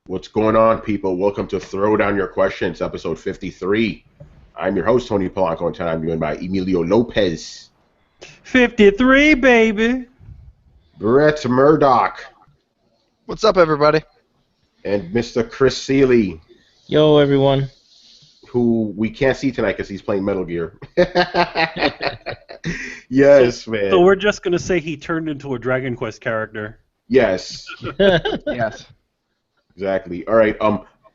What's going on, people? Welcome to Throwdown Your Questions, episode 53. I'm your host, Tony Polanco, and tonight I'm joined by Emilio Lopez. 53, baby. Brett Murdoch. What's up, everybody? And Mr. Chris Seeley. Yo, everyone. Who we can't see tonight because he's playing Metal Gear. Yes, man. So we're just going to say he turned into a Dragon Quest character. Yes. Yes. Exactly. All right.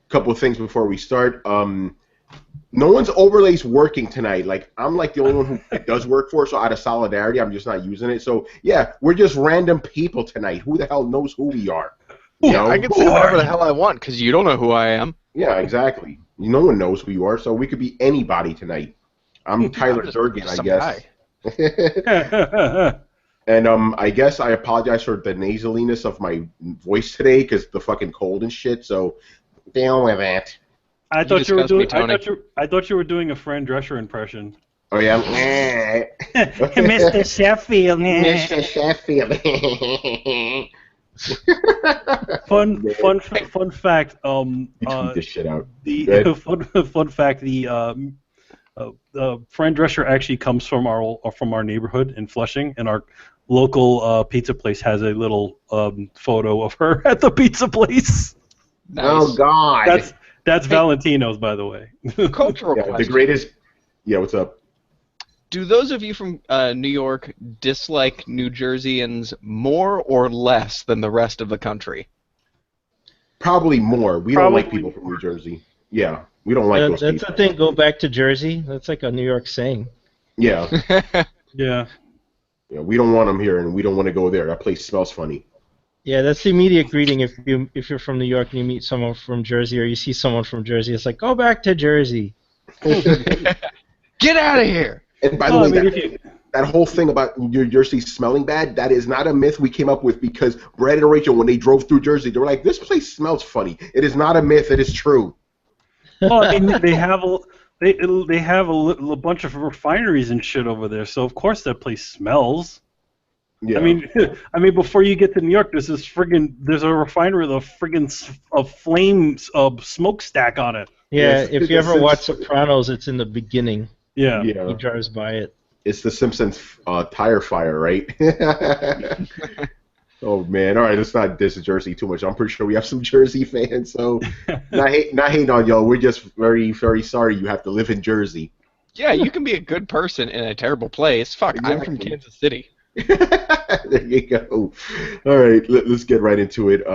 Couple of things before we start. No one's overlays working tonight. Like, I'm like the only one who it does work for, so out of solidarity, I'm just not using it. So yeah, we're just random people tonight. Who the hell knows who we are? You know? I can say whatever the hell I want because you don't know who I am. Yeah, exactly. No one knows who you are, so we could be anybody tonight. I'm Tyler Durgan, I guess. And I guess I apologize for the nasaliness of my voice today because the fucking cold and shit. So deal with it. I thought you were doing a Fran Drescher impression. Oh yeah, Mr. Sheffield. Mr. Sheffield. Fun fact. You tweet this shit out. Fun fact. Fran Drescher actually comes from our neighborhood in Flushing, and our local pizza place has a little photo of her at the pizza place. Nice. Oh God. That's Valentino's, by the way. Cultural Yeah, question. the greatest. Yeah, what's up? Do those of you from New York dislike New Jerseyans more or less than the rest of the country? Probably more. We don't like people from New Jersey. Yeah, we don't like those That's people. the thing. Go back to Jersey. That's like a New York saying. Yeah. Yeah. Yeah, we don't want them here, and we don't want to go there. That place smells funny. Yeah, that's the immediate greeting if you're from New York and you meet someone from Jersey or you see someone from Jersey. It's like, go back to Jersey. Get out of here! And by the way, that whole thing about New Jersey smelling bad, that is not a myth we came up with because Brad and Rachel, when they drove through Jersey, they were like, this place smells funny. It is not a myth. It is true. Well, I mean, they have a bunch of refineries and shit over there, so of course that place smells. Yeah. I mean, before you get to New York, there's a refinery with a flame smokestack on it. Yeah, Yes, if you ever watch Sopranos, it's in the beginning. Yeah. Yeah. He drives by it. It's the Simpsons tire fire, right? Oh man! All right, let's not diss Jersey too much. I'm pretty sure we have some Jersey fans, so not hating on y'all. We're just very, very sorry you have to live in Jersey. Yeah, you can be a good person in a terrible place. Fuck, I'm from Exactly. Kansas City. There you go. All right, let's get right into it.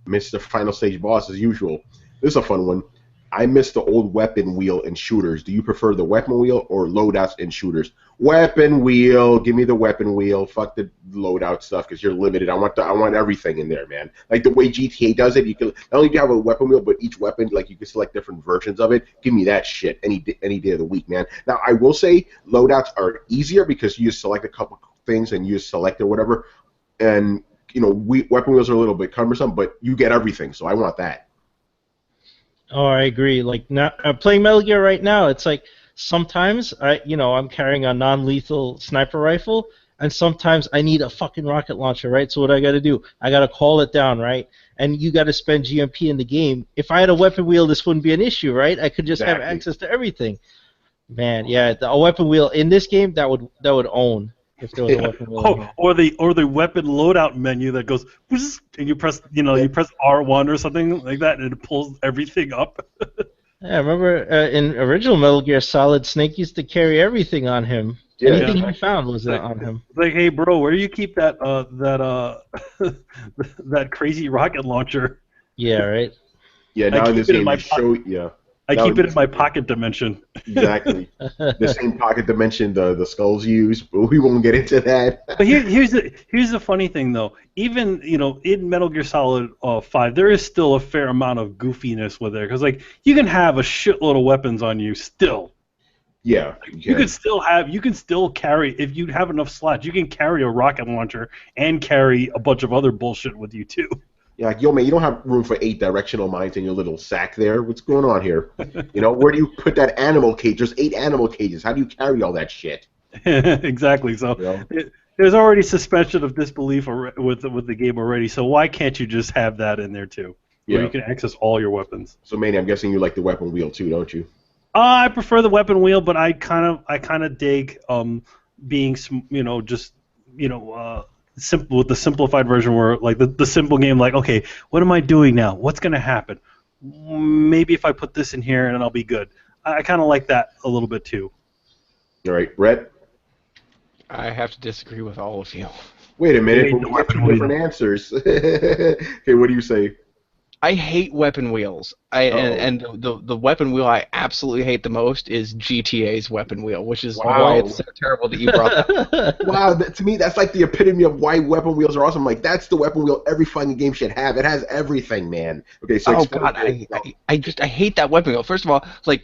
Mr. Final Stage Boss, as usual. This is a fun one. I miss the old weapon wheel in shooters. Do you prefer the weapon wheel or loadouts in shooters? Weapon wheel. Give me the weapon wheel. Fuck the loadout stuff because you're limited. I want everything in there, man. Like the way GTA does it, you can not only do you have a weapon wheel, but each weapon, like you can select different versions of it. Give me that shit any day of the week, man. Now I will say loadouts are easier because you just select a couple things and you just select or whatever, and you know weapon wheels are a little bit cumbersome, but you get everything. So I want that. Oh, I agree. Like, playing Metal Gear right now, it's like sometimes I'm carrying a non-lethal sniper rifle, and sometimes I need a fucking rocket launcher, right? So what I got to do? I got to call it down, right? And you got to spend GMP in the game. If I had a weapon wheel, this wouldn't be an issue, right? I could just have access to everything. Man, yeah, a weapon wheel in this game that would own. If there was a weapon wheel. Or the weapon loadout menu that goes and you press R1 or something like that and it pulls everything up. Yeah, I remember in original Metal Gear Solid, Snake used to carry everything on him. Yeah. Anything he found was on him. Like, hey bro, where do you keep that that crazy rocket launcher? Yeah, right. Yeah, now in this game they show I keep it in my pocket dimension. Exactly. The same pocket dimension the skulls use, but we won't get into that. But here's the funny thing though. Even in Metal Gear Solid 5, there is still a fair amount of goofiness with it because like you can have a shitload of weapons on you still. Yeah. You can still carry if you have enough slots. You can carry a rocket launcher and carry a bunch of other bullshit with you too. Yeah, like, yo, man, you don't have room for 8 directional mines in your little sack there. What's going on here? Where do you put that animal cage? There's 8 animal cages. How do you carry all that shit? Exactly. So there's already suspension of disbelief with the game already. So why can't you just have that in there too? where you can access all your weapons. So, Manny, I'm guessing you like the weapon wheel too, don't you? I prefer the weapon wheel, but I kind of dig being simple with the simplified version where like the simple game, like, okay, what am I doing now? What's gonna happen? Maybe if I put this in here and then I'll be good. I kind of like that a little bit too. All right, Brett. I have to disagree with all of you. Wait a minute, hate the we get weapon two different answers. Okay, what do you say? I hate weapon wheels. And the weapon wheel I absolutely hate the most is GTA's weapon wheel, which is why it's so terrible that you brought that up. Wow, to me that's like the epitome of why weapon wheels are awesome. Like that's the weapon wheel every fucking game should have. It has everything, man. Okay, so God, I hate that weapon wheel. First of all, like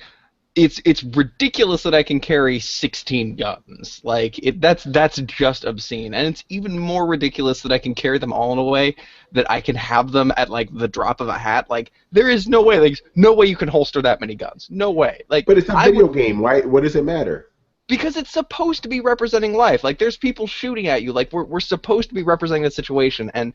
it's ridiculous that I can carry 16 guns. Like that's just obscene, and it's even more ridiculous that I can carry them all in a way that I can have them at like the drop of a hat. Like there is no way, you can holster that many guns. No way. Like, but it's a video game. Why? What does it matter? Because it's supposed to be representing life. Like there's people shooting at you. Like we're supposed to be representing the situation, and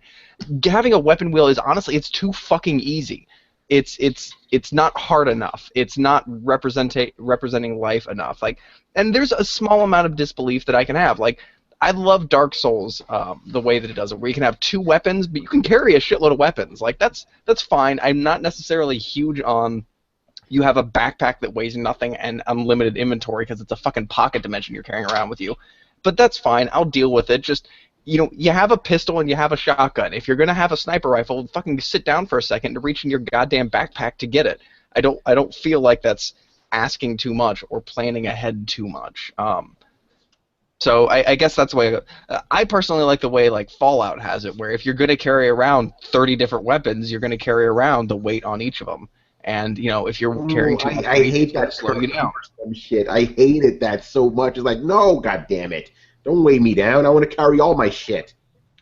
having a weapon wheel is honestly it's too fucking easy. It's not hard enough. It's not representing life enough. Like, and there's a small amount of disbelief that I can have. Like, I love Dark Souls the way that it does it, where you can have 2 weapons, but you can carry a shitload of weapons. Like, that's fine. I'm not necessarily huge on you have a backpack that weighs nothing and unlimited inventory because it's a fucking pocket dimension you're carrying around with you. But that's fine. I'll deal with it. Just, you have a pistol and you have a shotgun. If you're gonna have a sniper rifle, fucking sit down for a second to reach in your goddamn backpack to get it. I don't feel like that's asking too much or planning ahead too much. So I guess that's the way I personally like the way like Fallout has it, where if you're gonna carry around 30 different weapons, you're gonna carry around the weight on each of them. And if you're carrying too much, I hate that slow you down. Shit, I hated that so much. It's like, no, goddamn it. Don't weigh me down. I want to carry all my shit.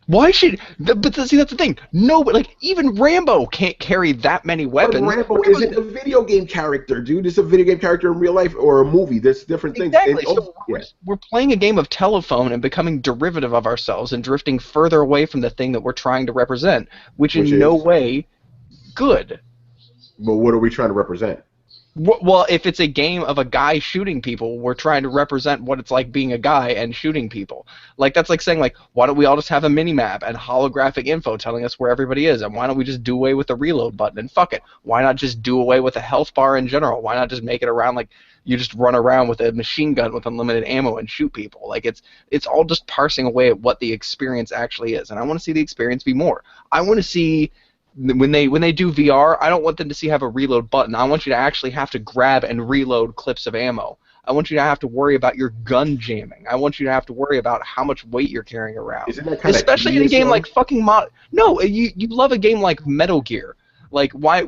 Why should? But see, that's the thing. No, but like even Rambo can't carry that many weapons. But Rambo isn't a video game character, dude. It's a video game character in real life or a movie. There's different things. Exactly. So we're playing a game of telephone and becoming derivative of ourselves and drifting further away from the thing that we're trying to represent, which is no way good. But what are we trying to represent? Well, if it's a game of a guy shooting people, we're trying to represent what it's like being a guy and shooting people. Like, that's like saying, like, why don't we all just have a mini-map and holographic info telling us where everybody is, and why don't we just do away with the reload button, and fuck it. Why not just do away with the health bar in general? Why not just make it around like you just run around with a machine gun with unlimited ammo and shoot people? Like, it's all just parsing away at what the experience actually is, and I want to see the experience be more. I want to see... When they do VR, I don't want them to have a reload button. I want you to actually have to grab and reload clips of ammo. I want you to have to worry about your gun jamming. I want you to have to worry about how much weight you're carrying around. Isn't that kind of especially in a game like fucking No, you love a game like Metal Gear. Like, why?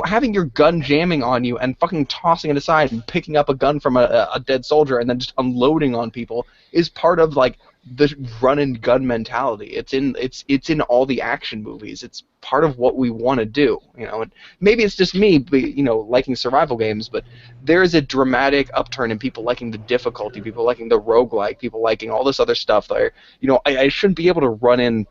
Having your gun jamming on you and fucking tossing it aside and picking up a gun from a dead soldier and then just unloading on people is part of like the run and gun mentality. It's in all the action movies. It's part of what we want to do. And maybe it's just me, liking survival games, but there is a dramatic upturn in people liking the difficulty, people liking the roguelike, people liking all this other stuff. There, I shouldn't be able to run in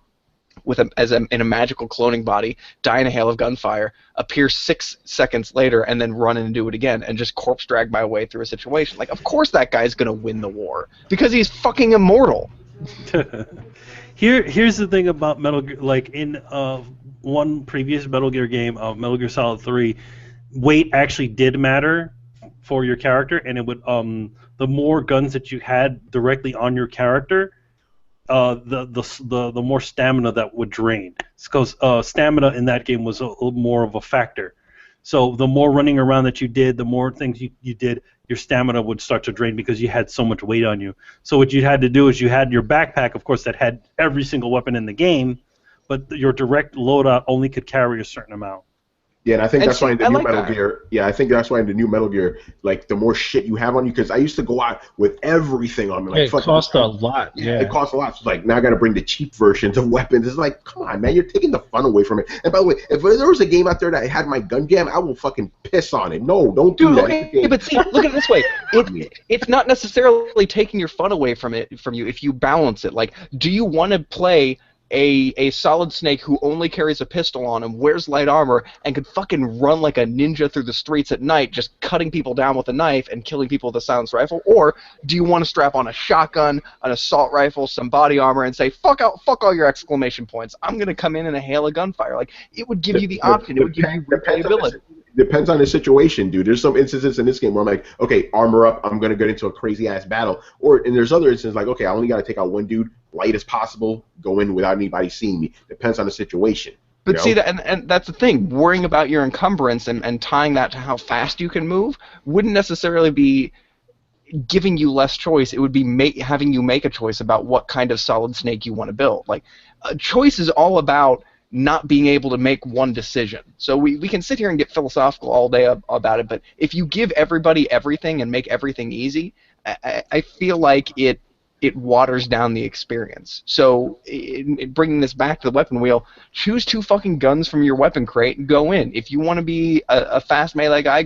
with in a magical cloning body, die in a hail of gunfire, appear 6 seconds later, and then run in and do it again, and just corpse drag my way through a situation. Like, of course that guy's gonna win the war because he's fucking immortal. Here's the thing about Metal Gear. Like in one previous Metal Gear game, Metal Gear Solid 3, weight actually did matter for your character, and it would the more guns that you had directly on your character, the more stamina that would drain. Because stamina in that game was a little more of a factor. So the more running around that you did, the more things you did, your stamina would start to drain because you had so much weight on you. So what you had to do is you had your backpack, of course, that had every single weapon in the game, but your direct loadout only could carry a certain amount. Yeah, and I think that's why in the new Metal Gear. Yeah, I think that's why in the new Metal Gear, like the more shit you have on you, because I used to go out with everything on me. Like, it cost a lot. Yeah, it costs a lot. So it's like now I got to bring the cheap versions of weapons. It's like, come on, man, you're taking the fun away from it. And by the way, if there was a game out there that had my gun jam, I will fucking piss on it. No, don't do that. Okay, but see, look at it this way. It's not necessarily taking your fun away from you if you balance it. Like, do you want to play a Solid Snake who only carries a pistol on him, wears light armor, and could fucking run like a ninja through the streets at night, just cutting people down with a knife and killing people with a silenced rifle? Or do you want to strap on a shotgun, an assault rifle, some body armor, and say, fuck all your exclamation points, I'm going to come in and hail a gunfire? Like, it would give you the option. It would give you replayability. Depends on the situation, dude. There's some instances in this game where I'm like, okay, armor up, I'm going to get into a crazy-ass battle. And there's other instances like, okay, I only got to take out one dude, light as possible, go in without anybody seeing me. Depends on the situation. But see, and that's the thing. Worrying about your encumbrance and tying that to how fast you can move wouldn't necessarily be giving you less choice. It would be having you make a choice about what kind of Solid Snake you want to build. Like, choice is all about not being able to make one decision. So we can sit here and get philosophical all day about it, but if you give everybody everything and make everything easy, I feel like it waters down the experience. So bringing this back to the weapon wheel, choose 2 fucking guns from your weapon crate and go in. If you want to be a fast melee guy,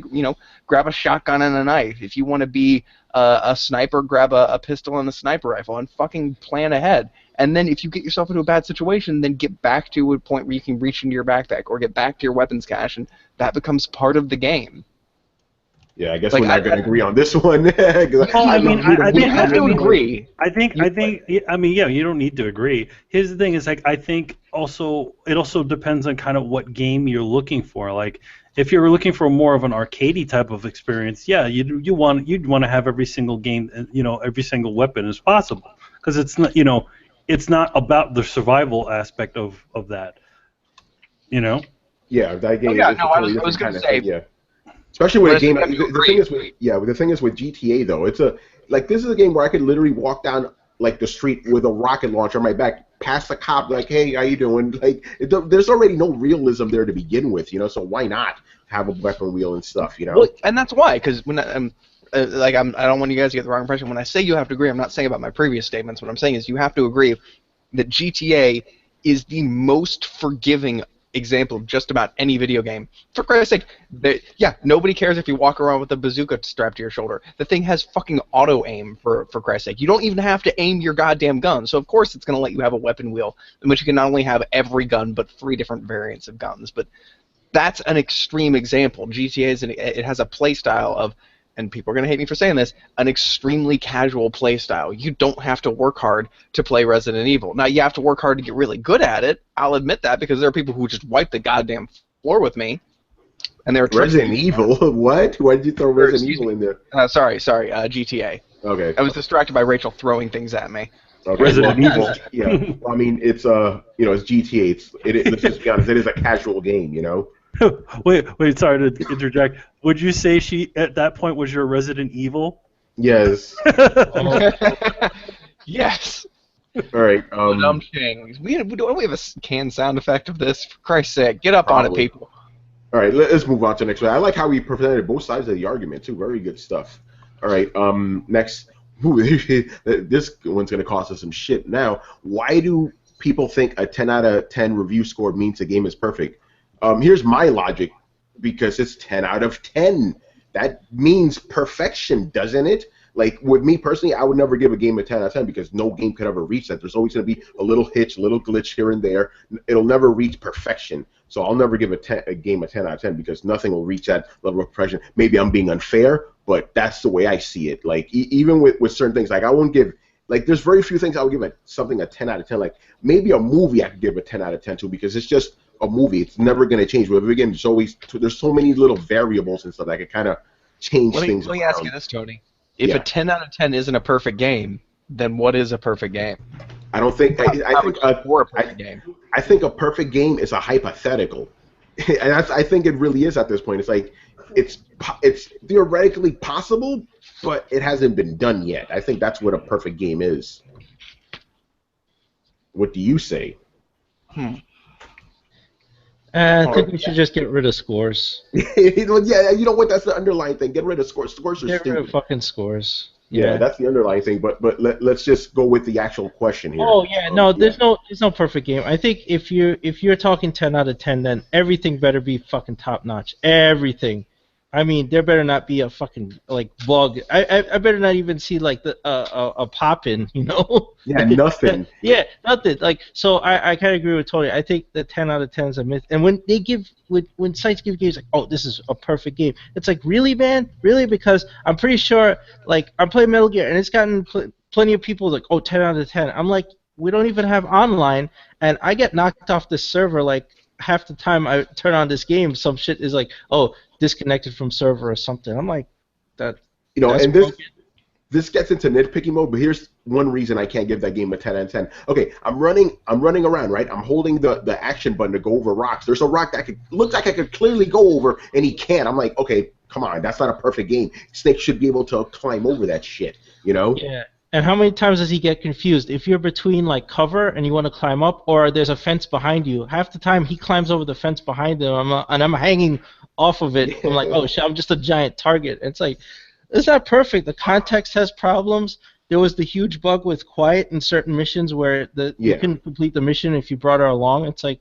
grab a shotgun and a knife. If you want to be a sniper, grab a pistol and a sniper rifle and fucking plan ahead. And then if you get yourself into a bad situation, then get back to a point where you can reach into your backpack or get back to your weapons cache, and that becomes part of the game. Yeah, I guess we're not going to agree on this one. I have to agree. I mean, yeah, you don't need to agree. Here's the thing: is like I think it also depends on kind of what game you're looking for. Like, if you're looking for more of an arcadey type of experience, yeah, you'd want to have every single game, every single weapon as possible, because it's not, it's not about the survival aspect of that, Yeah, that game. I was going to say. Yeah. Especially with a game. The thing is with GTA though, this is a game where I could literally walk down like the street with a rocket launcher on my back, past the cop, like, hey, how you doing? Like, there's already no realism there to begin with, so why not have a weapon wheel and stuff, Well, and that's why, because when I don't want you guys to get the wrong impression. When I say you have to agree, I'm not saying about my previous statements. What I'm saying is you have to agree that GTA is the most forgiving example of just about any video game. For Christ's sake, nobody cares if you walk around with a bazooka strapped to your shoulder. The thing has fucking auto-aim, for Christ's sake. You don't even have to aim your goddamn gun, so of course it's going to let you have a weapon wheel in which you can not only have every gun, but 3 different variants of guns. But that's an extreme example. GTA it has a play style of, and people are going to hate me for saying this, an extremely casual play style. You don't have to work hard to play Resident Evil. Now, you have to work hard to get really good at it. I'll admit that, because there are people who just wipe the goddamn floor with me. And they're Resident Evil? What? Why did you throw Resident Evil in there? Sorry, GTA. Okay. I was distracted by Rachel throwing things at me. Okay. Resident Evil. Yeah. Well, I mean, it's it's GTA. Let's just be honest. It is a casual game, Wait, sorry to interject. Would you say she, at that point, was your Resident Evil? Yes. Yes. All right. We have a canned sound effect of this. For Christ's sake, get up on it, people. All right, let's move on to the next one. I like how we presented both sides of the argument, too. Very good stuff. All right, next. This one's going to cost us some shit. Now, why do people think a 10 out of 10 review score means a game is perfect? Here's my logic, because it's 10 out of 10. That means perfection, doesn't it? Like, with me personally, I would never give a game a 10 out of 10 because no game could ever reach that. There's always going to be a little hitch, a little glitch here and there. It'll never reach perfection. So I'll never give a game a 10 out of 10 because nothing will reach that level of perfection. Maybe I'm being unfair, but that's the way I see it. Like, even with certain things, like, I won't give... Like, there's very few things I would give something a 10 out of 10. Like, maybe a movie I could give a 10 out of 10 to because it's just a movie. It's never going to change. But again, there's so many little variables and stuff that could kind of change things. Let me ask you this, Tony. If a 10 out of 10 isn't a perfect game, then what is a perfect game? I don't think. I think a perfect game. I think a perfect game is a hypothetical, and I think it really is at this point. It's like it's theoretically possible, but it hasn't been done yet. I think that's what a perfect game is. What do you say? I think we should just get rid of scores. Yeah, you know what? That's the underlying thing. Get rid of scores. Scores are stupid. Get rid of fucking scores. Yeah, that's the underlying thing. But let's just go with the actual question here. Oh yeah, no, there's no perfect game. I think if you're talking 10 out of 10, then everything better be fucking top notch. Everything. I mean, there better not be a fucking like bug. I better not even see like the a pop in, you know? Yeah, nothing. Yeah, nothing. Like, so I kind of agree with Tony. I think the 10 out of 10 is a myth. And when they give when sites give games like, oh, this is a perfect game, it's like, really, man, really? Because I'm pretty sure, like, I'm playing Metal Gear and it's gotten plenty of people like, oh, 10 out of 10. I'm like, we don't even have online, and I get knocked off the server like half the time I turn on this game. Some shit is like, oh, disconnected from server or something. I'm like, that. That's And broken. this gets into nitpicking mode, but here's one reason I can't give that game a 10 out of 10. Okay, I'm running around, right? I'm holding the action button to go over rocks. There's a rock that looks like I could clearly go over, and he can't. I'm like, okay, come on, that's not a perfect game. Snake should be able to climb over that shit, you know? Yeah. And how many times does he get confused? If you're between like cover and you want to climb up, or there's a fence behind you, half the time he climbs over the fence behind him, and I'm hanging off of it. I'm like, oh shit, I'm just a giant target. It's like, it's not perfect. The context has problems. There was the huge bug with quiet in certain missions where you couldn't complete the mission if you brought her along. It's like,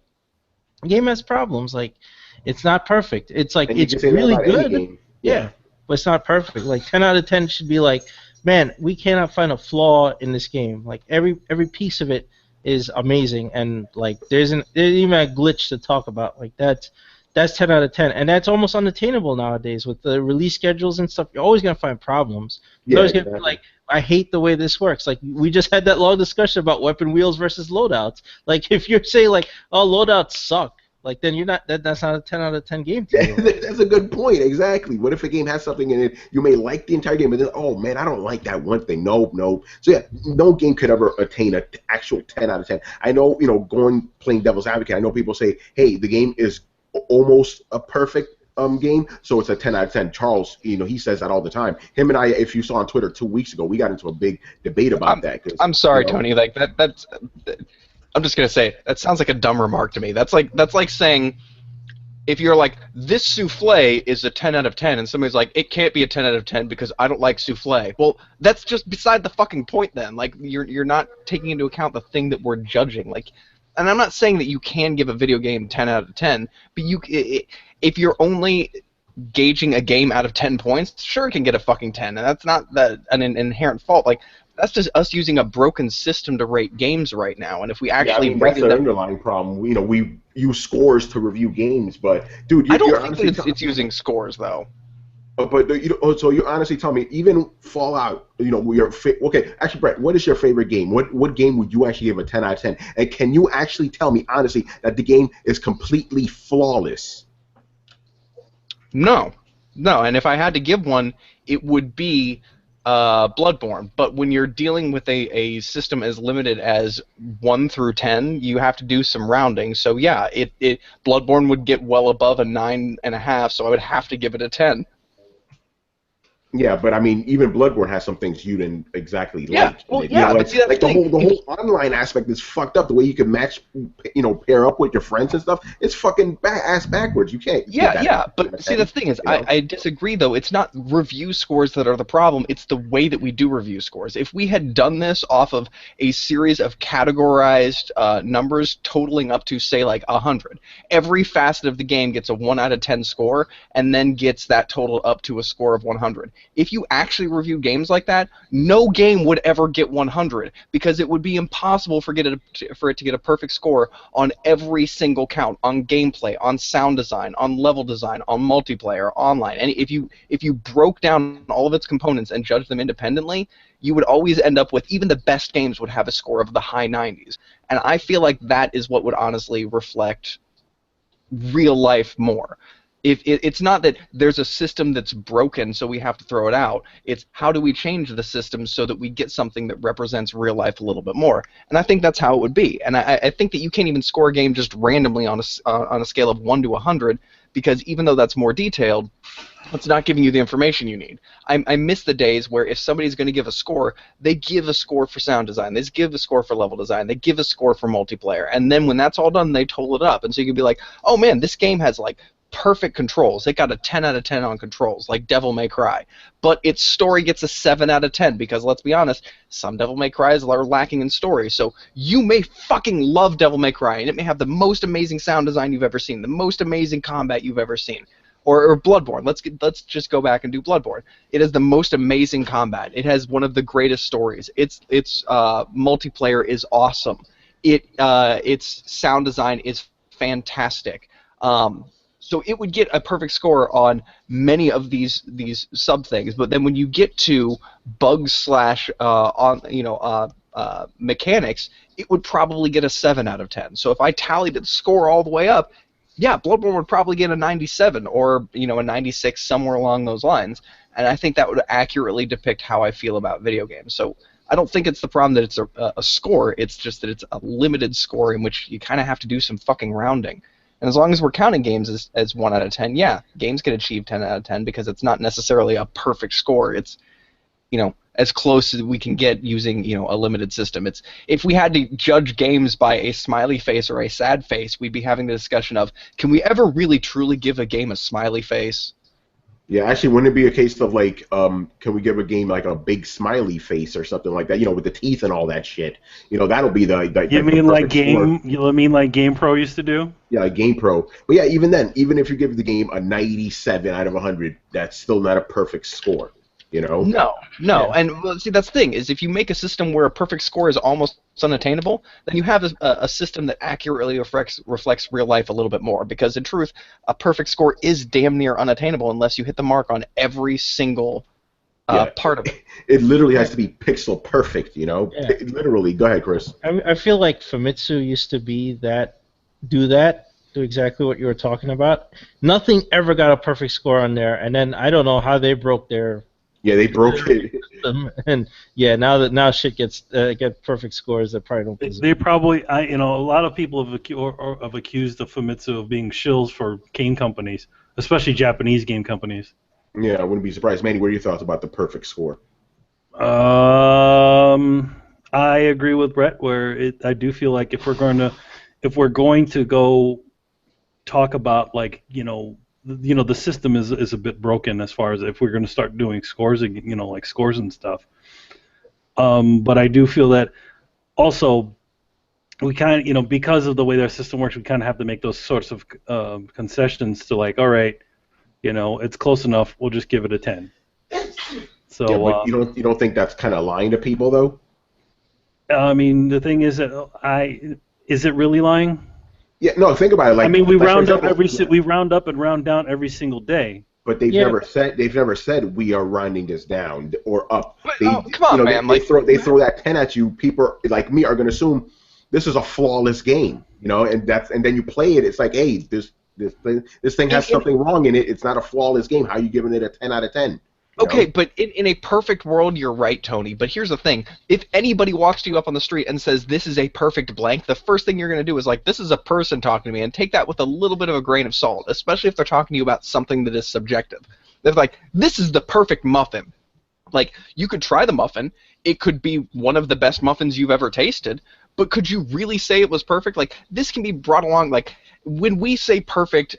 the game has problems. Like, it's not perfect. It's like, it's really good. Yeah, but it's not perfect. Like 10 out of 10 should be like, man, we cannot find a flaw in this game. Like every piece of it is amazing, and like there's even a glitch to talk about. Like that's 10 out of 10, and that's almost unattainable nowadays with the release schedules and stuff. You're always gonna find problems. You're always gonna be like, I hate the way this works. Like we just had that long discussion about weapon wheels versus loadouts. Like if you're saying like, oh, loadouts suck, like then you're not that's not a 10 out of 10 game to you. That's a good point. Exactly. What if a game has something in it you may like the entire game, but then, oh man, I don't like that one thing. No. So yeah, no game could ever attain an actual 10 out of 10. I know, playing devil's advocate, I know people say, hey, the game is almost a perfect game, so it's a 10 out of 10. Charles, he says that all the time. Him and I, if you saw on Twitter 2 weeks ago, we got into a big debate about that. I'm sorry, Tony. Like that's. I'm just gonna say that sounds like a dumb remark to me. That's like saying, if you're like, this souffle is a 10 out of 10, and somebody's like, it can't be a 10 out of 10 because I don't like souffle. Well, that's just beside the fucking point then. Like, you're not taking into account the thing that we're judging. Like, and I'm not saying that you can give a video game 10 out of 10, but if you're only gauging a game out of 10 points, sure, it can get a fucking 10, and that's not an inherent fault. Like, that's just us using a broken system to rate games right now. And if we actually that's the underlying problem. We use scores to review games, but dude, I don't think that it's using scores though. But so you honestly tell me, even Fallout, okay. Actually, Brett, what is your favorite game? What game would you actually give a 10 out of 10? And can you actually tell me honestly that the game is completely flawless? No. And if I had to give one, it would be Bloodborne. But when you're dealing with a system as limited as 1 through 10, you have to do some rounding. So yeah, Bloodborne would get well above a 9.5, so I would have to give it a 10. Yeah, but I mean, even Bloodborne has some things you didn't exactly like. Well, yeah, but see, that's like the whole online aspect is fucked up. The way you can match, pair up with your friends and stuff, it's fucking ass backwards. You can't. Yeah, but see, the thing is, I disagree though. It's not review scores that are the problem. It's the way that we do review scores. If we had done this off of a series of categorized numbers totaling up to say like 100, every facet of the game gets a 1 out of 10 score, and then gets that total up to a score of 100. If you actually review games like that, no game would ever get 100 because it would be impossible for it to get a perfect score on every single count, on gameplay, on sound design, on level design, on multiplayer, online. And if you broke down all of its components and judged them independently, you would always end up with, even the best games would have a score of the high 90s. And I feel like that is what would honestly reflect real life more. If it's not that there's a system that's broken, so we have to throw it out. It's how do we change the system so that we get something that represents real life a little bit more. And I think that's how it would be. And I think that you can't even score a game just randomly on a scale of 1 to 100, because even though that's more detailed, it's not giving you the information you need. I miss the days where if somebody's going to give a score, they give a score for sound design, they give a score for level design, they give a score for multiplayer, and then when that's all done, they total it up. And so you can be like, oh man, this game has like perfect controls. It got a 10 out of 10 on controls, like Devil May Cry. But its story gets a 7 out of 10, because let's be honest, some Devil May Cries are lacking in story. So you may fucking love Devil May Cry, and it may have the most amazing sound design you've ever seen, the most amazing combat you've ever seen. or Bloodborne. Let's just go back and do Bloodborne. It has the most amazing combat. It has one of the greatest stories. Its multiplayer is awesome. Its sound design is fantastic. So it would get a perfect score on many of these sub things. But then when you get to bugs / mechanics, it would probably get a 7 out of 10. So if I tallied the score all the way up, yeah, Bloodborne would probably get a 97 or a 96, somewhere along those lines. And I think that would accurately depict how I feel about video games. So I don't think it's the problem that it's a score. It's just that it's a limited score in which you kind of have to do some fucking rounding. And as long as we're counting games as 1 out of 10, yeah, games can achieve 10 out of 10 because it's not necessarily a perfect score. It's, as close as we can get using, a limited system. It's if we had to judge games by a smiley face or a sad face, we'd be having the discussion of, can we ever really truly give a game a smiley face? Yeah, actually, wouldn't it be a case of like, can we give a game like a big smiley face or something like that? With the teeth and all that shit. That'll be the. You mean like Game? You mean like Game Pro used to do? Yeah, like Game Pro. But yeah, even then, even if you give the game a 97 out of 100, that's still not a perfect score. No. Yeah. And well, see, that's the thing is if you make a system where a perfect score is almost unattainable, then you have a system that accurately reflects real life a little bit more. Because in truth, a perfect score is damn near unattainable unless you hit the mark on every single part of it. It literally has to be pixel perfect. Yeah. Literally. Go ahead, Chris. I feel like Famitsu used to be do exactly what you were talking about. Nothing ever got a perfect score on there, and then I don't know how they broke their. Yeah, they broke it. And yeah, now shit gets get perfect scores that probably don't deserve. They probably, a lot of people have accused of Famitsu of being shills for game companies, especially Japanese game companies. Yeah, I wouldn't be surprised. Manny, what are your thoughts about the perfect score? I agree with Brett. I do feel like if we're going to go talk about like the system is a bit broken as far as if we're going to start doing scores, like scores and stuff. But I do feel that also we kind of, because of the way their system works, we kind of have to make those sorts of concessions to like, all right, it's close enough. We'll just give it a 10. So yeah, but you don't think that's kind of lying to people though? I mean, the thing is that is it really lying? Yeah, no. Think about it. Like, we round up we round up and round down every single day. But they've never said we are rounding this down or up. Come on, man! They throw that 10 at you. People like me are going to assume this is a flawless game, and then you play it. It's like, hey, this thing has something wrong in it. It's not a flawless game. How are you giving it a 10 out of 10? Okay, but in a perfect world, you're right, Tony. But here's the thing. If anybody walks to you up on the street and says, this is a perfect blank, the first thing you're going to do is like, this is a person talking to me, and take that with a little bit of a grain of salt, especially if they're talking to you about something that is subjective. They're like, this is the perfect muffin. Like, you could try the muffin. It could be one of the best muffins you've ever tasted, but could you really say it was perfect? Like, this can be brought along, like, when we say perfect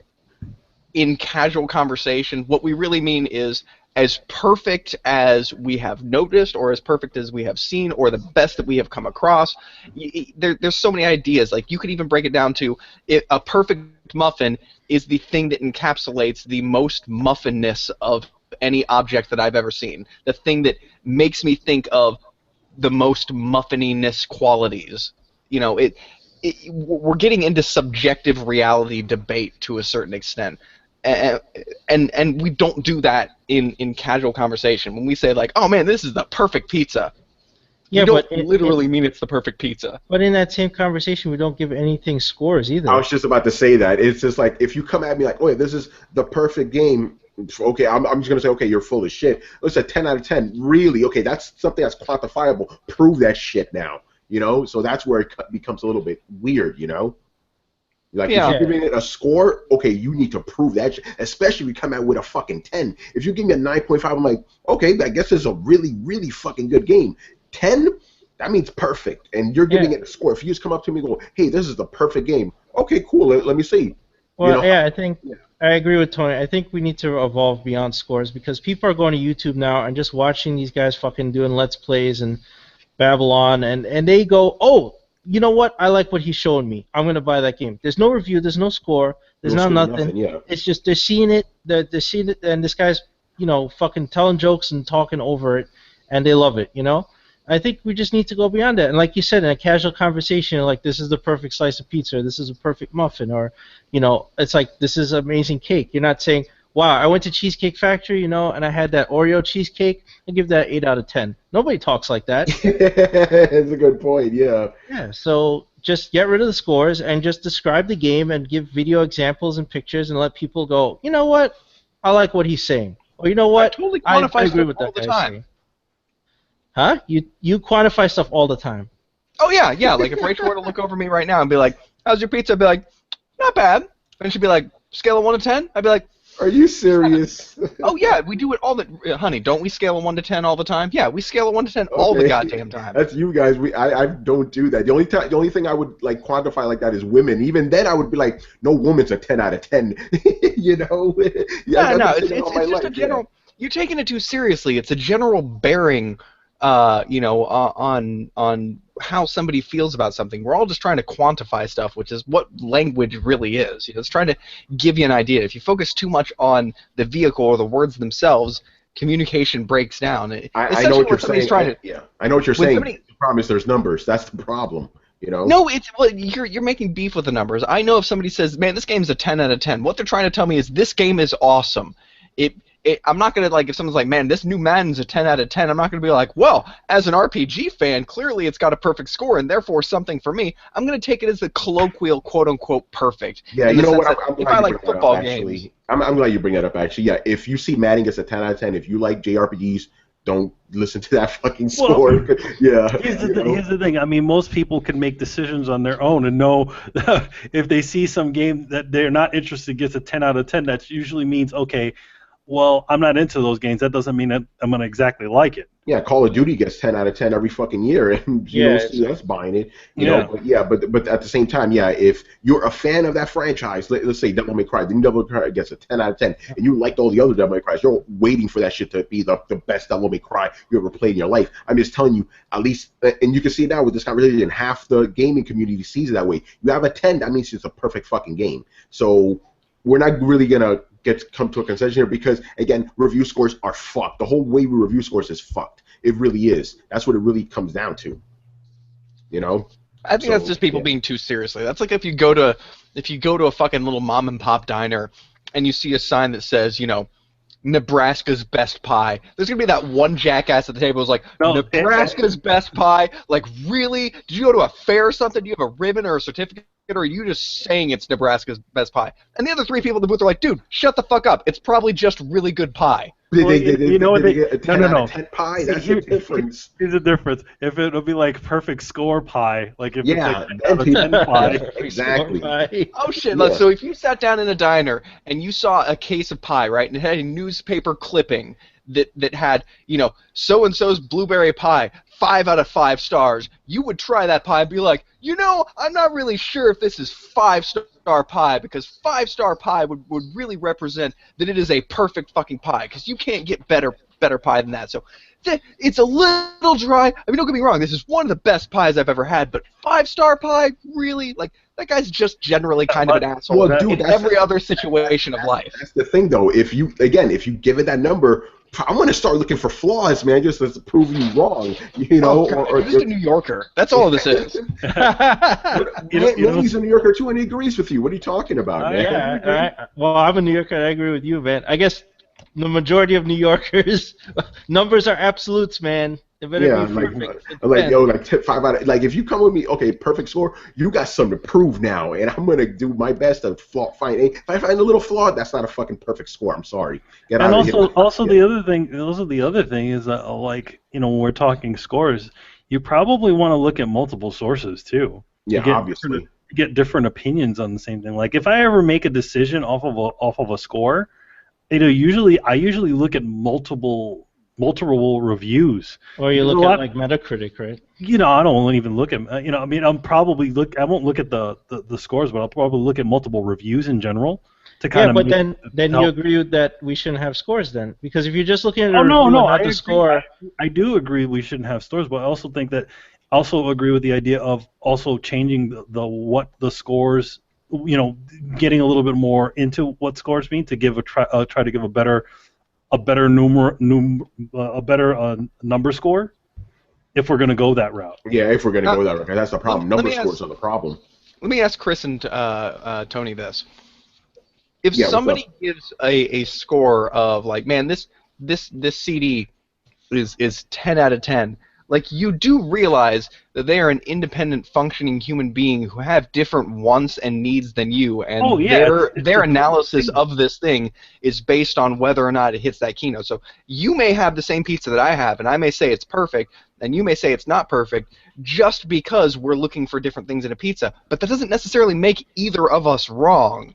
in casual conversation, what we really mean is as perfect as we have noticed or as perfect as we have seen or the best that we have come across. There's so many ideas. Like, you could even break it down to a perfect muffin is the thing that encapsulates the most muffinness of any object that I've ever seen. The thing that makes me think of the most muffininess qualities. We're getting into subjective reality debate to a certain extent. And we don't do that in casual conversation. When we say like, oh man, this is the perfect pizza, we don't literally mean it's the perfect pizza. But in that same conversation, we don't give anything scores either. I was just about to say that. It's just like, if you come at me like, oh yeah, this is the perfect game, okay, I'm just going to say, okay, you're full of shit. It's a 10 out of 10. Really? Okay, that's something that's quantifiable. Prove that shit now. So that's where it becomes a little bit weird, Like, if you're giving it a score, okay, you need to prove that shit, especially if you come out with a fucking 10. If you give me a 9.5, I'm like, okay, I guess it's a really, really fucking good game. 10, that means perfect, and you're giving it a score. If you just come up to me and go, hey, this is the perfect game, okay, cool, let me see. Well, I think I agree with Tony. I think we need to evolve beyond scores because people are going to YouTube now and just watching these guys fucking doing Let's Plays and Babylon, and they go, oh, you know what? I like what he's showing me. I'm gonna buy that game. There's no review. There's no score. There's No no score, nothing. yeah. It's just they're seeing it. They're seeing it, and this guy's fucking telling jokes and talking over it, and they love it. I think we just need to go beyond that. And like you said, in a casual conversation, like this is the perfect slice of pizza, or this is a perfect muffin, or it's like this is amazing cake. You're not saying, wow, I went to Cheesecake Factory, and I had that Oreo cheesecake. I give that 8 out of 10. Nobody talks like that. That's a good point. Yeah. Yeah. So just get rid of the scores and just describe the game and give video examples and pictures and let people go, you know what? I like what he's saying. Or you know what? I totally I quantify agree stuff with all that the guy's time. saying. Huh? You quantify stuff all the time. Oh yeah. Like if Rachel were to look over me right now and be like, "How's your pizza?" I'd be like, "Not bad." And she'd be like, "Scale of 1 to 10?" I'd be like, Are you serious? "Oh yeah, we do it all the honey. Don't we scale of 1 to 10 all the time? Yeah, we scale of 1 to 10 all the Okay. goddamn time." That's you guys. I don't do that. The only thing I would like quantify like that is women. Even then, I would be like, no woman's a 10 out of 10. Yeah, No, it's just a general. You're taking it too seriously. It's a general bearing, on how somebody feels about something. We're all just trying to quantify stuff, which is what language really is. It's trying to give you an idea. If you focus too much on the vehicle or the words themselves, communication breaks down. I know what you're saying. Yeah, I know what you're saying. The problem is there's numbers. That's the problem. No, you're making beef with the numbers. I know if somebody says, "Man, this game's a 10 out of 10," what they're trying to tell me is this game is awesome. I'm not gonna if someone's like, "Man, this new Madden's a 10 out of 10," I'm not gonna be like, "Well, as an RPG fan, clearly it's got a perfect score and therefore something for me." I'm gonna take it as the colloquial, quote unquote, perfect. Yeah, you know what? If I like football games, I'm glad you bring that up. Actually, yeah. If you see Madden gets a 10 out of 10, if you like JRPGs, don't listen to that fucking score. Well, yeah. Here's the thing. I mean, most people can make decisions on their own and know if they see some game that they're not interested gets a 10 out of 10. That usually means, okay, well, I'm not into those games. That doesn't mean that I'm gonna exactly like it. Yeah, Call of Duty gets 10 out of 10 every fucking year, and you don't see us buying it. You know, but at the same time, yeah, if you're a fan of that franchise, let's say Devil May Cry, then Devil May Cry gets a 10 out of 10, and you liked all the other Devil May Cries, you're waiting for that shit to be the best Devil May Cry you ever played in your life. I'm just telling you, at least, and you can see now with this conversation, half the gaming community sees it that way. You have a 10, that means it's a perfect fucking game. So we're not really gonna come to a concession here because, again, review scores are fucked. The whole way we review scores is fucked. It really is. That's what it really comes down to. I think that's just people being too seriously. That's like if you go to a fucking little mom and pop diner and you see a sign that says, Nebraska's best pie. There's gonna be that one jackass at the table who's like, Nebraska's best pie? Like, really? Did you go to a fair or something? Do you have a ribbon or a certificate? Or are you just saying it's Nebraska's best pie? And the other three people in the booth are like, dude, shut the fuck up. It's probably just really good pie. You know what? No. 10 pie. That's the difference. Here's the difference. If it'll be like perfect score pie, like if it's like 10 out of 10 pie. Exactly. Oh shit! Yeah. So if you sat down in a diner and you saw a case of pie, right, and it had a newspaper clipping that had, so and so's blueberry pie, 5 out of 5 stars, you would try that pie and be like, I'm not really sure if this is 5-star pie, because 5-star pie would really represent that it is a perfect fucking pie, because you can't get better pie than that. So it's a little dry. I mean, don't get me wrong, this is one of the best pies I've ever had, but 5-star pie, really? Like, that guy's just generally kind of an asshole in every other situation of life. That's the thing, though. If you give it that number, I'm going to start looking for flaws, man, just to prove you wrong, or just a New Yorker. That's all this is. He's a New Yorker, too, and he agrees with you. What are you talking about, man? Yeah, well, I'm a New Yorker, and I agree with you, man. I guess the majority of New Yorkers, numbers are absolutes, man. They better be perfect. Tip 5 out of, if you come with me, okay, perfect score, you got something to prove now, and I'm gonna do my best to find. If I find a little flaw, that's not a fucking perfect score. I'm sorry. The other thing is that, when we're talking scores, you probably want to look at multiple sources too. Yeah, obviously. To get different opinions on the same thing. Like if I ever make a decision off of a score, I usually look at multiple reviews. Or you look at like Metacritic, right? I don't even look at I won't look at the scores, but I'll probably look at multiple reviews in general to kind of. Yeah, but then you agree that we shouldn't have scores then, because if you're just looking at a review and not the score. I do agree we shouldn't have scores, but I also think that also agree with the idea of also changing what the scores, getting a little bit more into what scores mean to give try to give a better number score if we're going to go that route. Yeah, if we're going to go that route, that's the problem. Number scores are the problem. Let me ask Chris and Tony this. If Yeah, somebody gives a score of like, man, this CD is 10 out of 10, like, you do realize that they are an independent, functioning human being who have different wants and needs than you, and their analysis of this thing is based on whether or not it hits that keynote. So you may have the same pizza that I have, and I may say it's perfect, and you may say it's not perfect, just because we're looking for different things in a pizza. But that doesn't necessarily make either of us wrong.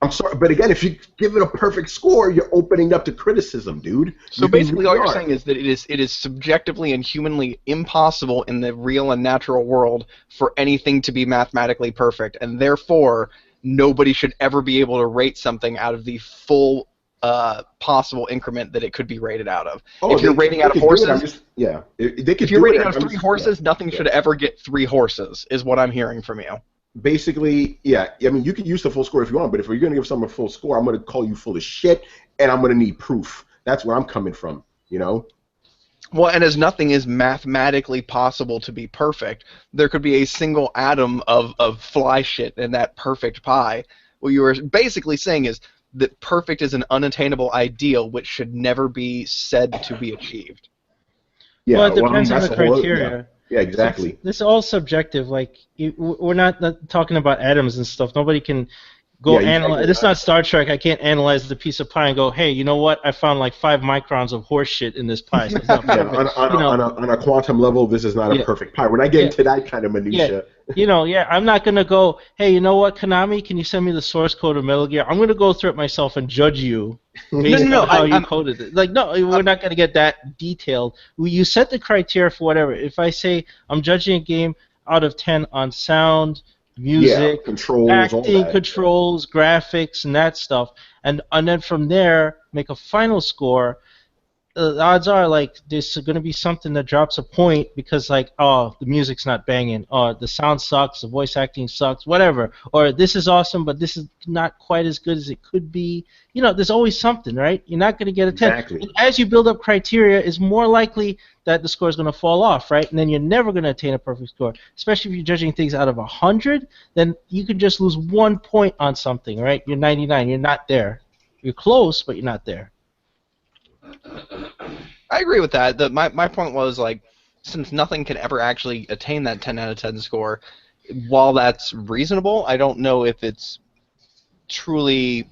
I'm sorry, but again, if you give it a perfect score, you're opening up to criticism, dude. So basically, all you're saying is that it is subjectively and humanly impossible in the real and natural world for anything to be mathematically perfect, and therefore nobody should ever be able to rate something out of the full possible increment that it could be rated out of. If you're rating out of horses, if you're rating out of 3 horses, nothing should ever get 3 horses, is what I'm hearing from you. Basically, yeah. I mean, you can use the full score if you want, but if you're going to give someone a full score, I'm going to call you full of shit, and I'm going to need proof. That's where I'm coming from, Well, and as nothing is mathematically possible to be perfect, there could be a single atom of fly shit in that perfect pie. What you were basically saying is that perfect is an unattainable ideal which should never be said to be achieved. Yeah, well, it depends on the criteria. Yeah, exactly. So this is all subjective. Like, we're not talking about atoms and stuff. Nobody can go analyze. It's not Star Trek. I can't analyze the piece of pie and go, hey, you know what? I found like 5 microns of horse shit in this pie. So it's not perfect. On a quantum level, this is not a perfect pie. We're not getting to that kind of minutia. I'm not going to go, hey, you know what, Konami, can you send me the source code of Metal Gear? I'm going to go through it myself and judge you based on how you coded it. Like, no, we're not going to get that detailed. You set the criteria for whatever. If I say I'm judging a game out of 10 on sound, music, controls, acting, controls, graphics, and that stuff, and then from there make a final score, the odds are like there's going to be something that drops a point because like, oh, the music's not banging, or the sound sucks, the voice acting sucks, whatever, or this is awesome but this is not quite as good as it could be. There's always something, right? You're not going to get a 10. Exactly. And as you build up criteria, it's more likely that the score is going to fall off, right? And then you're never going to attain a perfect score. Especially if you're judging things out of 100, then you could just lose 1 point on something, right? You're 99, you're not there. You're close, but you're not there. I agree with that. My point was, like, since nothing can ever actually attain that 10 out of 10 score, while that's reasonable, I don't know if it's truly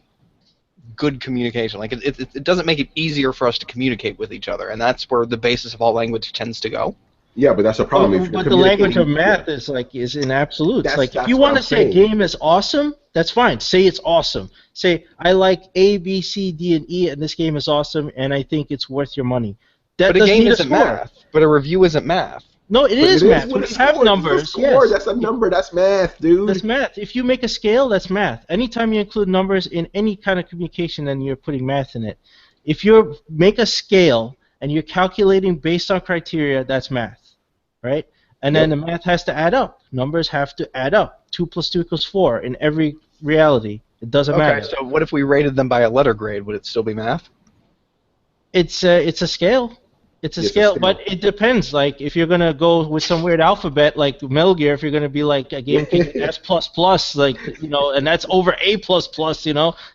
good communication. Like, it doesn't make it easier for us to communicate with each other, and that's where the basis of all language tends to go. Yeah, but that's a problem. But the language of math is in absolutes. Like, if you want to say a game is awesome, that's fine. Say it's awesome. Say, I like A, B, C, D, and E, and this game is awesome, and I think it's worth your money. But a game isn't math. But a review isn't math. No, it is math. When you have numbers, yes. That's a number. That's math, dude. That's math. If you make a scale, that's math. Anytime you include numbers in any kind of communication, then you're putting math in it. If you make a scale and you're calculating based on criteria, that's math. Right? And then the math has to add up. Numbers have to add up. 2 + 2 = 4 in every reality. It doesn't matter. Okay, so what if we rated them by a letter grade? Would it still be math? It's a scale. It's a scale, but it depends. Like, if you're gonna go with some weird alphabet, like Metal Gear, if you're gonna be like a game S++, like, and that's over A++,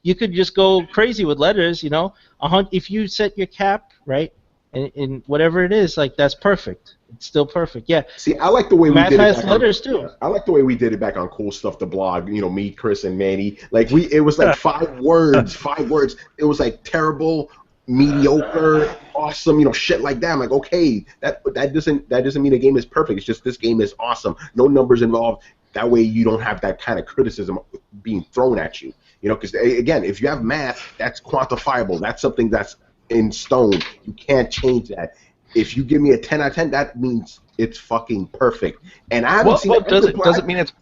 you could just go crazy with letters, If you set your cap right, in whatever it is, like, that's perfect. It's still perfect. Yeah. See, I like the way math we did it. Math has letters too. I like the way we did it back on Cool Stuff, the blog. Me, Chris, and Manny. Like, it was like 5 words. 5 words. It was like terrible, mediocre, awesome, shit like that. I'm like, okay, that doesn't mean a game is perfect. It's just this game is awesome. No numbers involved. That way you don't have that kind of criticism being thrown at you. Because again, if you have math, that's quantifiable. That's something that's in stone. You can't change that. If you give me a 10 out of 10, that means it's fucking perfect. And I haven't seen. Does it mean it's?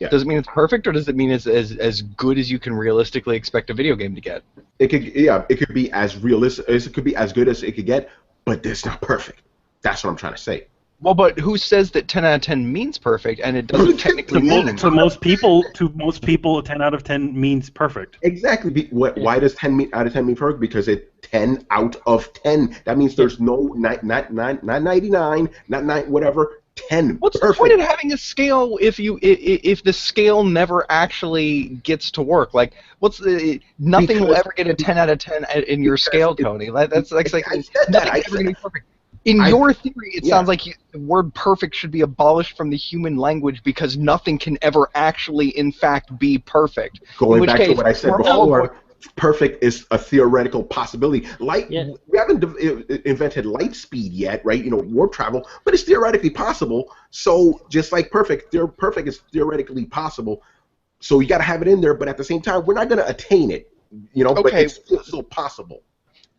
Yeah. Does it mean it's perfect, or does it mean it's as good as you can realistically expect a video game to get? It could be as realistic. It could be as good as it could get, but it's not perfect. That's what I'm trying to say. Well, but who says that 10 out of 10 means perfect, and it doesn't technically mean To most people, a 10 out of 10 means perfect. Exactly. Why does 10 out of 10 mean perfect? Because it's 10 out of 10. That means there's no not 99, not 9, whatever. 10. What's perfect. the point of having a scale if the scale never actually gets to work? Like, nothing will ever get a 10 out of 10 in your scale, Tony. That's like nothing's ever going to be perfect. In your theory, it sounds like the word perfect should be abolished from the human language because nothing can ever actually, in fact, be perfect. Going back to what I said before, perfect is a theoretical possibility. We haven't invented light speed yet, right? Warp travel, but it's theoretically possible. So just like perfect is theoretically possible. So you got to have it in there, but at the same time, we're not going to attain it. But it's still possible.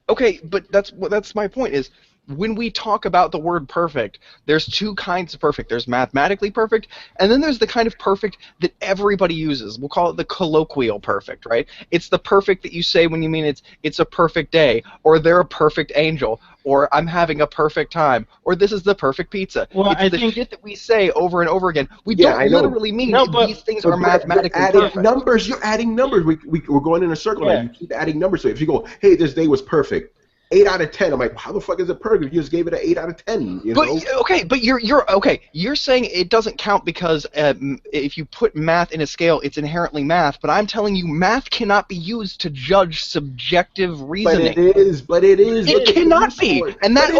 Okay, but that's my point is, when we talk about the word perfect, there's two kinds of perfect. There's mathematically perfect, and then there's the kind of perfect that everybody uses. We'll call it the colloquial perfect, right? It's the perfect that you say when you mean it's a perfect day, or they're a perfect angel, or I'm having a perfect time, or this is the perfect pizza. Well, it's the shit that we say over and over again. We don't literally mean these things are mathematically perfect. You're adding numbers. We're going in a circle now. You keep adding numbers. So if you go, hey, this day was perfect. 8 out of 10. I'm like, how the fuck is it perfect? You just gave it an 8 out of 10. But you're saying it doesn't count because if you put math in a scale, it's inherently math. But I'm telling you, math cannot be used to judge subjective reasoning. But it is. It cannot be, and that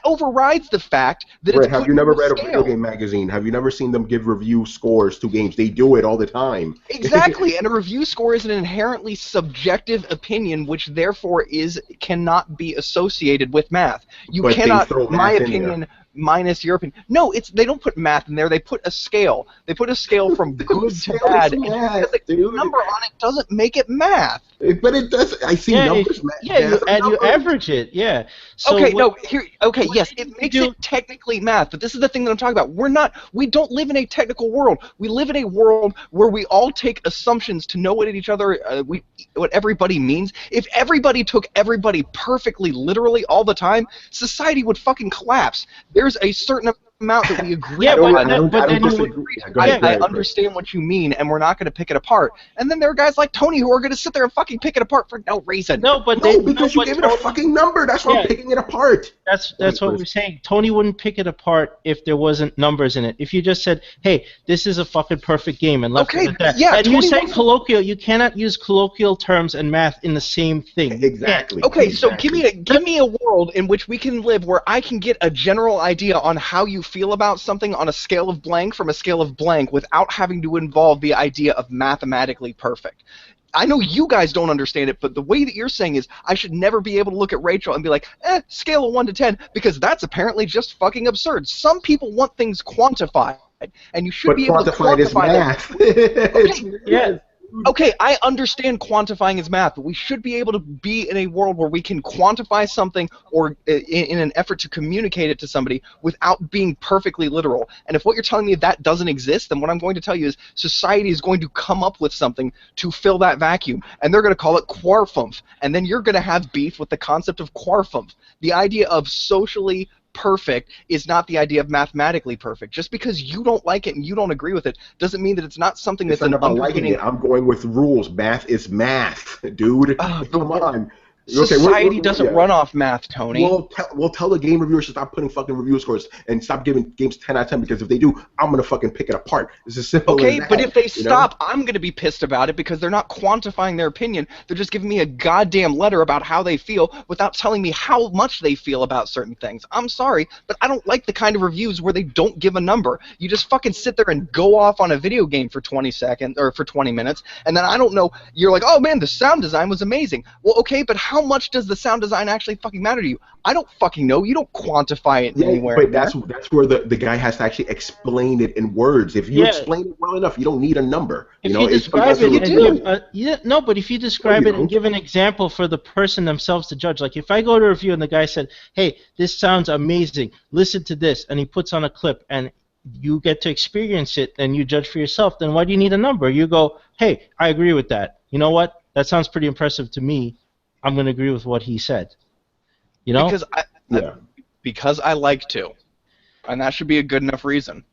overrides the fact that it's. Have you never read a video game magazine? Have you never seen them give review scores to games? They do it all the time. Exactly, and a review score is an inherently subjective opinion, which therefore cannot be associated with math. You cannot, in my opinion, minus your opinion. No, they don't put math in there. They put a scale. They put a scale from good to bad. Math, the number on it doesn't make it math. But it does. I see numbers. You average it. Yeah. So yes, it makes it technically math. But this is the thing that I'm talking about. We don't live in a technical world. We live in a world where we all take assumptions to know what everybody means. If everybody took everybody perfectly literally all the time, society would fucking collapse. There's a certain amount that we agree on. I understand what you mean, and we're not going to pick it apart. And then there are guys like Tony who are going to sit there and fucking pick it apart for no reason. Because you gave it a fucking number. That's why I'm picking it apart. That's what we're saying. Tony wouldn't pick it apart if there wasn't numbers in it. If you just said, "Hey, this is a fucking perfect game," and left it at that. Yeah, and you say colloquial, you cannot use colloquial terms and math in the same thing. Exactly. Okay, so give me a world in which we can live where I can get a general idea on how you feel about something on a scale of blank from a scale of blank without having to involve the idea of mathematically perfect. I know you guys don't understand it, but the way that you're saying is I should never be able to look at Rachel and be like, scale of 1 to 10, because that's apparently just fucking absurd. Some people want things quantified, and you should be able to quantify math. Yes. Okay, I understand quantifying is math, but we should be able to be in a world where we can quantify something or in an effort to communicate it to somebody without being perfectly literal. And if what you're telling me that doesn't exist, then what I'm going to tell you is society is going to come up with something to fill that vacuum, and they're going to call it quarfumf. And then you're going to have beef with the concept of quarfumf. The idea of socially perfect is not the idea of mathematically perfect. Just because you don't like it and you don't agree with it doesn't mean that it's not something that's an underpinning. I'm going with rules. Math is math, dude. Come on. Society doesn't run off math, Tony. We'll tell the game reviewers to stop putting fucking review scores and stop giving games 10 out of 10, because if they do, I'm going to fucking pick it apart. It's as simple as that. Okay, but if they stop, I'm going to be pissed about it because they're not quantifying their opinion. They're just giving me a goddamn letter about how they feel without telling me how much they feel about certain things. I'm sorry, but I don't like the kind of reviews where they don't give a number. You just fucking sit there and go off on a video game for 20 seconds or for 20 minutes, and then I don't know, you're like, oh man, the sound design was amazing. Well, okay, but how much does the sound design actually fucking matter to you? I don't fucking know. You don't quantify it anywhere. But that's where the guy has to actually explain it in words. If you explain it well enough, you don't need a number. If you describe it but if you describe it and give an example for the person themselves to judge, like if I go to a review and the guy said, "Hey, this sounds amazing. Listen to this," and he puts on a clip and you get to experience it and you judge for yourself, then why do you need a number? You go, "Hey, I agree with that. You know what? That sounds pretty impressive to me. I'm going to agree with what he said." You know? Because I like to. and that should be a good enough reason.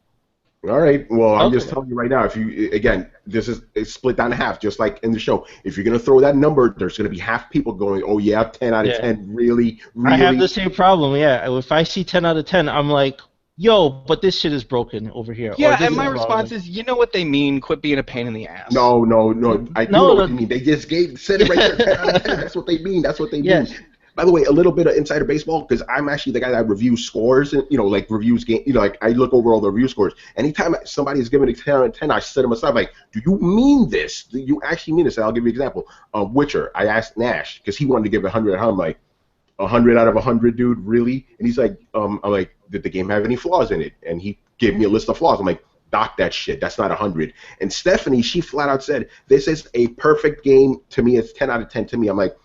All right. Well, I'm Okay. just telling you right now. If you again, this is it's split down to half, just like in the show. If you're gonna throw that number, there's gonna be half people going, "Oh yeah, 10 out of Yeah. 10, really, I have really." the same problem. Yeah, if I see 10 out of 10, I'm like, yo, but this shit is broken over here. Or Yeah, this and my is wrong. response is, you know what they mean. Quit being a pain in the ass. No. I do No, know what no. you mean. They just said it right there. 10 out of 10. That's what they mean. That's what they Yes. mean. By the way, a little bit of insider baseball because I'm actually the guy that reviews scores and like reviews game. Like I look over all the review scores. Anytime somebody is giving a 10 out of 10, I set them aside. Like, do you mean this? Do you actually mean this? And I'll give you an example. Witcher. I asked Nash because he wanted to give 100 out of 100. I'm like, 100 out of 100, dude, really? And he's like, I'm like, did the game have any flaws in it? And he gave me a list of flaws. I'm like, dock that shit. That's not 100. And Stephanie, she flat out said, this is a perfect game to me. It's 10 out of 10 to me. I'm like,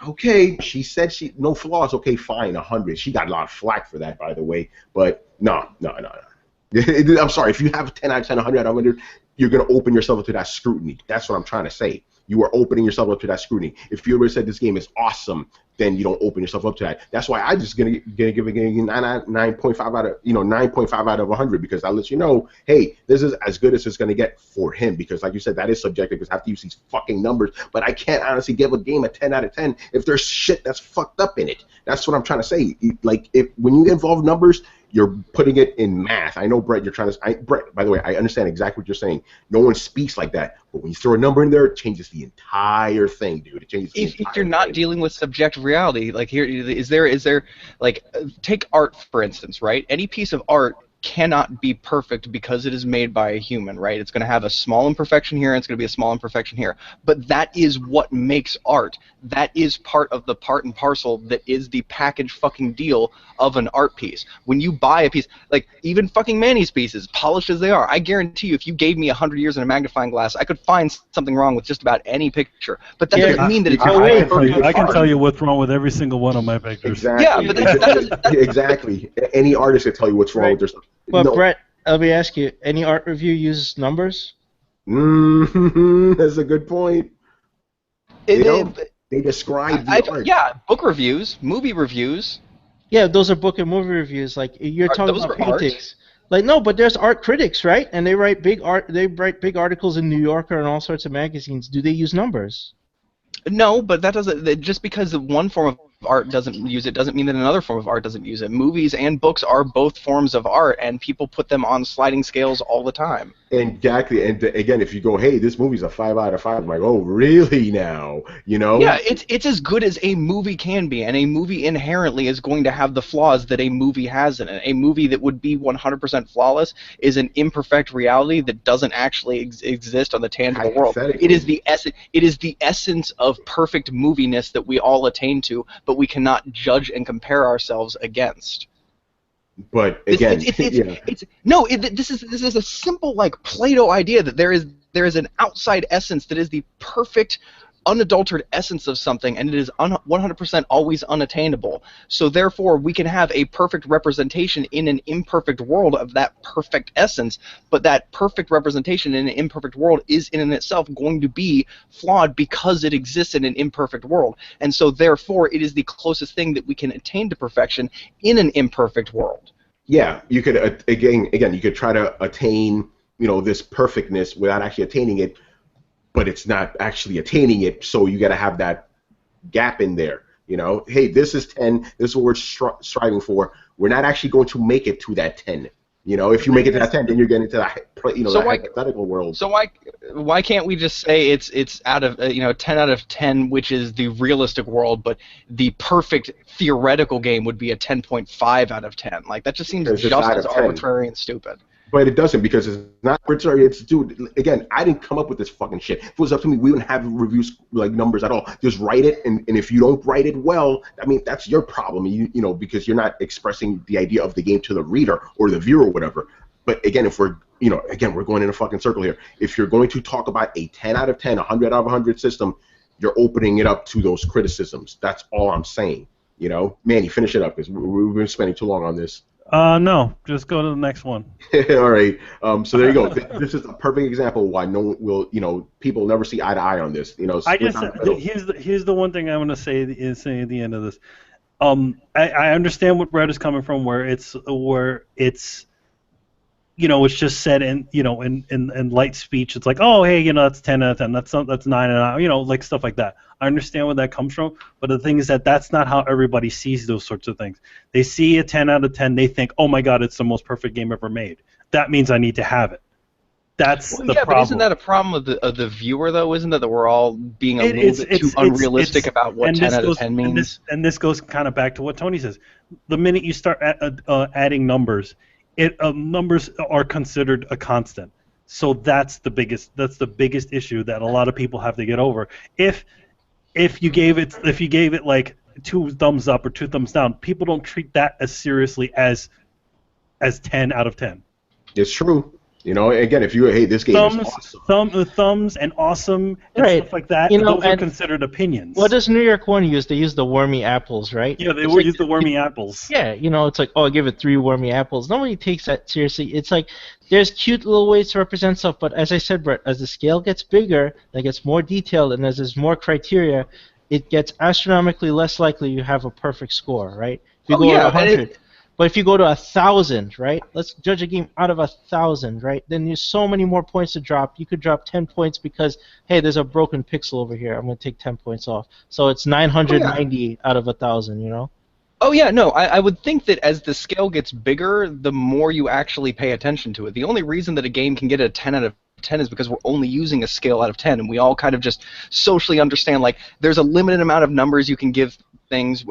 okay. She said no flaws. Okay, fine, 100. She got a lot of flack for that, by the way. But no. I'm sorry. If you have 10 out of 10, 100 out of 100, you're going to open yourself up to that scrutiny. That's what I'm trying to say. You are opening yourself up to that scrutiny. If you already said this game is awesome, then you don't open yourself up to that. That's why I'm just gonna give it 9.5 out of 9.5 out of 100 because I let you know, hey, this is as good as it's gonna get for him because, like you said, that is subjective because I have to use these fucking numbers. But I can't honestly give a game a 10 out of 10 if there's shit that's fucked up in it. That's what I'm trying to say. Like when you involve numbers, you're putting it in math. I know, Brett, you're trying to. Brett, by the way, I understand exactly what you're saying. No one speaks like that. But when you throw a number in there, it changes the entire thing, dude. It changes the If entire you're not thing. dealing with subjective reality, like here, is there like take art for instance, right? Any piece of art cannot be perfect because it is made by a human, right? It's going to have a small imperfection here and it's going to be a small imperfection here. But that is what makes art. That is part of the part and parcel that is the package fucking deal of an art piece. When you buy a piece, like even fucking Manny's pieces, polished as they are, I guarantee you if you gave me 100 years in a magnifying glass, I could find something wrong with just about any picture. But that Yeah, doesn't mean that it's I can tell you what's wrong with every single one of my pictures. Exactly. Yeah, but that doesn't. Exactly. Any artist can tell you what's wrong Right. with their stuff. But No. Brett, let me ask you, any art review uses numbers? That's a good point. It- They describe the art. yeah, book reviews, movie reviews. Yeah, those are book and movie reviews. Like you're talking those about are art. paintings. Like no, but there's art critics, right? And they write big big articles in New Yorker and all sorts of magazines. Do they use numbers? No, but that doesn't. Just because one form of art doesn't use it doesn't mean that another form of art doesn't use it. Movies and books are both forms of art, and people put them on sliding scales all the time. Exactly. And again, if you go, hey, this movie's a 5 out of 5, I'm like, oh, really now? Yeah, it's as good as a movie can be, and a movie inherently is going to have the flaws that a movie has in it. A movie that would be 100% flawless is an imperfect reality that doesn't actually exist on the tangible world. It is the essence of perfect moviness that we all attain to, but we cannot judge and compare ourselves against. But again, this is a simple like Plato idea that there is an outside essence that is the perfect, unadulterated essence of something, and it is 100% always unattainable. So therefore, we can have a perfect representation in an imperfect world of that perfect essence, but that perfect representation in an imperfect world is in and itself going to be flawed because it exists in an imperfect world. And so therefore, it is the closest thing that we can attain to perfection in an imperfect world. yeah, you could again, you could try to attain this perfectness without actually attaining it, but it's not actually attaining it. So you got to have that gap in there. Hey, this is 10. This is what we're striving for. We're not actually going to make it to that 10. If you make it to that 10, then you're getting into that the hypothetical world. So why can't we just say it's out of 10 out of 10, which is the realistic world, but the perfect theoretical game would be a 10.5 out of 10? Like that just seems just as arbitrary and stupid. But it doesn't because it's not arbitrary. It's dude. Again, I didn't come up with this fucking shit. If it was up to me, we wouldn't have reviews like numbers at all. Just write it, and if you don't write it well, I mean that's your problem. Because you're not expressing the idea of the game to the reader or the viewer or whatever. But again, if we're we're going in a fucking circle here. If you're going to talk about a 10 out of 10, 100 out of 100 system, you're opening it up to those criticisms. That's all I'm saying. Manny, finish it up because we've been spending too long on this. No, just go to the next one. All right. So there you go. This is a perfect example why no one will, people never see eye to eye on this. Here's the one thing I want to say at the end of this. I understand what Brett is coming from, where it's it's just said in light speech. It's like, oh, hey, that's 10 out of 10. That's 9 out of, like stuff like that. I understand where that comes from, but the thing is that's not how everybody sees those sorts of things. They see a 10 out of 10, they think, oh my God, it's the most perfect game ever made. That means I need to have it. That's the problem. But isn't that a problem of the viewer, though? Isn't that we're all being a little bit too unrealistic about what 10 out of 10 means? And this goes kind of back to what Tony says. The minute you start adding numbers, numbers are considered a constant. So that's the biggest issue that a lot of people have to get over. If you gave it like 2 thumbs up or 2 thumbs down, people don't treat that as seriously as 10 out of 10. It's true. Again, if this game is awesome. Thumbs and awesome and stuff like that, those are considered opinions. What does New York One use? They use the wormy apples, right? Yeah, they use the wormy apples. Yeah, it's like, oh, I'll give it 3 wormy apples. Nobody takes that seriously. It's like, there's cute little ways to represent stuff, but as I said, Brett, as the scale gets bigger, it gets more detailed, and as there's more criteria, it gets astronomically less likely you have a perfect score, right? If you go to 100... But if you go to 1,000, right? Let's judge a game out of 1,000, right? Then there's so many more points to drop. You could drop 10 points because, hey, there's a broken pixel over here. I'm going to take 10 points off. So it's 998 out of 1,000, Oh, yeah, no, I would think that as the scale gets bigger, the more you actually pay attention to it. The only reason that a game can get a 10 out of 10 is because we're only using a scale out of 10, and we all kind of just socially understand, like, there's a limited amount of numbers you can give things.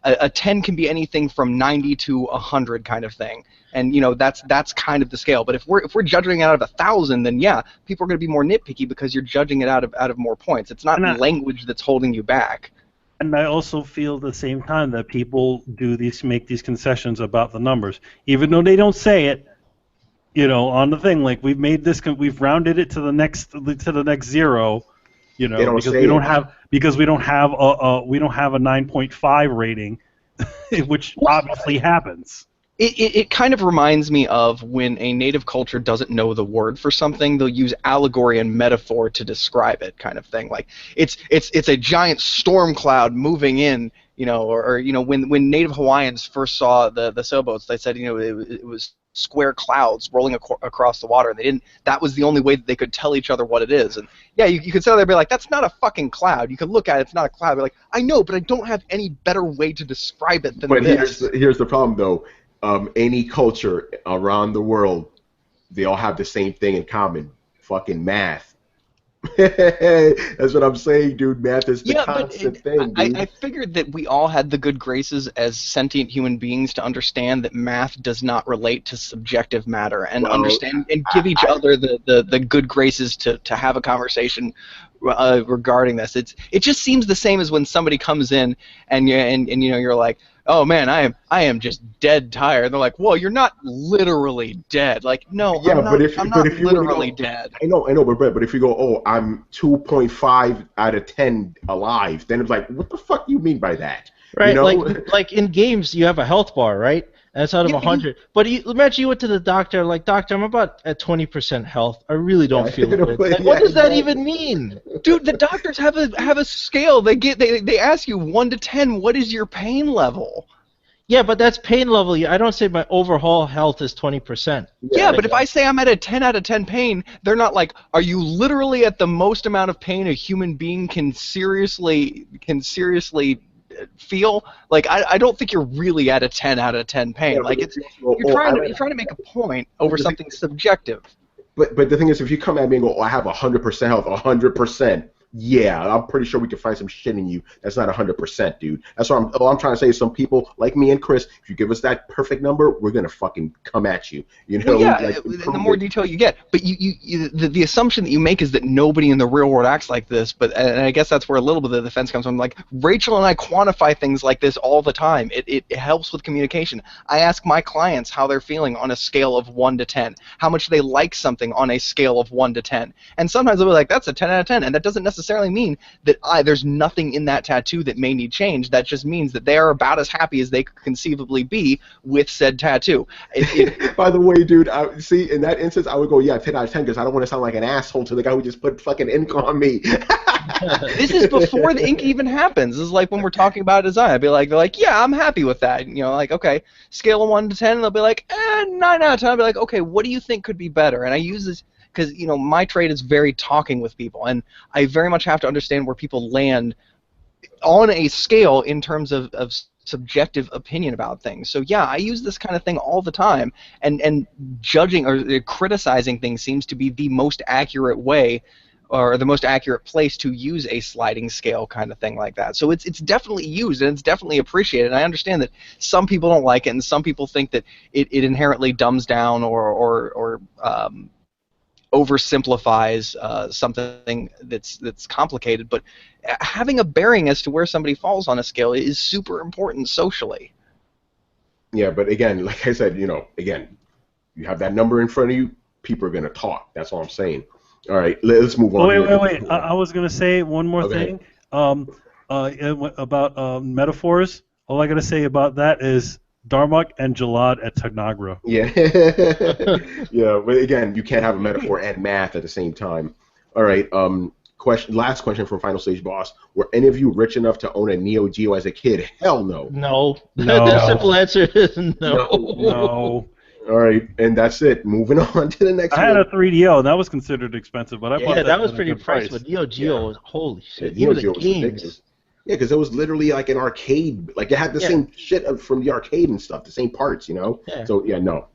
A 10 can be anything from 90 to 100 kind of thing, and that's kind of the scale. But if we're judging it out of 1,000, then yeah, people are going to be more nitpicky because you're judging it out of more points. It's not language that's holding you back. And I also feel at the same time that people make these concessions about the numbers, even though they don't say it. On the thing, like we've rounded it to the next 0. Because we don't have a 9.5 rating, which obviously happens. It kind of reminds me of when a native culture doesn't know the word for something, they'll use allegory and metaphor to describe it, kind of thing. Like it's a giant storm cloud moving in, or when native Hawaiians first saw the sailboats, they said it was square clouds rolling across the water, and that was the only way that they could tell each other what it is. And yeah, you could sit there and be like, that's not a fucking cloud. You could look at it, it's not a cloud. Be like, I know, but I don't have any better way to describe it than this. But here's the problem, though. Any culture around the world, they all have the same thing in common: fucking math. That's what I'm saying, dude. Math is the constant thing, dude. I figured that we all had the good graces as sentient human beings to understand that math does not relate to subjective matter, and understand and give each other the good graces to have a conversation regarding this. It just seems the same as when somebody comes in and you're like, oh man, I am just dead tired. And they're like, well, you're not literally dead. Like, no, yeah, I'm not literally dead. I know, but if you go, oh, I'm 2.5 out of 10 alive, then it's like, what the fuck do you mean by that? Right, like in games, you have a health bar, right? And it's out of 100. But imagine you went to the doctor, like, doctor, I'm about at 20% health. I really don't feel good. Like, what does that even mean? Dude, the doctors have a scale. They ask you 1 to 10, what is your pain level? Yeah, but that's pain level. I don't say my overall health is 20%. Yeah, but if I say I'm at a 10 out of 10 pain, they're not like, are you literally at the most amount of pain a human being can seriously feel? Like, I don't think you're really at a 10 out of 10 pain. Like, you're trying to make a point over something subjective. But the thing is, if you come at me and go, oh, I have 100% health, 100%, yeah, I'm pretty sure we can find some shit in you that's not 100%, dude. That's what I'm trying to say. Some people, like me and Chris, if you give us that perfect number, we're going to fucking come at you. Well, yeah, the more detail you get. But the assumption that you make is that nobody in the real world acts like this, and I guess that's where a little bit of the defense comes from. Like, Rachel and I quantify things like this all the time. It helps with communication. I ask my clients how they're feeling on a scale of 1 to 10, how much they like something on a scale of 1 to 10. And sometimes they'll be like, that's a 10 out of 10, and that doesn't necessarily necessarily mean that there's nothing in that tattoo that may need change. That just means that they are about as happy as they could conceivably be with said tattoo. By the way, dude, see, in that instance, I would go, yeah, 10 out of 10, because I don't want to sound like an asshole to the guy who just put fucking ink on me. This is before the ink even happens. This is like when we're talking about design. I'd be like, they're like, yeah, I'm happy with that. You know, like, okay, scale of 1 to 10, and they'll be like, 9 out of 10. I'll be like, okay, what do you think could be better? And I use this because, you know, my trade is very talking with people, and I very much have to understand where people land on a scale in terms of subjective opinion about things. So yeah, I use this kind of thing all the time, and judging or criticizing things seems to be the most accurate way or the most accurate place to use a sliding scale kind of thing like that. So it's definitely used, and it's definitely appreciated. And I understand that some people don't like it, and some people think that it inherently dumbs down or oversimplifies something that's complicated. But having a bearing as to where somebody falls on a scale is super important socially. Yeah, but again, like I said, you know, again, you have that number in front of you, people are going to talk. That's all I'm saying. All right, let's move on. Wait. I was going to say one more thing about metaphors. All I got to say about that is Darmok and Jalad at Tanagra. Yeah. Yeah, but again, you can't have a metaphor and math at the same time. All right, last question from Final Stage Boss. Were any of you rich enough to own a Neo-Geo as a kid? Hell no. No. The simple answer is no. No. All right, and that's it. Moving on to the next one. I had a 3DO, and that was considered expensive, but I bought that was pretty pricey. But Neo-Geo was holy shit. Even the games. Yeah, because it was literally like an arcade. Like it had the same shit from the arcade and stuff, the same parts, you know. Yeah. So yeah, no.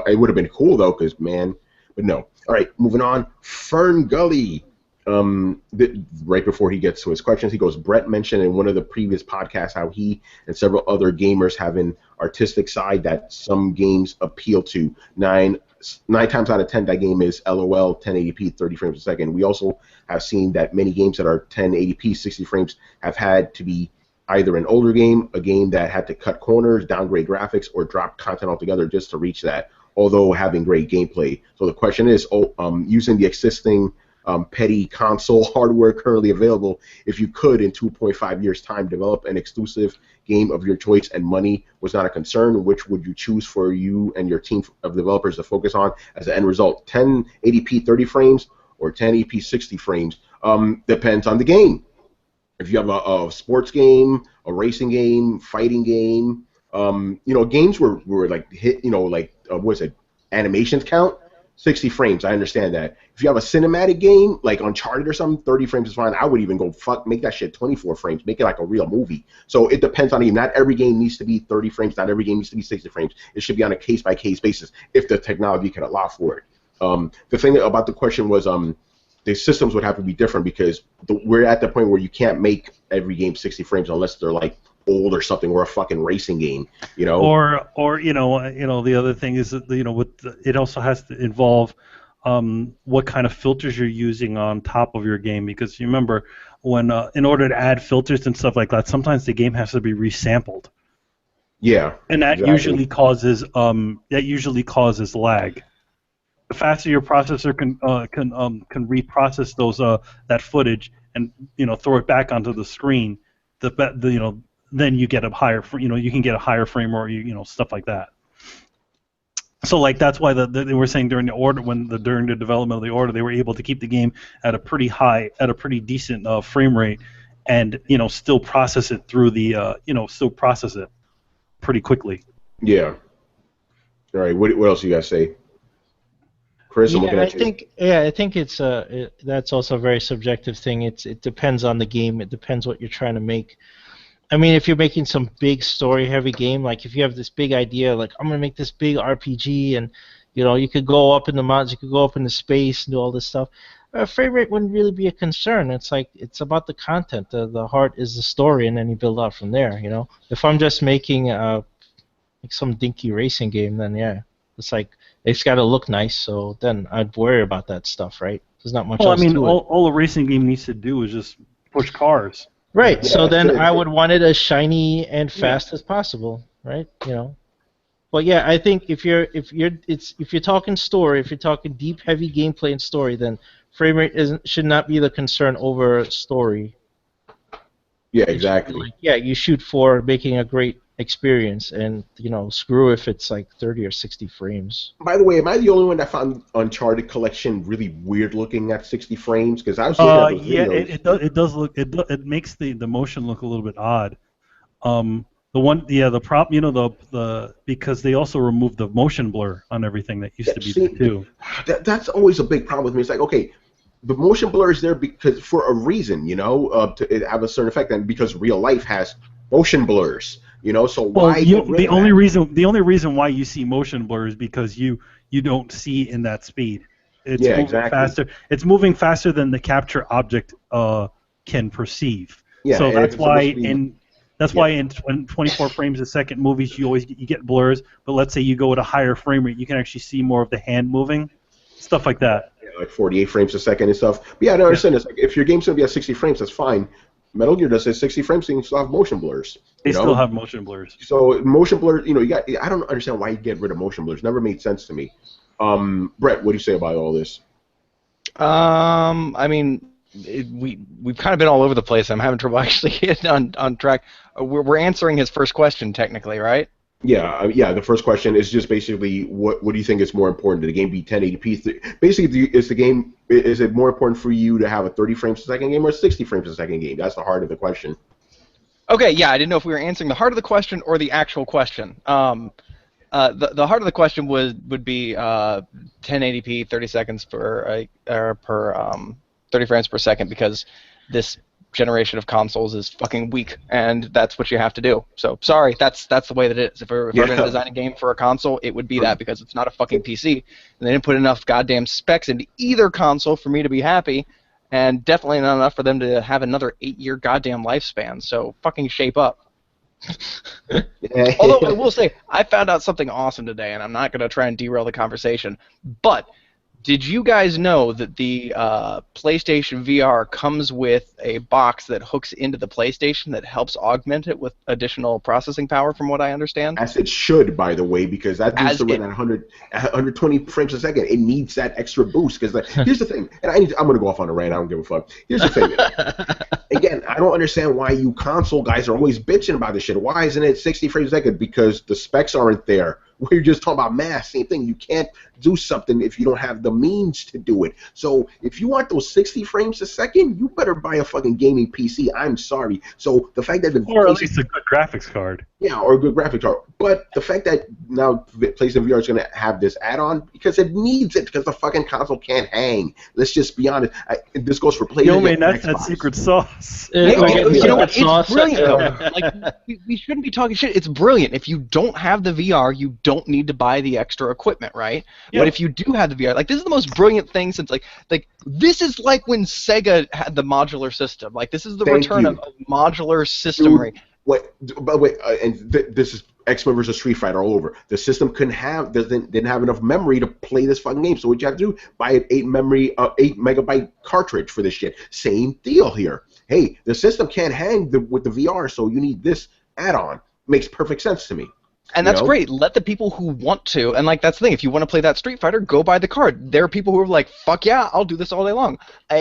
It would have been cool though, because man, but no. All right, moving on. Fern Gully. Right before he gets to his questions, he goes, Brett mentioned in one of the previous podcasts how he and several other gamers have an artistic side that some games appeal to. Nine times out of 10, that game is LOL 1080p 30 frames a second. We also have seen that many games that are 1080p 60 frames have had to be either an older game, a game that had to cut corners, downgrade graphics, or drop content altogether just to reach that, although having great gameplay. So the question is, using the existing petty console hardware currently available, if you could in 2.5 years time develop an exclusive game of your choice and money was not a concern, which would you choose for you and your team of developers to focus on as the end result? 1080p 30 frames or 1080p 60 frames? Depends on the game. If you have a sports game, a racing game, fighting game, games where like hit, what is it, animations count? 60 frames, I understand that. If you have a cinematic game, like Uncharted or something, 30 frames is fine. I would even go, make that shit 24 frames. Make it like a real movie. So it depends on the game. Not every game needs to be 30 frames. Not every game needs to be 60 frames. It should be on a case-by-case basis if the technology can allow for it. The thing about the question was the systems would have to be different because we're at the point where you can't make every game 60 frames unless they're like old or something, or a fucking racing game, you know. Or the other thing is that it also has to involve what kind of filters you're using on top of your game, because you remember when in order to add filters and stuff like that, sometimes the game has to be resampled. Yeah. And that usually causes lag. The faster your processor can reprocess those that footage and throw it back onto the screen, then you get a higher, you can get a higher frame rate, stuff like that. So like that's why they were saying during the development of the order, they were able to keep the game at a pretty decent frame rate, and still process it through the process it pretty quickly. Yeah. All right. What else you guys say? Chris, I'm looking at you. I think it's that's also a very subjective thing. It depends on the game. It depends what you're trying to make. I mean, if you're making some big story-heavy game, like if you have this big idea, like I'm gonna make this big RPG, and you could go up in the mountains, you could go up into space, and do all this stuff. Frame rate wouldn't really be a concern. It's like it's about the content. The heart is the story, and then you build out from there. If I'm just making like some dinky racing game, then yeah, it's like it's got to look nice. So then I'd worry about that stuff, right? There's not much else to it. All a racing game needs to do is just push cars. Right, yeah, so then I would want it as shiny and fast as possible, right? But yeah, I think if you're talking story, if you're talking deep, heavy gameplay and story, then frame rate should not be the concern over story. Yeah, It should be exactly. like, yeah, you shoot for making a great experience, and screw if it's like 30 or 60 frames. By the way, am I the only one that found Uncharted Collection really weird looking at 60 frames? Because I was looking at those Yeah, videos. it does look it makes the motion look a little bit odd. The problem, the because they also removed the motion blur on everything that used to be there too. That's always a big problem with me. It's like, okay, the motion blur is there because for a reason, to have a certain effect, and because real life has motion blurs, so why get rid the of only that? the only reason why you see motion blur is because you don't see in that speed. It's Yeah, moving exactly. faster. It's moving faster than the capture object can perceive. Yeah, So and that's if it's why supposed to be, in 24 frames a second movies you get blurs. But let's say you go at a higher frame rate, you can actually see more of the hand moving, stuff like that. like 48 frames a second and stuff. But yeah, I don't understand. It's like if your game's gonna be at 60 frames, that's fine. Metal Gear does say 60 frames, so you can still have motion blurs. They still have motion blurs. So motion blur, you got. I don't understand why you get rid of motion blurs. Never made sense to me. Brett, what do you say about all this? I mean, we've kind of been all over the place. I'm having trouble actually getting on track. We're answering his first question technically, right? Yeah, The first question is just basically what do you think is more important? Did the game be 1080p? Basically, is it more important for you to have a 30 frames a second game or a 60 frames a second game? That's the heart of the question. Okay, yeah, I didn't know if we were answering the heart of the question or the actual question. The heart of the question would be 1080p, 30 seconds per 30 frames per second, because this generation of consoles is fucking weak, and that's what you have to do. So sorry, that's the way that it is. If we're going to design a game for a console, it would be that, because it's not a fucking PC, and they didn't put enough goddamn specs into either console for me to be happy, and definitely not enough for them to have another 8-year goddamn lifespan. So fucking shape up. Although I will say, I found out something awesome today, and I'm not going to try and derail the conversation, but did you guys know that the PlayStation VR comes with a box that hooks into the PlayStation that helps augment it with additional processing power, from what I understand? As it should, by the way, because that needs to run at 120 frames a second. It needs that extra boost. Because here's the thing, and I'm going to go off on a rant. I don't give a fuck. Here's the thing. Again, I don't understand why you console guys are always bitching about this shit. Why isn't it 60 frames a second? Because the specs aren't there. We're just talking about math. Same thing. You can't do something if you don't have the means to do it. So if you want those 60 frames a second, you better buy a fucking gaming PC. I'm sorry. So the fact that or at least a good graphics card. Yeah, or a good graphics card. But the fact that now PlayStation VR is going to have this add-on because it needs it, because the fucking console can't hang. Let's just be honest. This goes for PlayStation. Yo, man, that's that secret sauce. You know what? It's brilliant, though. Like, we shouldn't be talking shit. It's brilliant. If you don't have the VR, you don't need to buy the extra equipment, right? Yeah. But if you do have the VR, like, this is the most brilliant thing since, like this is like when Sega had the modular system. Like, this is the return of modular system. By the way, this is X-Men versus Street Fighter all over. The system didn't have enough memory to play this fucking game. So what you have to do, buy an 8 megabyte cartridge for this shit. Same deal here. Hey, the system can't hang with the VR, so you need this add-on. Makes perfect sense to me. And that's great. Let the people who want to, and like that's the thing, if you want to play that Street Fighter, go buy the card. There are people who are like, fuck yeah, I'll do this all day long.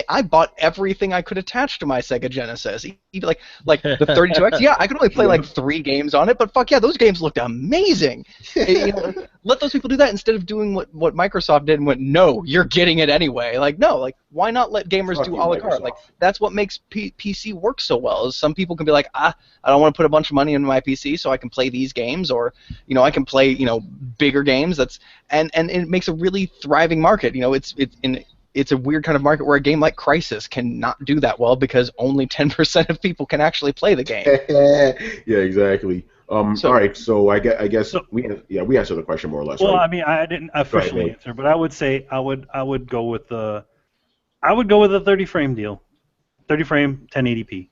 I bought everything I could attach to my Sega Genesis. Even like the 32X, yeah, I could only play like 3 games on it, but fuck yeah, those games looked amazing. Let those people do that instead of doing what Microsoft did and went, no, you're getting it anyway. Like, no, like, why not let gamers do a la carte? Like, that's what makes PC work so well, is some people can be like, I don't want to put a bunch of money into my PC so I can play these games, or I can play bigger games. And it makes a really thriving market. It's a weird kind of market where a game like Crysis cannot do that well because only 10% of people can actually play the game. Yeah, exactly. All right, so I guess we answered the question more or less. Well, right? I mean, I didn't officially answer, but I would say I would go with the 30 frame deal, 30 frame 1080p.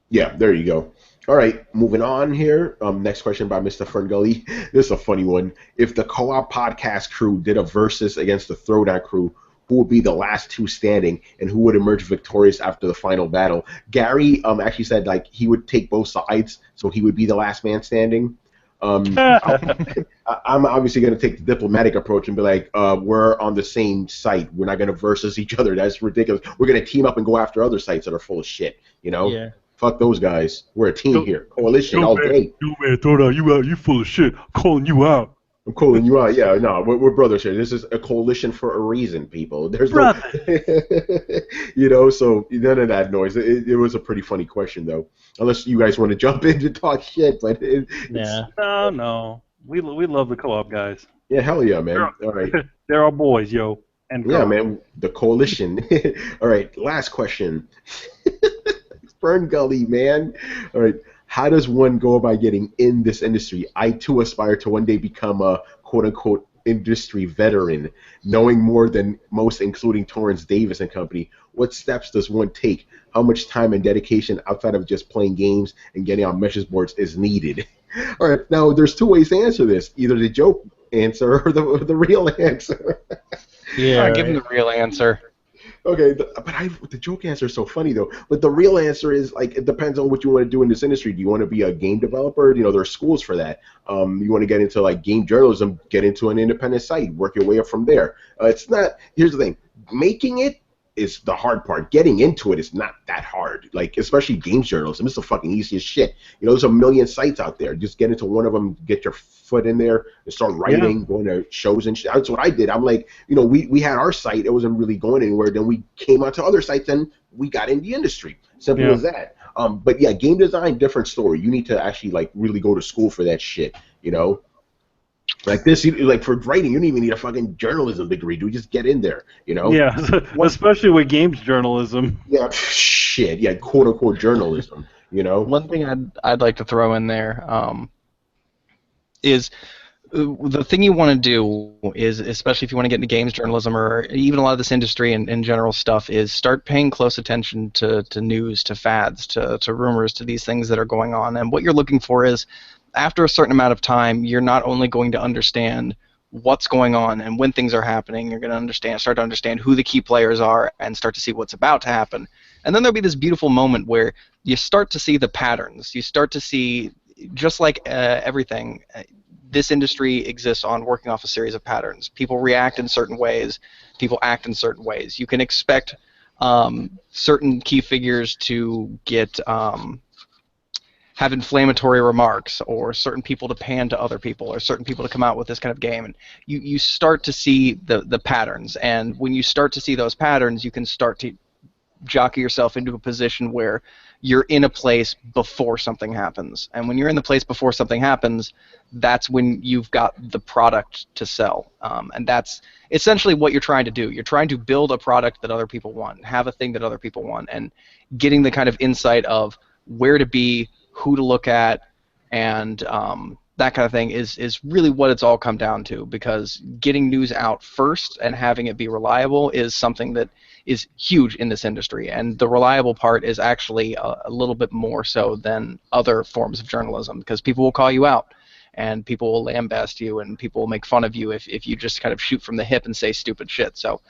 Yeah, there you go. All right, moving on here. Next question by Mr. Ferngully. This is a funny one. If the Co-op podcast crew did a versus against the Throwdown crew, who would be the last 2 standing, and who would emerge victorious after the final battle? Gary actually said like he would take both sides, so he would be the last man standing. I'm obviously going to take the diplomatic approach and be like, we're on the same site. We're not going to versus each other. That's ridiculous. We're going to team up and go after other sites that are full of shit. You know? Yeah. Fuck those guys. We're a team here. Coalition all day. Yo, man, Throwdown, you out. You full of shit. I'm calling you out. I'm calling you out. Yeah, no, we're brothers here. This is a coalition for a reason, people. There's no, you know, so none of that noise. It was a pretty funny question, though. Unless you guys want to jump in to talk shit, but no. We love the co-op guys. Yeah, hell yeah, man. All right. They're our boys, yo. And yeah, man, the coalition. All right, last question. Fern Gully, man. All right. How does one go about getting in this industry? I, too, aspire to one day become a quote-unquote industry veteran, knowing more than most, including Torrance Davis and company. What steps does one take? How much time and dedication outside of just playing games and getting on message boards is needed? All right, now there's two ways to answer this. Either the joke answer or the real answer. Yeah, give him the real answer. Okay, the joke answer is so funny though. But the real answer is like it depends on what you want to do in this industry. Do you want to be a game developer? You know, there are schools for that. You want to get into like game journalism, get into an independent site, work your way up from there. It's not. Here's the thing: making it is the hard part. Getting into it is not that hard. Like especially games journalism, it's the fucking easiest shit. You know, there's a million sites out there. Just get into one of them, get your foot in there, and start writing, going to shows and shit. That's what I did. I'm like, you know, we had our site. It wasn't really going anywhere. Then we came out to other sites, and we got in the industry. Simple as that. But yeah, game design, different story. You need to actually like really go to school for that shit. You know. Like this, like for writing, you don't even need a fucking journalism degree. Do just get in there, you know? Yeah, especially with games journalism. Yeah, shit. Yeah, quote unquote journalism. You know. One thing I'd like to throw in there is the thing you want to do is, especially if you want to get into games journalism or even a lot of this industry and general stuff, is start paying close attention to news, to fads, to rumors, to these things that are going on. And what you're looking for is, after a certain amount of time, you're not only going to understand what's going on and when things are happening, you're going to start to understand who the key players are and start to see what's about to happen. And then there'll be this beautiful moment where you start to see the patterns. You start to see, just like everything, this industry exists on working off a series of patterns. People react in certain ways. People act in certain ways. You can expect certain key figures to get... have inflammatory remarks, or certain people to pan to other people, or certain people to come out with this kind of game. And you start to see the patterns. And when you start to see those patterns, you can start to jockey yourself into a position where you're in a place before something happens. And when you're in the place before something happens, that's when you've got the product to sell. And that's essentially what you're trying to do. You're trying to build a product that other people want, have a thing that other people want, and getting the kind of insight of where to be, who to look at, and that kind of thing is really what it's all come down to, because getting news out first and having it be reliable is something that is huge in this industry. And the reliable part is actually a little bit more so than other forms of journalism, because people will call you out and people will lambast you and people will make fun of you if you just kind of shoot from the hip and say stupid shit. So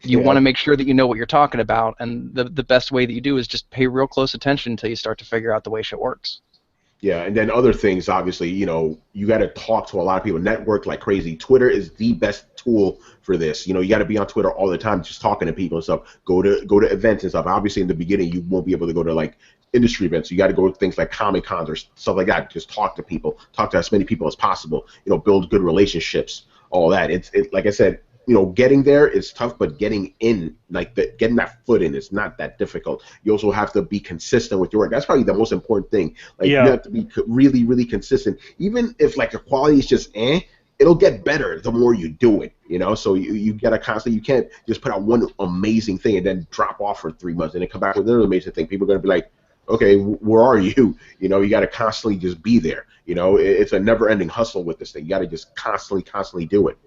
you want to make sure that you know what you're talking about, and the best way that you do is just pay real close attention until you start to figure out the way shit works. Yeah, and then other things, obviously, you know, you got to talk to a lot of people, network like crazy. Twitter is the best tool for this. You know, you got to be on Twitter all the time, just talking to people and stuff. Go to events and stuff. Obviously, in the beginning, you won't be able to go to like industry events. You got to go to things like Comic Cons or stuff like that. Just talk to people, talk to as many people as possible. You know, build good relationships, all that. It's like I said. You know, getting there is tough, but getting in, like getting that foot in, is not that difficult. You also have to be consistent with your work. That's probably the most important thing. Like you have to be really, really consistent. Even if like the quality is just it'll get better the more you do it. You know, so you gotta constantly. You can't just put out one amazing thing and then drop off for 3 months and then come back with another amazing thing. People are gonna be like, okay, where are you? You know, you got to constantly just be there. You know, it's a never-ending hustle with this thing. You got to just constantly do it.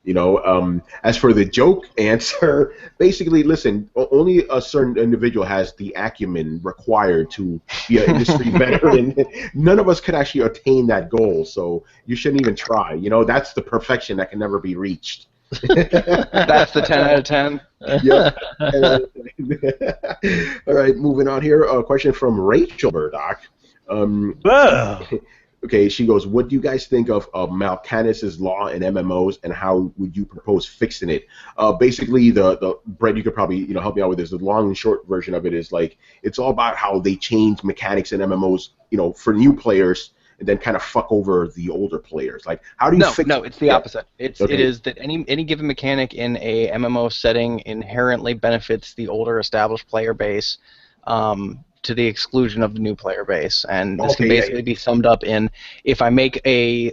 You know, as for the joke answer, basically, listen, only a certain individual has the acumen required to be an industry veteran. None of us could actually attain that goal, so you shouldn't even try. You know, that's the perfection that can never be reached. That's the 10 out of 10. Yep. All right, moving on here. A question from Rachel Murdoch. Okay, she goes, what do you guys think of Malcanis' law in MMOs, and how would you propose fixing it? Basically, the Brett, you could probably help me out with this. The long and short version of it is like it's all about how they change mechanics in MMOs, for new players, and then kind of fuck over the older players. Like, how do you fix? No, it's the opposite. It Okay. is that any given mechanic in a MMO setting inherently benefits the older established player base, to the exclusion of the new player base, and this can basically be summed up in, if I make a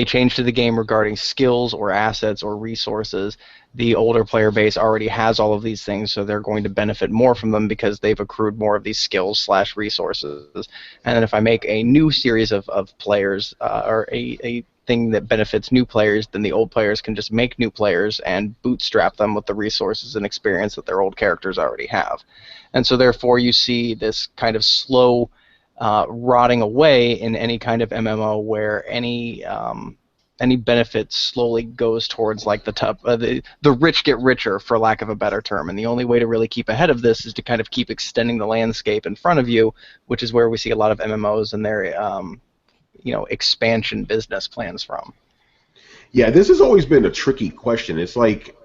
change to the game regarding skills or assets or resources, the older player base already has all of these things, so they're going to benefit more from them because they've accrued more of these skills / resources. And then if I make a new series of players, or a thing that benefits new players, then the old players can just make new players and bootstrap them with the resources and experience that their old characters already have. And so therefore you see this kind of slow rotting away in any kind of MMO where any benefit slowly goes towards like the rich get richer, for lack of a better term. And the only way to really keep ahead of this is to kind of keep extending the landscape in front of you, which is where we see a lot of MMOs and their expansion business plans from. Yeah, this has always been a tricky question. It's like,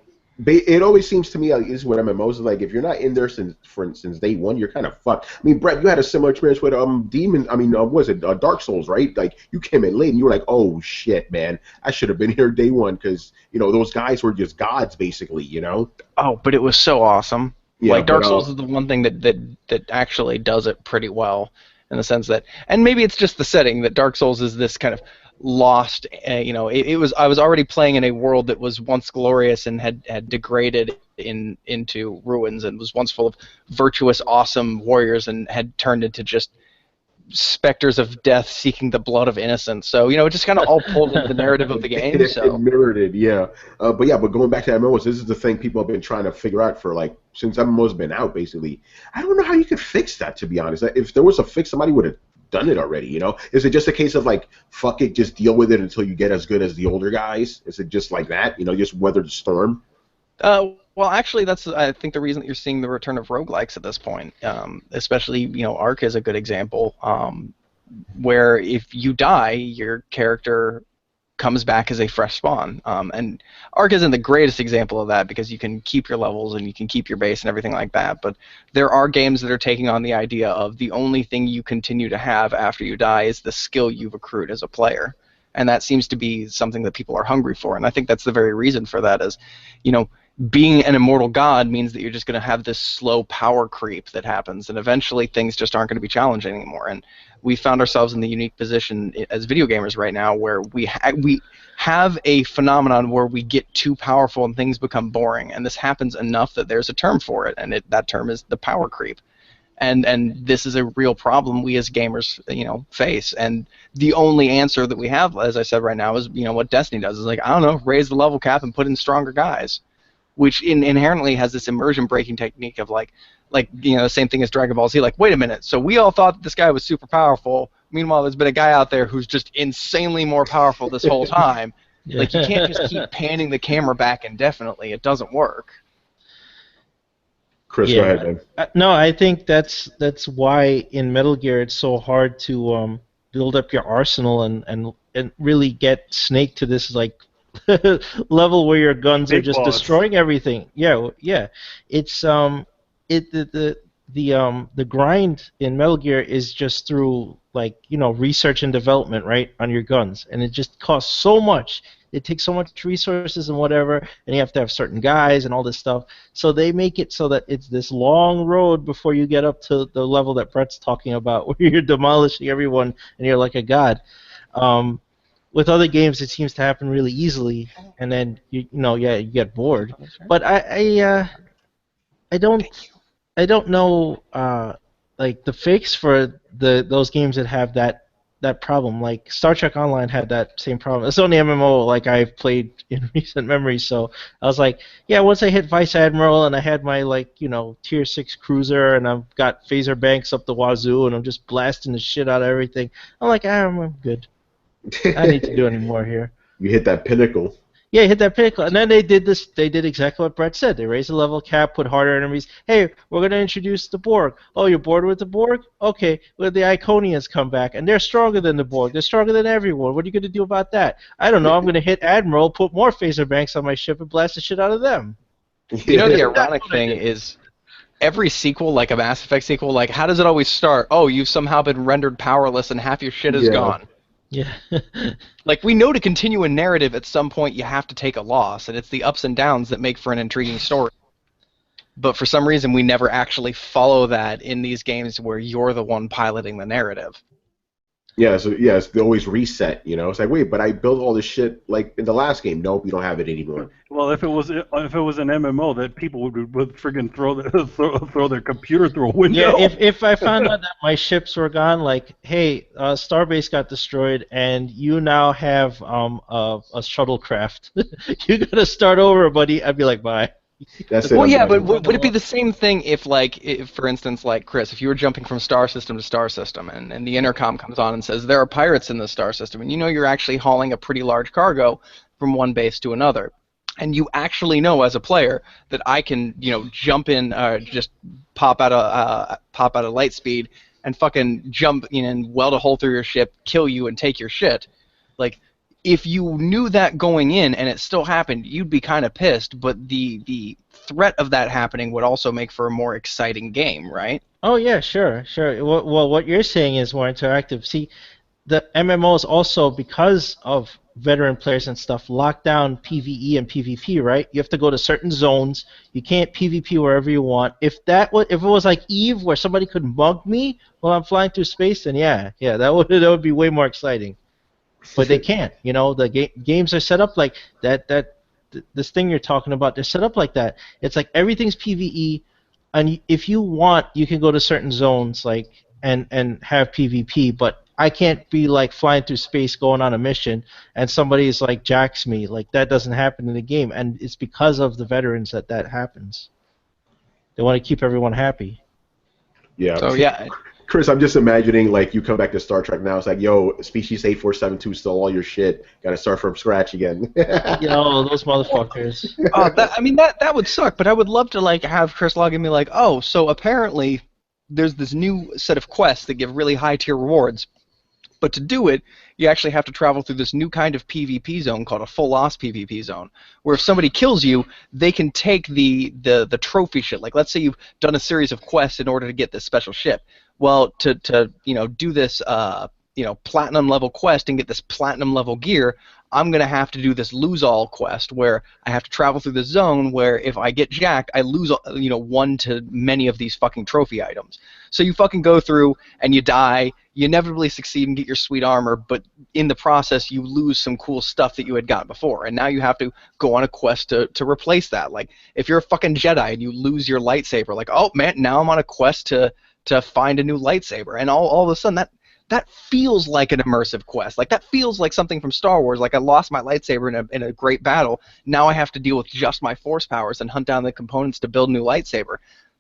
it always seems to me like this is what MMOs is like. If you're not in there since day one, you're kind of fucked. I mean, Brett, you had a similar experience with Dark Souls, right? Like, you came in late and you were like, oh shit, man, I should have been here day one, because those guys were just gods, basically. Oh, but it was so awesome. Yeah, like Dark Souls is the one thing that actually does it pretty well, in the sense that, and maybe it's just the setting, that Dark Souls is this kind of lost, I was already playing in a world that was once glorious and had degraded into ruins, and was once full of virtuous, awesome warriors, and had turned into just specters of death seeking the blood of innocents. So it just kind of all pulled into the narrative of the game. So it mirrored it, yeah. But going back to MMOs, this is the thing people have been trying to figure out for since MMOs have been out, basically. I don't know how you could fix that, to be honest. If there was a fix, somebody would have done it already. Is it just a case of like, fuck it, just deal with it until you get as good as the older guys? Is it just like that, just weather the storm? Well, actually, that's, I think, the reason that you're seeing the return of roguelikes at this point. Especially, Ark is a good example, where if you die, your character comes back as a fresh spawn. And Ark isn't the greatest example of that, because you can keep your levels and you can keep your base and everything like that. But there are games that are taking on the idea of the only thing you continue to have after you die is the skill you've accrued as a player. And that seems to be something that people are hungry for. And I think that's the very reason for that is, being an immortal god means that you're just going to have this slow power creep that happens, and eventually things just aren't going to be challenging anymore. And we found ourselves in the unique position as video gamers right now where we have a phenomenon where we get too powerful and things become boring. And this happens enough that there's a term for it, and that term is the power creep. And this is a real problem we as gamers, face. And the only answer that we have, as I said right now, is, what Destiny does. Is like, I don't know, raise the level cap and put in stronger guys, which inherently has this immersion breaking technique of like the same thing as Dragon Ball Z. Like, wait a minute, so we all thought this guy was super powerful. Meanwhile, there's been a guy out there who's just insanely more powerful this whole time. Like, you can't just keep panning the camera back indefinitely. It doesn't work. Chris, go ahead, man. No, I think that's why in Metal Gear it's so hard to build up your arsenal and really get Snake to this level where your guns are just destroying everything. Yeah. It's the grind in Metal Gear is just through research and development, right, on your guns, and it just costs so much. It takes so much resources and whatever, and you have to have certain guys and all this stuff. So they make it so that it's this long road before you get up to the level that Brett's talking about, where you're demolishing everyone and you're like a god. With other games, it seems to happen really easily, and then you get bored. But I don't know the fix for those games that have that problem. Like Star Trek Online had that same problem. It's the only MMO I've played in recent memory. So I was like, yeah, once I hit Vice Admiral and I had my tier 6 cruiser and I've got phaser banks up the wazoo and I'm just blasting the shit out of everything. I'm like, I'm good. I don't need to do any more here. You hit that pinnacle. Yeah, hit that pinnacle. And then they did this. They did exactly what Brett said. They raised the level cap, put harder enemies. Hey, we're going to introduce the Borg. Oh, you're bored with the Borg? Okay, well, the Iconians come back, and they're stronger than the Borg. They're stronger than everyone. What are you going to do about that? I don't know. I'm going to hit Admiral, put more phaser banks on my ship, and blast the shit out of them. You know, the ironic thing is, every sequel, like a Mass Effect sequel, like, how does it always start? Oh, you've somehow been rendered powerless and half your shit is gone. Yeah. Like, we know to continue a narrative at some point you have to take a loss, and it's the ups and downs that make for an intriguing story. But for some reason, we never actually follow that in these games where you're the one piloting the narrative. Yeah, so it's they always reset, you know. It's like, wait, but I built all this shit like in the last game. Nope, you don't have it anymore. Well, if it was an MMO, that people would friggin' throw their computer through a window. Yeah, if I found out that my ships were gone, like, hey, Starbase got destroyed, and you now have a shuttlecraft. You gotta start over, buddy. I'd be like, bye. That's it. Well, yeah, but would it be the same thing if, like, for instance, like, Chris, if you were jumping from star system to star system, and the intercom comes on and says, there are pirates in the star system, and you know you're actually hauling a pretty large cargo from one base to another, and you actually know as a player that I can, you know, jump in, just pop out of light speed, and fucking jump in and weld a hole through your ship, kill you, and take your shit, like, if you knew that going in and it still happened, you'd be kind of pissed, but the threat of that happening would also make for a more exciting game, right? Oh, yeah, sure. Well, what you're saying is more interactive. See, the MMOs also, because of veteran players and stuff, lock down PvE and PvP, right? You have to go to certain zones. You can't PvP wherever you want. If it was like EVE, where somebody could mug me while I'm flying through space, then yeah, that would be way more exciting. But they can't, you know. The games are set up like that. This thing you're talking about, they're set up like that. It's like everything's PVE, and if you want, you can go to certain zones, like and have PvP. But I can't be like flying through space, going on a mission, and somebody's like jacks me. Like, that doesn't happen in the game, and it's because of the veterans that happens. They want to keep everyone happy. Yeah. So yeah. Chris, I'm just imagining, like, you come back to Star Trek now. It's like, yo, Species 8472 stole all your shit. Got to start from scratch again. Yo, those motherfuckers. That would suck. But I would love to, like, have Chris log in and be like, oh, so apparently there's this new set of quests that give really high tier rewards. But to do it, you actually have to travel through this new kind of PvP zone called a full loss PvP zone, where if somebody kills you, they can take the trophy shit. Like, let's say you've done a series of quests in order to get this special ship. Well, to do this platinum level quest and get this platinum level gear, I'm gonna have to do this lose all quest where I have to travel through this zone where if I get jacked, I lose one to many of these fucking trophy items. So you fucking go through and you die. You inevitably succeed and get your sweet armor, but in the process you lose some cool stuff that you had got before, and now you have to go on a quest to replace that. Like, if you're a fucking Jedi and you lose your lightsaber, like, oh man, now I'm on a quest to find a new lightsaber, and all of a sudden that feels like an immersive quest. Like, that feels like something from Star Wars. Like, I lost my lightsaber in a great battle. Now I have to deal with just my force powers and hunt down the components to build a new lightsaber.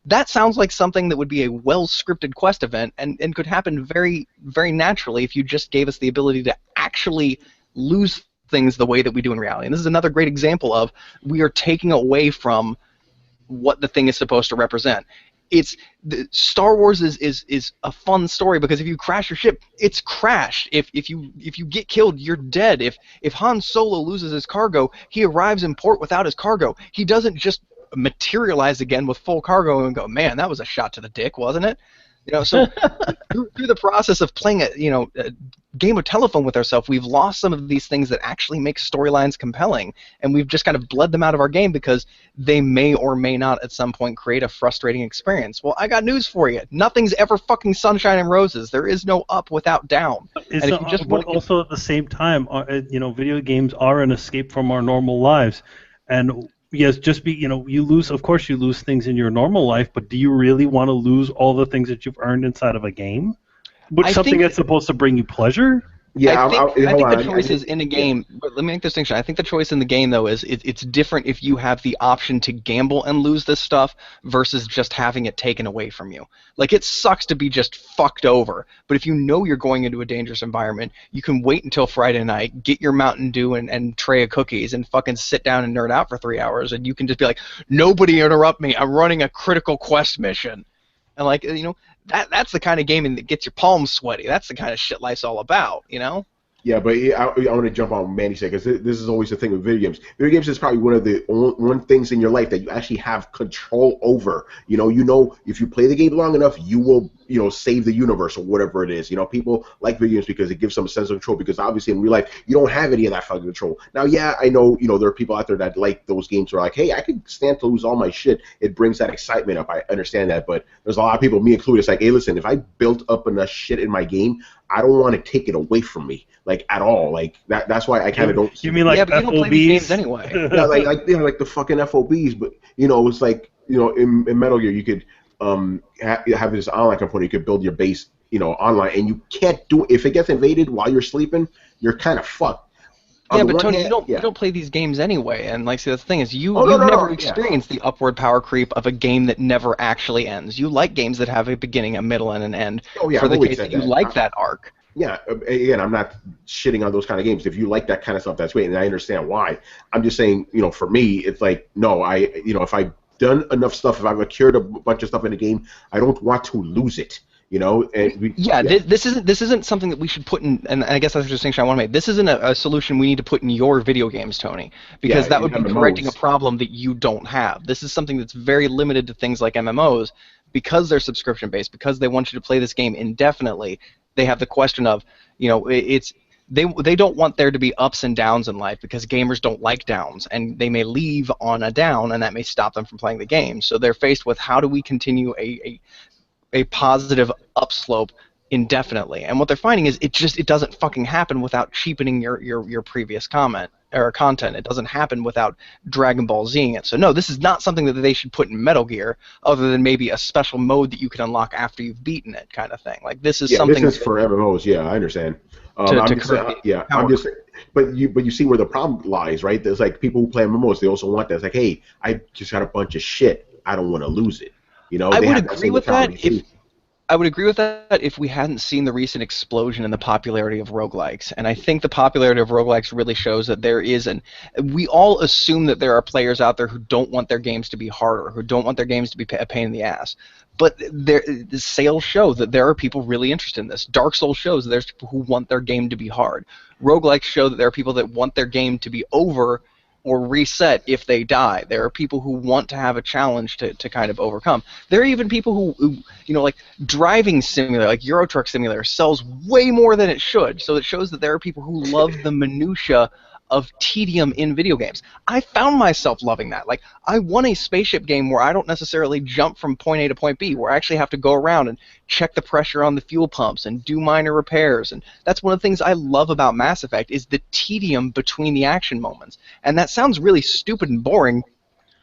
That sounds like something that would be a well-scripted quest event and could happen very, very naturally if you just gave us the ability to actually lose things the way that we do in reality. And this is another great example of we are taking away from what the thing is supposed to represent. Star Wars is a fun story because if you crash your ship, it's crashed. If you get killed, you're dead. If Han Solo loses his cargo, he arrives in port without his cargo. He doesn't just materialize again with full cargo and go, man, that was a shot to the dick, wasn't it? So through the process of playing a game of telephone with ourselves, we've lost some of these things that actually make storylines compelling, and we've just kind of bled them out of our game because they may or may not at some point create a frustrating experience. Well, I got news for you. Nothing's ever fucking sunshine and roses. There is no up without down. But also at the same time, video games are an escape from our normal lives, and yes, you lose. Of course, you lose things in your normal life, but do you really want to lose all the things that you've earned inside of a game? Something that's supposed to bring you pleasure? Yeah, I think hold on. the choices in a game. But let me make the distinction. I think the choice in the game though is it's different if you have the option to gamble and lose this stuff versus just having it taken away from you. Like it sucks to be just fucked over, but if you know you're going into a dangerous environment, you can wait until Friday night, get your Mountain Dew and tray of cookies, and fucking sit down and nerd out for 3 hours, and you can just be like, nobody interrupt me. I'm running a critical quest mission. And like that's the kind of gaming that gets your palms sweaty. That's the kind of shit life's all about, Yeah, but I want to jump on what Mandy said because this is always the thing with video games. Video games is probably one of the one things in your life that you actually have control over. You know, if you play the game long enough, you will, save the universe or whatever it is. People like video games because it gives them a sense of control. Because obviously in real life, you don't have any of that fucking control. Now, yeah, I know, there are people out there that like those games where like, hey, I could stand to lose all my shit. It brings that excitement up. I understand that, but there's a lot of people, me included, it's like, hey, listen, if I built up enough shit in my game, I don't want to take it away from me, like at all. Like that's why I kind of don't. You mean like but you don't play these games anyway? Yeah, like the fucking FOBs. But it's like in Metal Gear you could have this online component. You could build your base online, and you can't do it if it gets invaded while you're sleeping. You're kind of fucked. Yeah, but Tony, you don't play these games anyway, and like, see, the thing is, you've never experienced the upward power creep of a game that never actually ends. You like games that have a beginning, a middle, and an end. Oh yeah, for the case that you like that arc. Yeah, again, I'm not shitting on those kind of games. If you like that kind of stuff, that's great, and I understand why. I'm just saying, for me, it's like, no, if I've done enough stuff, if I've accrued a bunch of stuff in a game, I don't want to lose it. This isn't something that we should put in, and I guess that's the distinction I want to make. This isn't a solution we need to put in your video games, Tony, because that would be correcting a problem that you don't have. This is something that's very limited to things like MMOs, because they're subscription based, because they want you to play this game indefinitely. They have the question of, they don't want there to be ups and downs in life, because gamers don't like downs, and they may leave on a down, and that may stop them from playing the game. So they're faced with, how do we continue a positive upslope indefinitely? And what they're finding is it doesn't fucking happen without cheapening your previous comment or content. It doesn't happen without Dragon Ball Zing it. So no, this is not something that they should put in Metal Gear, other than maybe a special mode that you can unlock after you've beaten it, kind of thing. Like, this is something. This is for MMOs. Yeah, I understand. But you see where the problem lies, right? There's like people who play MMOs. They also want that. It's like, hey, I just got a bunch of shit. I don't want to lose it. I would agree with that if we hadn't seen the recent explosion in the popularity of roguelikes. And I think the popularity of roguelikes really shows that there is we all assume that there are players out there who don't want their games to be harder, who don't want their games to be a pain in the ass. But the sales show that there are people really interested in this. Dark Souls shows that there's people who want their game to be hard. Roguelikes show that there are people that want their game to be over or reset if they die. There are people who want to have a challenge to kind of overcome. There are even people who like driving simulator, like Euro Truck Simulator, sells way more than it should. So it shows that there are people who love the minutia of tedium in video games. I found myself loving that. Like, I want a spaceship game where I don't necessarily jump from point A to point B, where I actually have to go around and check the pressure on the fuel pumps and do minor repairs. And that's one of the things I love about Mass Effect, is the tedium between the action moments. And that sounds really stupid and boring,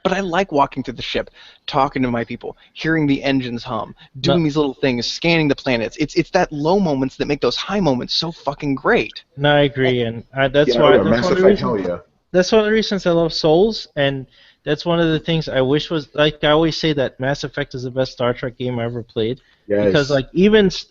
but I like walking through the ship, talking to my people, hearing the engines hum, doing these little things, scanning the planets. It's that low moments that make those high moments so fucking great. No, I agree, and that's one of the reasons I love Souls, and that's one of the things I wish was, like, I always say that Mass Effect is the best Star Trek game I ever played. Yes. Because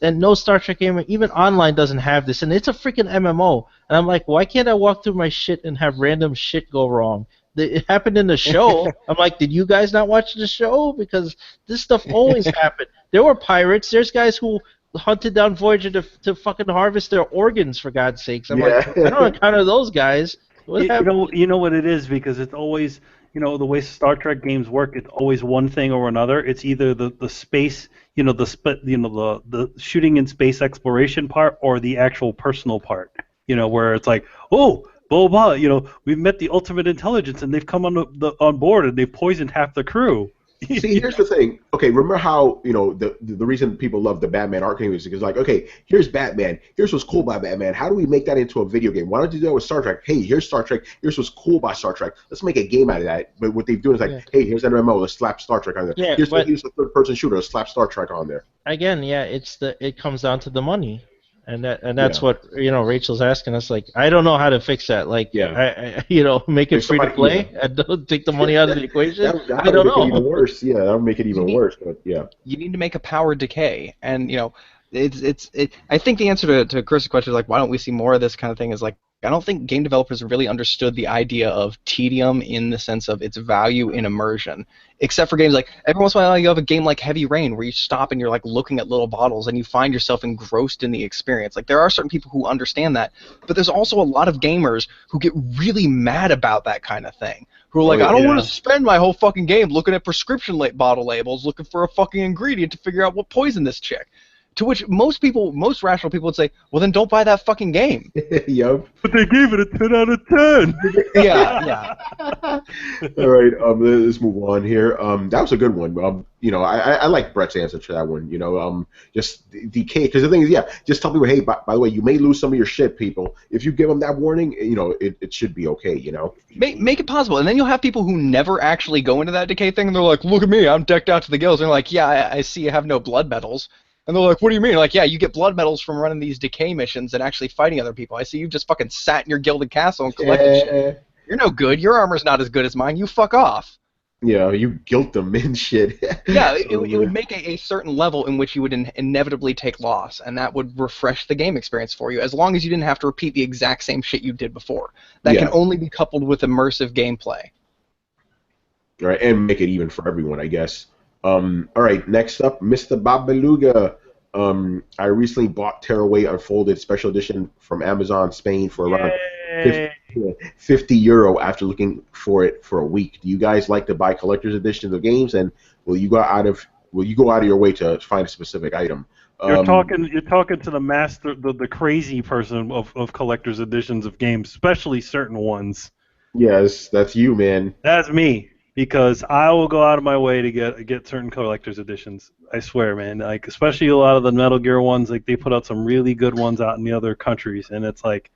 no Star Trek game, even online, doesn't have this, and it's a freaking MMO. And I'm like, why can't I walk through my shit and have random shit go wrong? It happened in the show. I'm like, did you guys not watch the show? Because this stuff always happened. There were pirates. There's guys who hunted down Voyager to fucking harvest their organs, for God's sakes. I'm like, I don't encounter those guys. You know what it is, because it's always, the way Star Trek games work, it's always one thing or another. It's either the space, the shooting in space exploration part, or the actual personal part. Where it's like, oh, blah, blah, we've met the ultimate intelligence, and they've come on board, and they've poisoned half the crew. See, here's the thing. Okay, remember how, the reason people love the Batman art game is because, like, okay, here's Batman. Here's what's cool about Batman. How do we make that into a video game? Why don't you do that with Star Trek? Hey, here's Star Trek. Here's what's cool about Star Trek. Let's make a game out of that. But what they've done is like, hey, here's an MMO. Let's slap Star Trek on there. Yeah, here's the third-person shooter. Let's slap Star Trek on there. Again, it comes down to the money. And that's what Rachel's asking us. Like, I don't know how to fix that. Like, make it free to play and don't take the money out of the equation. That I don't would make know. it even worse. Yeah, that would make it even worse. But yeah, you need to make a power decay, and I think the answer to Chris's question is like, why don't we see more of this kind of thing? Is like, I don't think game developers have really understood the idea of tedium in the sense of its value in immersion. Except for games like, every once in a while you have a game like Heavy Rain where you stop and you're like looking at little bottles and you find yourself engrossed in the experience. Like, there are certain people who understand that, but there's also a lot of gamers who get really mad about that kind of thing. Who are like, I don't want to spend my whole fucking game looking at prescription bottle labels, looking for a fucking ingredient to figure out what poisoned this chick. To which most rational people would say, well, then don't buy that fucking game. Yup. But they gave it a 10 out of 10. Yeah. All right, let's move on here. That was a good one. I like Brett's answer to that one. Just decay. Because the thing is, just tell people, hey, by the way, you may lose some of your shit, people. If you give them that warning, it should be okay. Make it possible, and then you'll have people who never actually go into that decay thing, and they're like, look at me, I'm decked out to the gills. And they're like, yeah, I see you have no blood medals. And they're like, what do you mean? Like, yeah, you get blood medals from running these decay missions and actually fighting other people. I see you just fucking sat in your gilded castle and collected shit. You're no good. Your armor's not as good as mine. You fuck off. Yeah, you guilt them and shit. Yeah, it would make a certain level in which you would inevitably take loss, and that would refresh the game experience for you, as long as you didn't have to repeat the exact same shit you did before. That can only be coupled with immersive gameplay. Right, and make it even for everyone, I guess. All right, next up, Mr. Babaluga. I recently bought Tearaway Unfolded Special Edition from Amazon Spain for around 50 euro after looking for it for a week. Do you guys like to buy collector's editions of games, and will you go out of your way to find a specific item? You're talking to the master, the crazy person of collector's editions of games, especially certain ones. Yes, that's you, man. That's me. Because I will go out of my way to get certain collector's editions. I swear, man. Like, especially a lot of the Metal Gear ones. Like, they put out some really good ones out in the other countries, and it's like,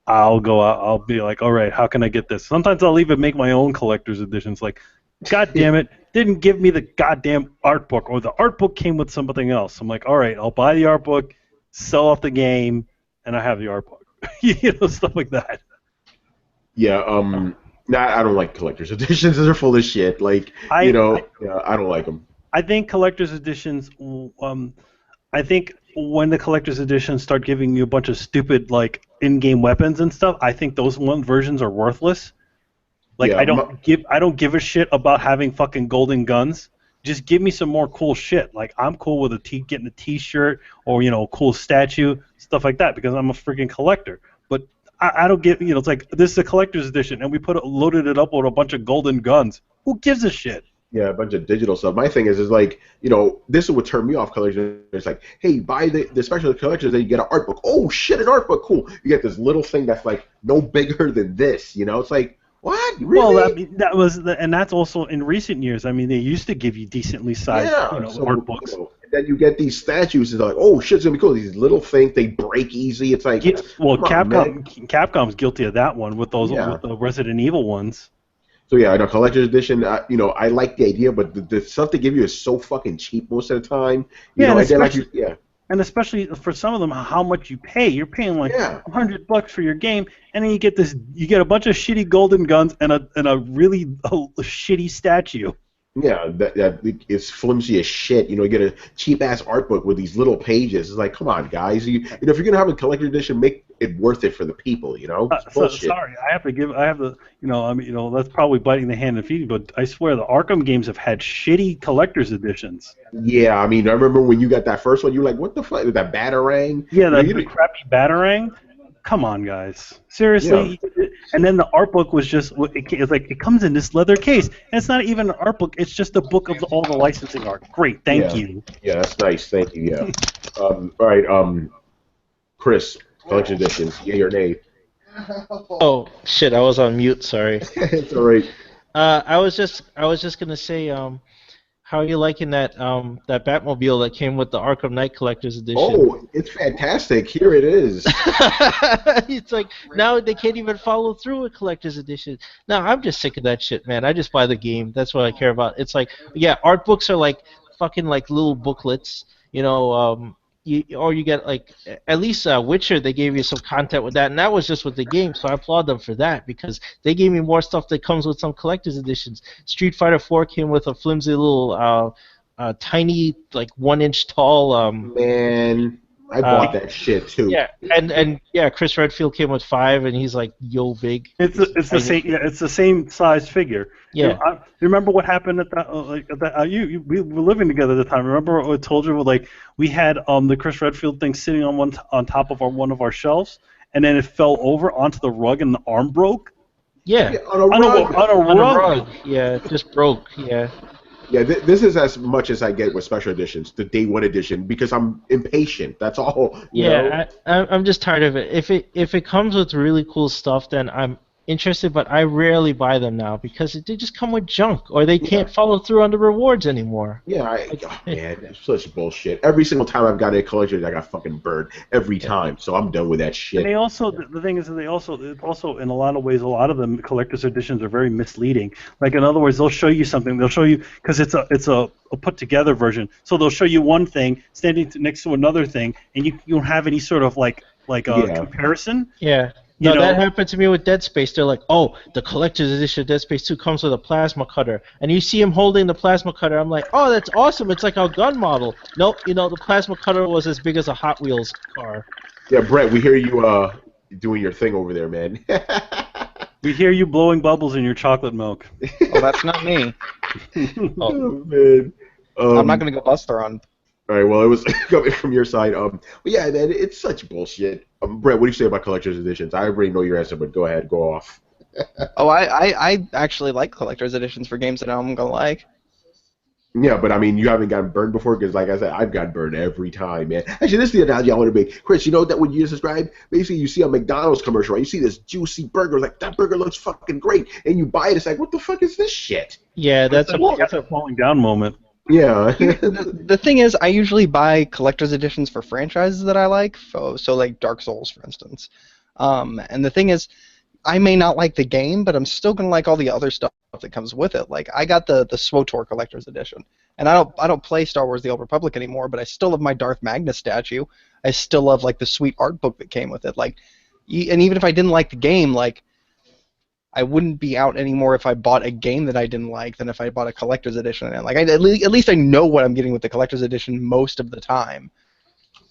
I'll go out. I'll be like, all right, how can I get this? Sometimes I'll even make my own collector's editions. Like, God damn it, didn't give me the goddamn art book, or the art book came with something else. I'm like, all right, I'll buy the art book, sell off the game, and I have the art book. Stuff like that. Yeah. I don't like collector's editions. They're full of shit. Like, I don't like them. I think collector's editions. I think when the collector's editions start giving you a bunch of stupid like in-game weapons and stuff, I think those versions are worthless. Like, I don't give a shit about having fucking golden guns. Just give me some more cool shit. Like, I'm cool with getting a T-shirt or a cool statue, stuff like that, because I'm a freaking collector. But I don't get, it's like, this is a collector's edition, and we loaded it up with a bunch of golden guns. Who gives a shit? Yeah, a bunch of digital stuff. My thing is like, this is what turned me off collectors. It's like, hey, buy the special collectors, then you get an art book. Oh, shit, an art book, cool. You get this little thing that's, like, no bigger than this, It's like, what? Really? Well, and that's also in recent years. I mean, they used to give you decently sized art books. Then you get these statues, and they're like, oh, shit's going to be cool. These little things, they break easy. It's like, Capcom's guilty of that one with those with the Resident Evil ones. So, yeah, in a collector's edition, I like the idea, but the stuff they give you is so fucking cheap most of the time. And especially for some of them, how much you pay. You're paying like $100 for your game, and then you get a bunch of shitty golden guns and a really shitty statue. Yeah, that it's flimsy as shit. You get a cheap ass art book with these little pages. It's like, come on, guys. If you're gonna have a collector edition, make it worth it for the people. Sorry, that's probably biting the hand and feeding. But I swear, the Arkham games have had shitty collector's editions. Yeah, I mean, I remember when you got that first one, you were like, what the fuck? That Batarang? Yeah, the crappy Batarang. Come on, guys. Seriously. Yeah. And then the art book was just, it's like, it comes in this leather case. And it's not even an art book. It's just a book of all the licensing art. Great. Thank you. Yeah, that's nice. Thank you. Yeah. All right. Chris, collection editions. Yay or nay? Oh, shit. I was on mute. Sorry. It's all right. I was just going to say, how are you liking that Batmobile that came with the Arkham Knight Collector's Edition? Oh, it's fantastic. Here it is. It's like, now they can't even follow through with Collector's Edition. No, I'm just sick of that shit, man. I just buy the game. That's what I care about. It's like, art books are like fucking like little booklets. or you get like at least Witcher. They gave you some content with that, and that was just with the game. So I applaud them for that because they gave me more stuff that comes with some collector's editions. Street Fighter 4 came with a flimsy little, tiny like 1 inch tall. Man, I bought that shit too. Yeah, and yeah, Chris Redfield came with 5, and he's like yo big. It's the same. Yeah, it's the same size figure. Yeah. You remember what happened at that? We were living together at the time. Remember what I told you? Like we had the Chris Redfield thing sitting on top of one of our shelves, and then it fell over onto the rug, and the arm broke. Yeah, on a rug. On a rug. Yeah, it just broke. Yeah. Yeah, this is as much as I get with special editions, the day one edition, because I'm impatient. That's all. You know? I'm just tired of it. If it comes with really cool stuff, then I'm interested. But I rarely buy them now because they just come with junk, or they can't follow through on the rewards anymore. Yeah, man, that's such bullshit. Every single time I've got a collection, I got fucking burned every time. So I'm done with that shit. And they also, the thing is, that they also in a lot of ways, a lot of them collector's editions are very misleading. Like in other words, they'll show you something. They'll show you because it's a put together version. So they'll show you one thing standing next to another thing, and you don't have any sort of like a comparison. Yeah. No, that happened to me with Dead Space. They're like, oh, the collector's edition of Dead Space 2 comes with a plasma cutter. And you see him holding the plasma cutter. I'm like, oh, that's awesome. It's like a gun model. Nope, the plasma cutter was as big as a Hot Wheels car. Yeah, Brett, we hear you doing your thing over there, man. We hear you blowing bubbles in your chocolate milk. Oh, that's not me. Oh, man. I'm not going to go Buster on. All right, well, it was coming from your side. But yeah, man, it's such bullshit. Brett, what do you say about collector's editions? I already know your answer, but go ahead, go off. Oh, I actually like collector's editions for games that I'm going to like. Yeah, but I mean, you haven't gotten burned before because, like I said, I've gotten burned every time, man. Actually, this is the analogy I want to make. Chris, you know that what you just described? Basically, you see a McDonald's commercial, right? You see this juicy burger, like, that burger looks fucking great, and you buy it, it's like, what the fuck is this shit? Yeah, that's a falling down moment. Yeah. The thing is, I usually buy collector's editions for franchises that I like, so like Dark Souls, for instance. And the thing is, I may not like the game, but I'm still gonna like all the other stuff that comes with it. Like I got the SWTOR collector's edition, and I don't play Star Wars: The Old Republic anymore, but I still love my Darth Magnus statue. I still love like the sweet art book that came with it. Like, and even if I didn't like the game, like I wouldn't be out anymore if I bought a game that I didn't like than if I bought a collector's edition. And like at least I know what I'm getting with the collector's edition most of the time.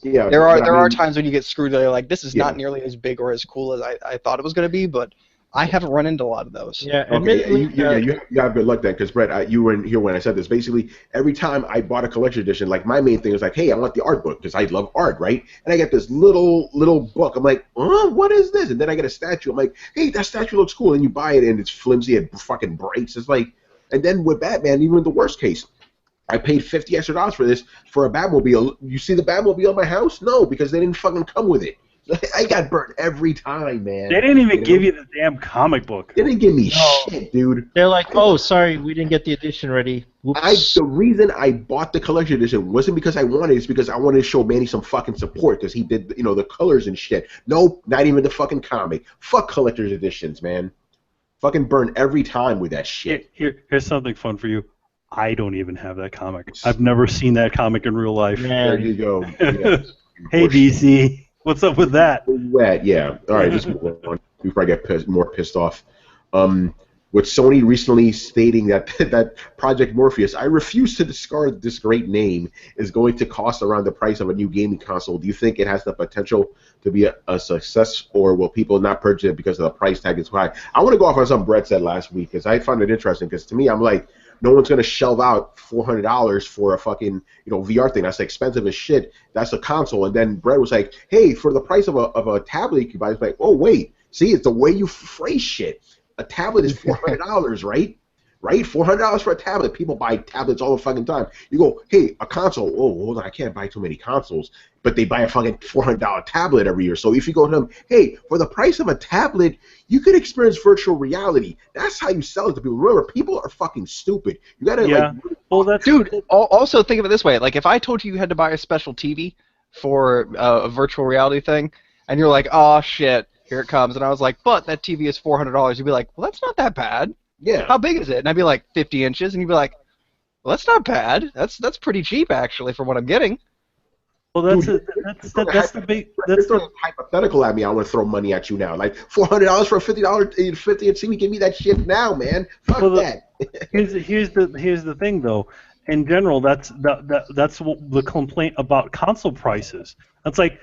Yeah, there are times when you get screwed. They're like, this is not nearly as big or as cool as I thought it was going to be, but I haven't run into a lot of those. Yeah, okay. You have good luck then, because Brett, you weren't here when I said this. Basically, every time I bought a collection edition, like my main thing was like, hey, I want the art book because I love art, right? And I get this little book. I'm like, what is this? And then I get a statue. I'm like, hey, that statue looks cool. And you buy it, and it's flimsy, it fucking breaks. It's like, and then with Batman, even in the worst case, I paid $50 extra for this for a Batmobile. You see the Batmobile in my house? No, because they didn't fucking come with it. I got burnt every time, man. They didn't even give you the damn comic book. They didn't give me shit, dude. They're like, oh, sorry, we didn't get the edition ready. The reason I bought the collection edition wasn't because I wanted it. It's because I wanted to show Manny some fucking support because he did, the colors and shit. Nope, not even the fucking comic. Fuck collector's editions, man. Fucking burn every time with that shit. Here's something fun for you. I don't even have that comic. I've never seen that comic in real life. There you go. Yeah. Hey, DC. What's up with that? Yeah. All right, just move on before I get more pissed off. With Sony recently stating that Project Morpheus, I refuse to discard this great name, is going to cost around the price of a new gaming console. Do you think it has the potential to be a success, or will people not purchase it because of the price tag is high? I want to go off on something Brett said last week because I found it interesting. Because to me, I'm like, no one's going to shell out $400 for a fucking VR thing. That's expensive as shit. That's a console. And then Brett was like, hey, for the price of a tablet you can buy, it's like, oh, wait. See, it's the way you phrase shit. A tablet is $400, right? Right? $400 for a tablet. People buy tablets all the fucking time. You go, hey, a console. Oh, hold on, I can't buy too many consoles. But they buy a fucking $400 tablet every year. So if you go to them, hey, for the price of a tablet, you could experience virtual reality. That's how you sell it to people. Remember, people are fucking stupid. You gotta dude. Also think of it this way: like if I told you had to buy a special TV for a virtual reality thing, and you're like, oh shit. Here it comes, and I was like, but that TV is $400. You'd be like, well, that's not that bad. Yeah. How big is it? And I'd be like, 50 inches, and you'd be like, well, that's not bad. That's pretty cheap, actually, for what I'm getting. Well, that's Dude, it. That's the big. That's This the. hypothetical at me. I want to throw money at you now. Like $400 for a $50 and give me that shit now, man. Fuck Well, that. here's the thing though. In general, that's the complaint about console prices. It's like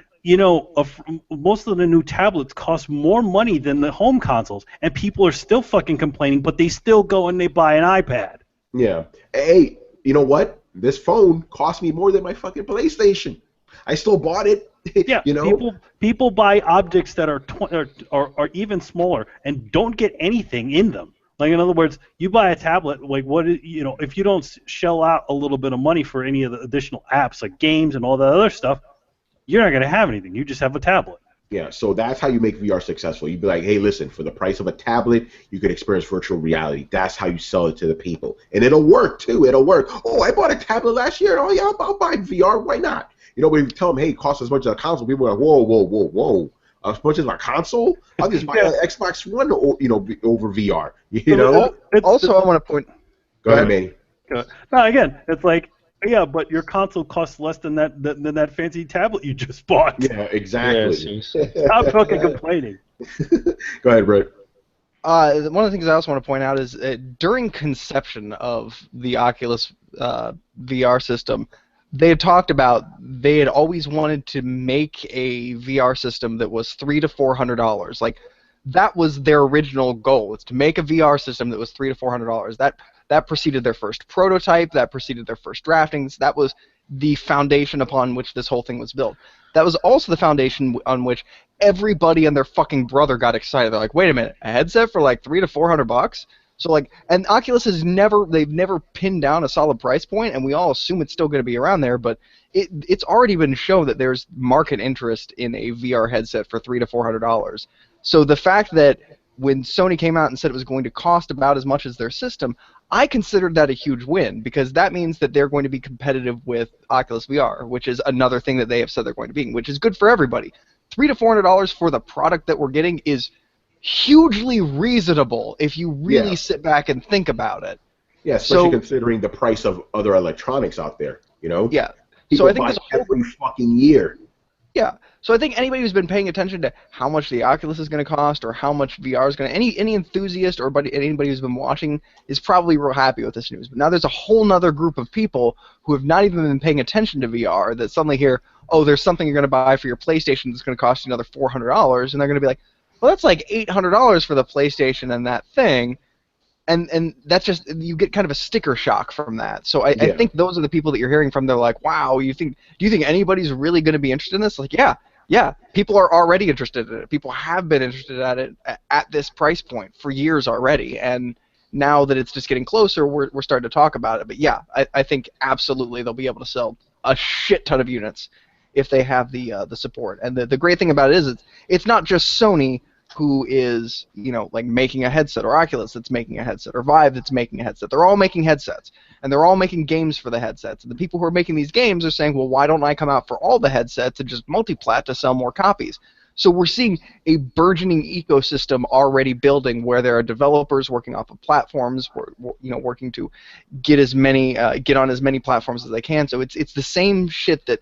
most of the new tablets cost more money than the home consoles, and people are still fucking complaining, but they still go and they buy an iPad. Yeah. Hey, you know what? This phone cost me more than my fucking PlayStation. I still bought it. Yeah, You know. people buy objects that are even smaller and don't get anything in them. Like in other words, you buy a tablet, like if you don't shell out a little bit of money for any of the additional apps like games and all that other stuff, you're not gonna have anything. You just have a tablet. Yeah, so that's how you make VR successful. You'd be like, hey, listen, for the price of a tablet, you could experience virtual reality. That's how you sell it to the people. And it'll work, too. It'll work. Oh, I bought a tablet last year. Oh, yeah, I'll buy VR. Why not? But if you tell them, hey, it costs as much as a console, people are like, whoa, whoa, whoa, whoa. As much as my console? I'll just buy an Xbox One, over VR. Also, I want to point. Go ahead, Manny. Now, again, it's like, yeah, but your console costs less than that fancy tablet you just bought. Yeah, exactly. Stop fucking complaining. Go ahead, Brett. One of the things I also want to point out is during conception of the Oculus VR system, they had talked about they had always wanted to make a VR system that was $300 to $400. Like that was their original goal, was to make a VR system that was $300 to $400. That preceded their first prototype. That preceded their first draftings. That was the foundation upon which this whole thing was built. That was also the foundation on which everybody and their fucking brother got excited. They're like, wait a minute, a headset for like $300 to $400? So and Oculus they've never pinned down a solid price point, and we all assume it's still going to be around there. But it's already been shown that there's market interest in a VR headset for $300 to $400. So the fact that when Sony came out and said it was going to cost about as much as their system, I considered that a huge win, because that means that they're going to be competitive with Oculus VR, which is another thing that they have said they're going to be, which is good for everybody. $300 to $400 for the product that we're getting is hugely reasonable if you really sit back and think about it. Yeah, especially considering the price of other electronics out there. Yeah. People So I think buy every fucking year. Yeah. So I think anybody who's been paying attention to how much the Oculus is going to cost, or how much VR is going to, any enthusiast or anybody who's been watching is probably real happy with this news. But now there's a whole nother group of people who have not even been paying attention to VR that suddenly hear, oh, there's something you're going to buy for your PlayStation that's going to cost you another $400, and they're going to be like, well, that's like $800 for the PlayStation and that thing. And that's just, you get kind of a sticker shock from that. So I think those are the people that you're hearing from. They're like, wow, do you think anybody's really going to be interested in this? Like, yeah, people are already interested in it. People have been interested at it at this price point for years already. And now that it's just getting closer, we're starting to talk about it. But yeah, I think absolutely they'll be able to sell a shit ton of units if they have the support. And the great thing about it is it's not just Sony who is, making a headset, or Oculus that's making a headset, or Vive that's making a headset. They're all making headsets, and they're all making games for the headsets. And the people who are making these games are saying, well, why don't I come out for all the headsets and just multi-plat to sell more copies? So we're seeing a burgeoning ecosystem already building, where there are developers working off of platforms, working to get on as many platforms as they can. So it's the same shit that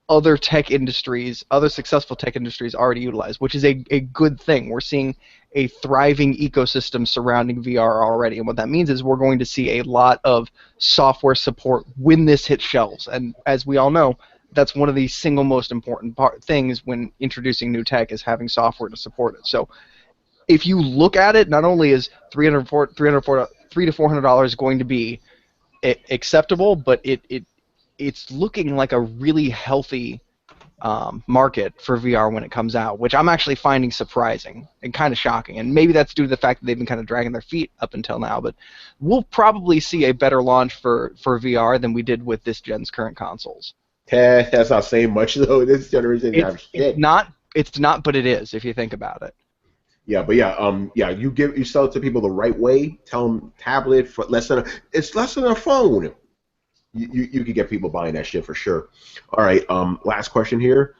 other successful tech industries already utilize, which is a good thing. We're seeing a thriving ecosystem surrounding VR already, and what that means is we're going to see a lot of software support when this hits shelves. And as we all know, that's one of the single most important things when introducing new tech, is having software to support it. So if you look at it, not only is $300 to $400 going to be acceptable, but it's looking like a really healthy market for VR when it comes out, which I'm actually finding surprising and kind of shocking. And maybe that's due to the fact that they've been kind of dragging their feet up until now. But we'll probably see a better launch for VR than we did with this gen's current consoles. That's not saying much, though. This generation have shit. It's not, but it is if you think about it. Yeah, but you sell it to people the right way. Tell them tablet for it's less than a phone. You could get people buying that shit for sure. All right, last question here.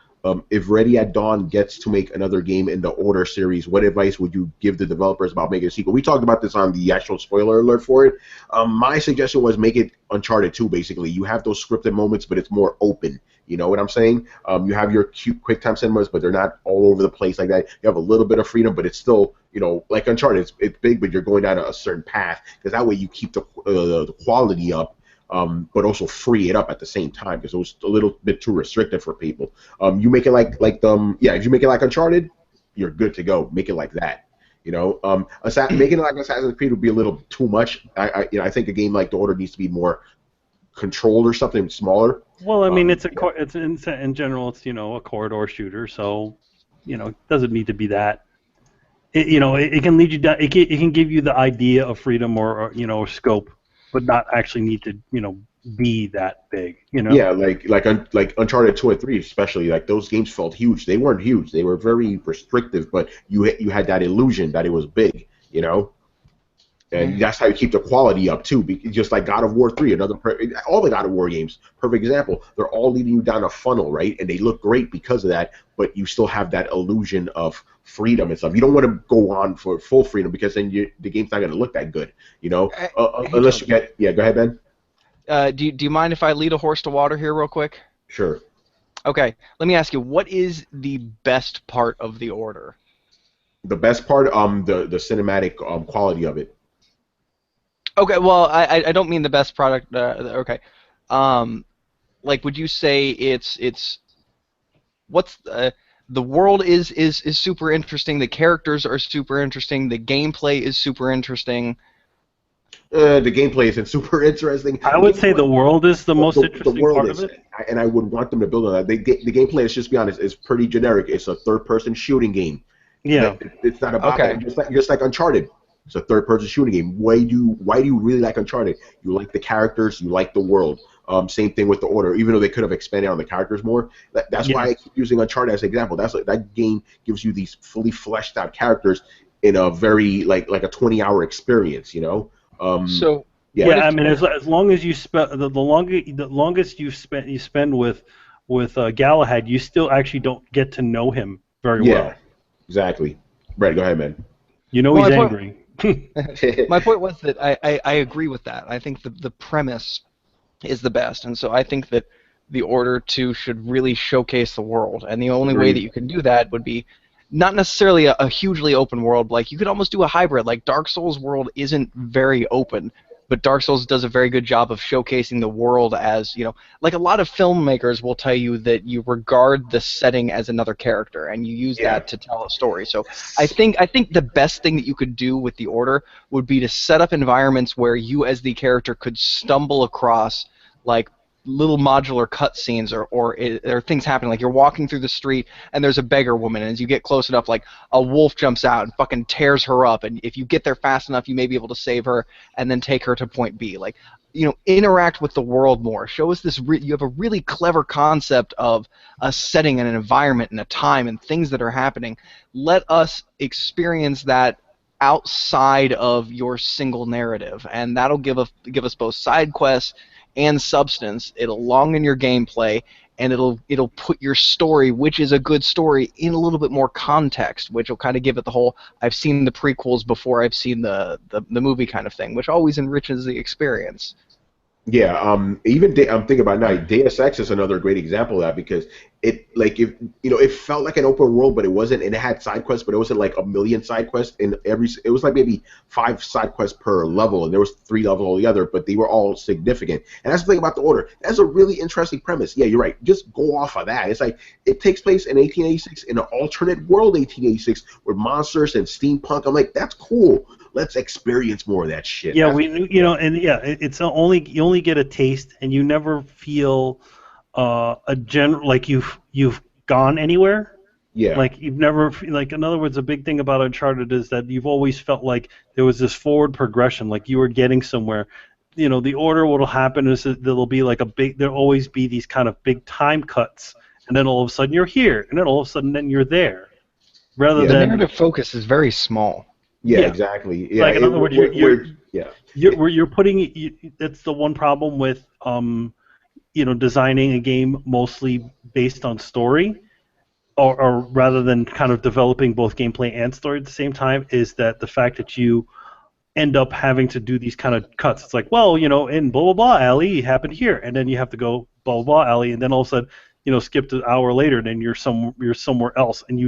If Ready at Dawn gets to make another game in the Order series, what advice would you give the developers about making a sequel? We talked about this on the actual spoiler alert for it. My suggestion was make it Uncharted 2, basically. You have those scripted moments, but it's more open. You know what I'm saying? You have your cute QuickTime cinemas, but they're not all over the place like that. You have a little bit of freedom, but it's still, like Uncharted, it's big, but you're going down a certain path, because that way you keep the quality up, but also free it up at the same time, because it was a little bit too restrictive for people. You make it if you make it like Uncharted, you're good to go. Make it like that. Making it like Assassin's Creed would be a little too much. I think a game like The Order needs to be more controlled or something smaller. Well, I mean, in general, it's a corridor shooter, so it doesn't need to be that. It can lead you down. It can give you the idea of freedom or scope, but not actually need to be that big. Yeah, like Uncharted 2 and 3 especially. Like those games felt huge. They weren't huge. They were very restrictive, but you had that illusion that it was big. And that's how you keep the quality up too. Just like God of War 3, all the God of War games, perfect example. They're all leading you down a funnel, right? And they look great because of that. But you still have that illusion of freedom and stuff. You don't want to go on for full freedom, because then the game's not going to look that good, unless you get. Yeah, go ahead, Ben. Do you mind if I lead a horse to water here real quick? Sure. Okay, let me ask you, what is the best part of The Order? The best part, the cinematic quality of it. Okay, well, I don't mean the best product. Okay, would you say it's what's the world is super interesting. The characters are super interesting. The gameplay is super interesting. The gameplay isn't super interesting. I would say the world is the most interesting part of it. And I would want them to build on that. The gameplay, let's just be honest, is pretty generic. It's a third-person shooting game. Yeah. It's not about that. Just like Uncharted. It's a third-person shooting game. Why do you really like Uncharted? You like the characters. You like the world. Same thing with The Order. Even though they could have expanded on the characters more, that's why I keep using Uncharted as an example. That game gives you these fully fleshed out characters in a very like a 20-hour experience. I mean, as long as you spend the longest you spend with Galahad, you still actually don't get to know him very well. Yeah, exactly. Right, go ahead, man. He's angry. My point was that I agree with that. I think the premise is the best, and so I think that The Order 2 should really showcase the world, and the only way that you can do that would be not necessarily a hugely open world. Like, you could almost do a hybrid. Like, Dark Souls' world isn't very open, but Dark Souls does a very good job of showcasing the world as, like a lot of filmmakers will tell you that you regard the setting as another character, and you use that to tell a story. So I think the best thing that you could do with The Order would be to set up environments where you as the character could stumble across, like, little modular cutscenes or things happening, like you're walking through the street and there's a beggar woman, and as you get close enough, like a wolf jumps out and fucking tears her up, and if you get there fast enough, you may be able to save her and then take her to point B. Like, interact with the world more. Show us this. You have a really clever concept of a setting and an environment and a time and things that are happening. Let us experience that outside of your single narrative, and that'll give us both side quests and substance. It'll longen your gameplay, and it'll put your story, which is a good story, in a little bit more context, which will kind of give it the whole I've seen the prequels before I've seen the movie kind of thing, which always enriches the experience. Yeah, I'm thinking about now. Deus Ex is another great example of that, because it felt like an open world, but it wasn't, and it had side quests, but it wasn't like a million side quests in every. It was like maybe 5 side quests per level, and there was 3 levels altogether, but they were all significant. And that's the thing about The Order. That's a really interesting premise. Yeah, you're right. Just go off of that. It's like it takes place in 1886 in an alternate world, 1886, with monsters and steampunk. I'm like, that's cool. Let's experience more of that shit. Yeah, it's you only get a taste, and you never feel like you've gone anywhere. Yeah. Like you've never in other words, a big thing about Uncharted is that you've always felt like there was this forward progression, like you were getting somewhere. The Order, what'll happen is that there'll always be these kind of big time cuts, and then all of a sudden you're here, and then all of a sudden then you're there. Rather than the narrative focus is very small. Yeah, exactly. Yeah, like in other words, you're putting. That's the one problem with designing a game mostly based on story, or rather than kind of developing both gameplay and story at the same time, is that the fact that you end up having to do these kind of cuts. It's like, well, in blah blah blah alley it happened here, and then you have to go blah blah blah alley, and then all of a sudden, skip an hour later, and then you're somewhere else, and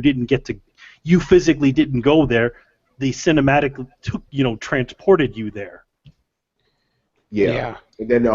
you physically didn't go there. The cinematic took, transported you there. Yeah. And then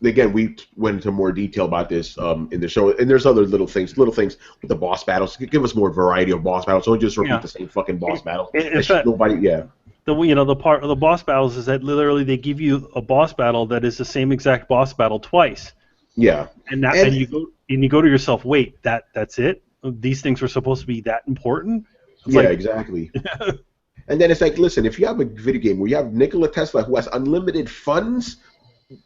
again, we went into more detail about this in the show, and there's other little things with the boss battles. Give us more variety of boss battles. Don't just repeat the same fucking boss battle. In fact, the part of the boss battles is that literally they give you a boss battle that is the same exact boss battle twice. Yeah. And you go to yourself, wait, that's it? These things were supposed to be that important? Exactly. And then it's like, listen, if you have a video game where you have Nikola Tesla who has unlimited funds,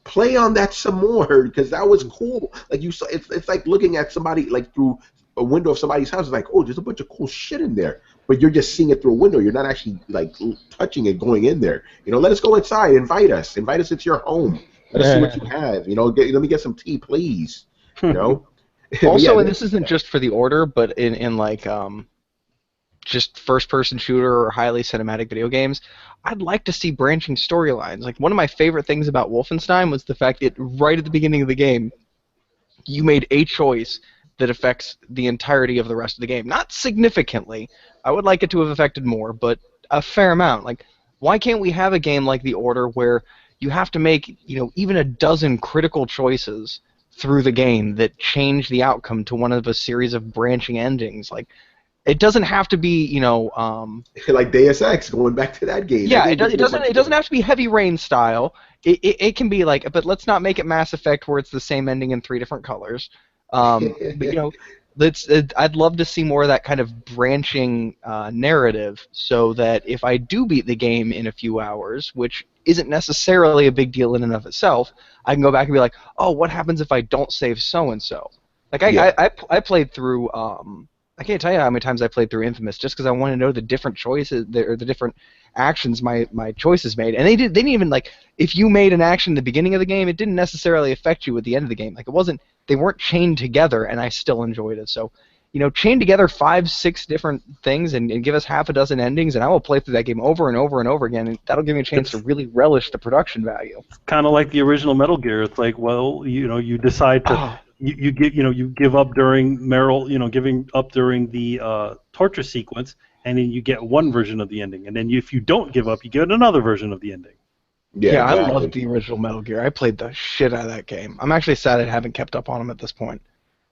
play on that some more, because that was cool. Like you saw, it's like looking at somebody like through a window of somebody's house. It's like, oh, there's a bunch of cool shit in there, but you're just seeing it through a window. You're not actually like touching it, going in there. Let us go inside. Invite us into your home. Let us see what you have. Let me get some tea, please. Also, and this isn't just for the Order, but in like just first-person shooter or highly cinematic video games, I'd like to see branching storylines. Like, one of my favorite things about Wolfenstein was the fact that right at the beginning of the game, you made a choice that affects the entirety of the rest of the game. Not significantly. I would like it to have affected more, but a fair amount. Like, why can't we have a game like The Order where you have to make, even a dozen critical choices through the game that change the outcome to one of a series of branching endings? Like, it doesn't have to be, like Deus Ex, going back to that game. Yeah, it doesn't have to be Heavy Rain style. It can be like, but let's not make it Mass Effect where it's the same ending in 3 different colors. But I'd love to see more of that kind of branching narrative, so that if I do beat the game in a few hours, which isn't necessarily a big deal in and of itself, I can go back and be like, oh, what happens if I don't save so and so? Like I played through. I can't tell you how many times I played through Infamous just because I want to know the different choices or the different actions my choices made. And they didn't even, like, if you made an action in the beginning of the game, it didn't necessarily affect you at the end of the game. Like, they weren't chained together, and I still enjoyed it. So, chain together 5, 6 different things and give us half a dozen endings, and I will play through that game over and over and over again, and that'll give me a chance to really relish the production value. It's kind of like the original Metal Gear. It's like, well, you decide to... You give up during giving up during the torture sequence, and then you get one version of the ending, and then if you don't give up, you get another version of the ending. Yeah, exactly. I loved the original Metal Gear. I played the shit out of that game. I'm actually sad I haven't kept up on them at this point.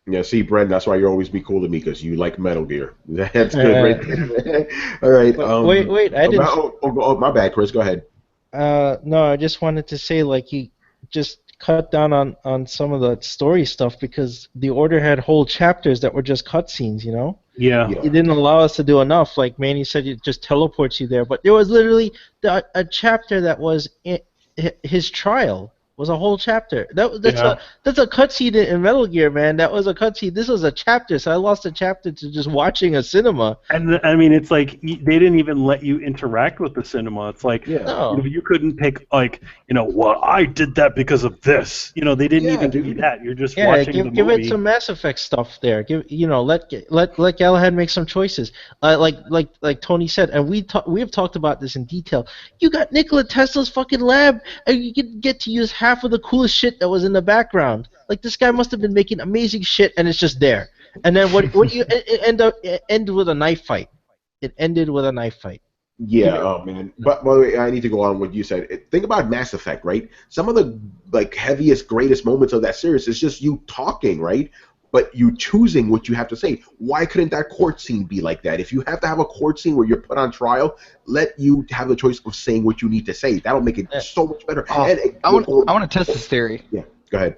Yeah, see, Brent, that's why you always be cool to me, because you like Metal Gear. That's good, right there. All right. Wait, I didn't. Oh, my bad, Chris. Go ahead. No, I just wanted to say, like, you just cut down on some of the story stuff, because The Order had whole chapters that were just cutscenes, Yeah. It didn't allow us to do enough. Like Manny said, it just teleports you there. But there was literally a chapter that was his trial. Was a whole chapter. That's a cutscene in Metal Gear, man. That was a cutscene. This was a chapter, so I lost a chapter to just watching a cinema. And I mean, it's like they didn't even let you interact with the cinema. It's like you couldn't pick, like, well, I did that because of this. They didn't even give you that. You're just watching the movie. Give it some Mass Effect stuff there. Let Galahad make some choices. Like Tony said, and we have talked about this in detail. You got Nikola Tesla's fucking lab, and you get to use half of the coolest shit that was in the background. Like, this guy must have been making amazing shit, and it's just there. And then what you it ended with a knife fight. It ended with a knife fight. Yeah, oh man. But by the way, I need to go on what you said. Think about Mass Effect, right? Some of the heaviest, greatest moments of that series is just you talking, right? But you choosing what you have to say. Why couldn't that court scene be like that? If you have to have a court scene where you're put on trial, let you have the choice of saying what you need to say. That'll make it so much better. I want to test this theory. Yeah, go ahead.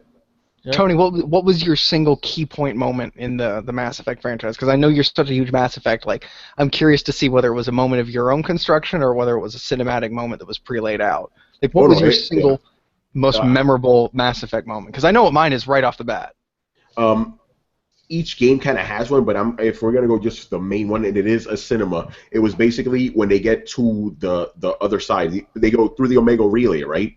Yeah. Tony, what was your single key point moment in the Mass Effect franchise? Because I know you're such a huge Mass Effect. Like, I'm curious to see whether it was a moment of your own construction or whether it was a cinematic moment that was pre-laid out. Like, what was your single most memorable Mass Effect moment? Because I know what mine is right off the bat. Each game kind of has one, but if we're gonna go just the main one, and it is a cinema. It was basically when they get to the other side, they go through the Omega Relay, right?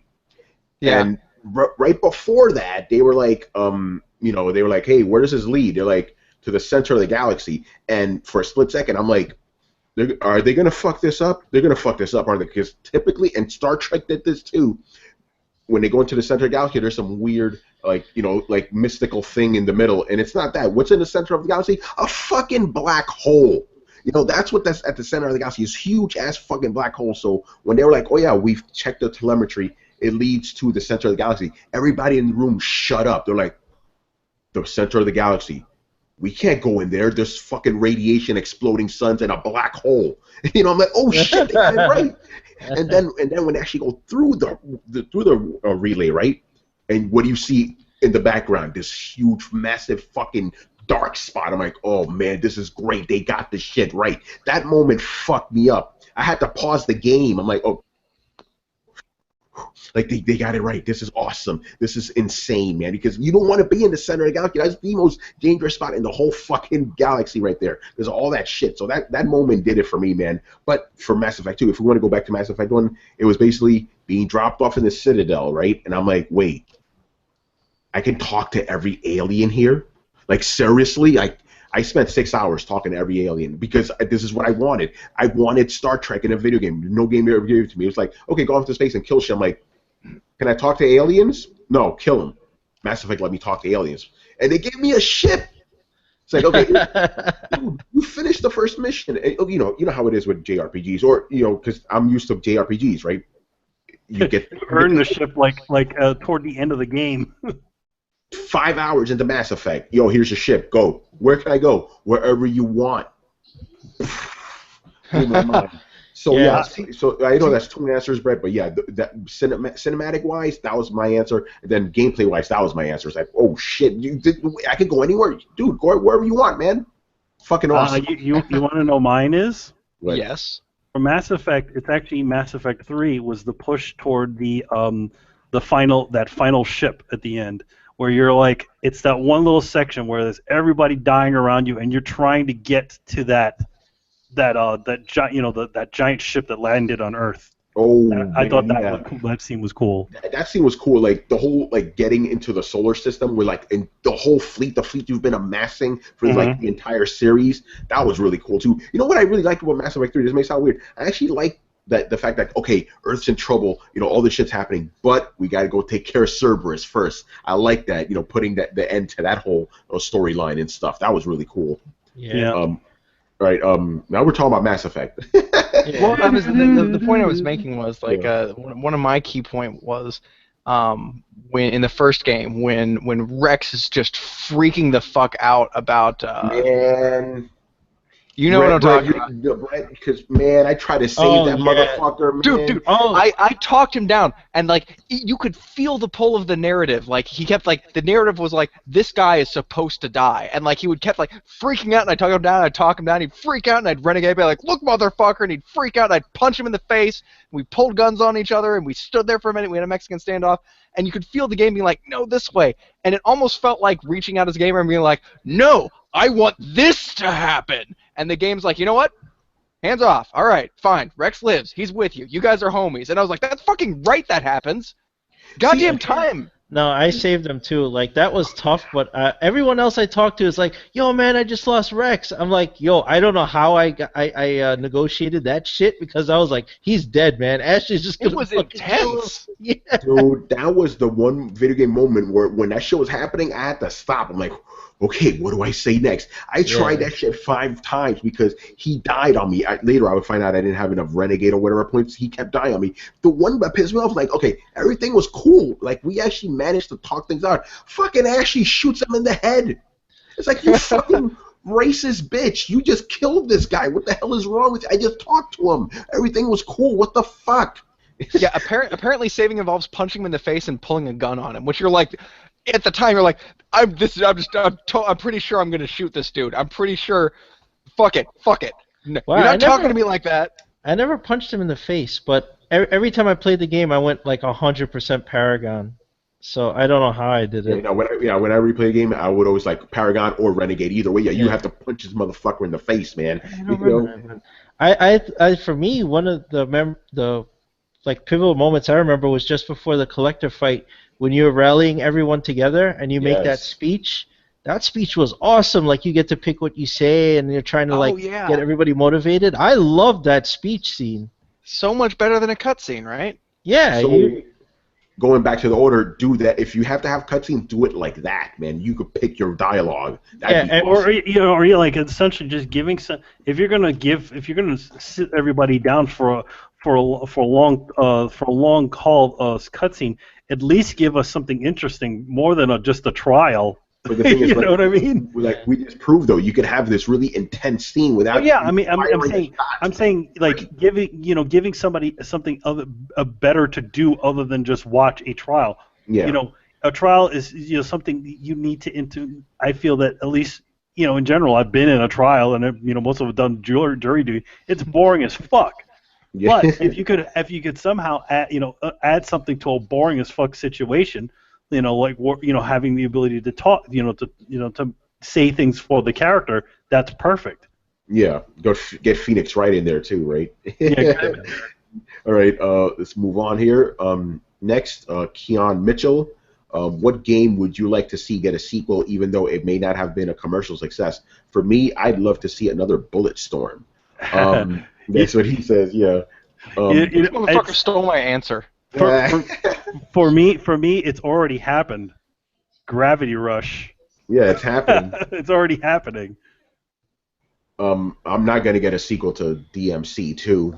Yeah. And right before that, they were like, they were like, hey, where does this lead? They're like, to the center of the galaxy, and for a split second, I'm like, are they gonna fuck this up? They're gonna fuck this up, aren't they? Because typically, and Star Trek did this too. When they go into the center of the galaxy, there's some weird, like mystical thing in the middle, and it's not that. What's in the center of the galaxy? A fucking black hole. That's at the center of the galaxy. This huge ass fucking black hole. So when they were like, oh yeah, we've checked the telemetry, it leads to the center of the galaxy. Everybody in the room shut up. They're like, the center of the galaxy. We can't go in there. There's fucking radiation, exploding suns, and a black hole. I'm like, oh shit, they got it right. And then when they actually go through the relay, right? And what do you see in the background? This huge, massive fucking dark spot. I'm like, oh man, this is great. They got this shit right. That moment fucked me up. I had to pause the game. I'm like, oh. Like they got it right. This is awesome. This is insane, man. Because you don't want to be in the center of the galaxy. That's the most dangerous spot in the whole fucking galaxy right there. There's all that shit. So that moment did it for me, man. But for Mass Effect 2, if we want to go back to Mass Effect 1, it was basically being dropped off in the Citadel, right? And I'm like, wait, I can talk to every alien here? Like seriously? I spent 6 hours talking to every alien because this is what I wanted. I wanted Star Trek in a video game. No game ever gave it to me. It was like, okay, go off to space and kill shit. I'm like, can I talk to aliens? No, kill them. Mass Effect let me talk to aliens. And they gave me a ship. It's like, okay, dude, you finished the first mission. And, you know how it is with JRPGs, or because I'm used to JRPGs, right? You earn the ship like toward the end of the game. 5 hours into Mass Effect. Here's your ship. Go. Where can I go? Wherever you want. In my mind. So yeah. So I know that's two answers, Brett. But yeah, that cinematic wise, that was my answer. And then gameplay wise, that was my answer. It's like, oh shit, I could go anywhere, dude. Go wherever you want, man. Fucking awesome. You want to know mine is? What? Yes. For Mass Effect, it's actually Mass Effect 3 was the push toward the final ship at the end, where you're like, it's that one little section where there's everybody dying around you, and you're trying to get to that giant ship that landed on Earth. Oh, I thought that scene was cool. That scene was cool. Like the whole getting into the solar system, where and the whole fleet, the fleet you've been amassing for the entire series, that was really cool too. You know what I really liked about Mass Effect 3? This may sound weird. I actually like the fact that, okay, Earth's in trouble, all this shit's happening, but we got to go take care of Cerberus first. I like that, putting the end to that whole storyline and stuff. That was really cool. Yeah. All right. Now we're talking about Mass Effect. Well, the point I was making was one of my key point was when in the first game when Rex is just freaking the fuck out about. Man. You know what I'm talking about. Because, man, I try to save that motherfucker, man. Dude, I talked him down, and, you could feel the pull of the narrative. He kept, the narrative was this guy is supposed to die. And, he would kept, freaking out, and I'd talk him down, he'd freak out, and I'd renegade, be like, look, motherfucker, and he'd freak out, and I'd punch him in the face, and we pulled guns on each other, and we stood there for a minute, we had a Mexican standoff, and you could feel the game being like, no, this way. And it almost felt like reaching out as a gamer and being like, no, I want this to happen. And the game's like, you know what? Hands off. All right, fine. Rex lives. He's with you. You guys are homies. And I was like, that's fucking right that happens. Goddamn time. No, I saved him too. That was tough, but everyone else I talked to is like, yo, man, I just lost Rex. I'm like, yo, I don't know how I negotiated that shit, because I was like, he's dead, man. Ashley's just gonna fucking kill him. Yeah. Dude, that was the one video game moment where when that shit was happening, I had to stop. I'm like, okay, what do I say next? I tried that shit 5 times because he died on me. Later, I would find out I didn't have enough Renegade or whatever points. He kept dying on me. The one that pissed me off, okay, everything was cool. We actually managed to talk things out. Fucking Ashley shoots him in the head. It's like, you fucking racist bitch. You just killed this guy. What the hell is wrong with you? I just talked to him. Everything was cool. What the fuck? Yeah, apparently saving involves punching him in the face and pulling a gun on him, which you're like, at the time you're like, I'm pretty sure I'm gonna shoot this dude. I'm pretty sure. Fuck it. No, wow, you're not talking to me like that. I never punched him in the face, but every time I played the game, I went 100% Paragon. So I don't know how I did it. When I replay a game, I would always Paragon or Renegade. Either way, you have to punch this motherfucker in the face, man. I for me, one of the pivotal moments I remember was just before the collector fight, when you were rallying everyone together and you make that speech. That speech was awesome. Like, you get to pick what you say, and you're trying to yeah. get everybody motivated. I loved that speech scene. So much better than a cutscene, right? Yeah. So, going back to the order, do that. If you have to have cutscenes, do it like that, man. You could pick your dialogue. That'd be awesome. Or you like essentially just giving some. If you're gonna sit everybody down for a long call cutscene, at least give us something interesting more than just a trial. But the thing is, you know what I mean? Like we just proved, though, you could have this really intense scene without. Oh, yeah, I mean, I'm saying, like giving somebody something better to do other than just watch a trial. Yeah. You know, a trial is something you need to. I feel that at least in general, I've been in a trial, and most of it done jury duty. It's boring as fuck. Yeah. But if you could somehow add something to a boring as fuck situation. Having the ability to talk, to say things for the character, that's perfect. Yeah, get Phoenix right in there too, right? Yeah. All right, let's move on here. Next, Keon Mitchell. What game would you like to see get a sequel, even though it may not have been a commercial success? For me, I'd love to see another Bulletstorm. That's what he says. Yeah. This motherfucker stole my answer. For me, it's already happened. Gravity Rush. Yeah, it's happening. It's already happening. I'm not gonna get a sequel to DMC 2.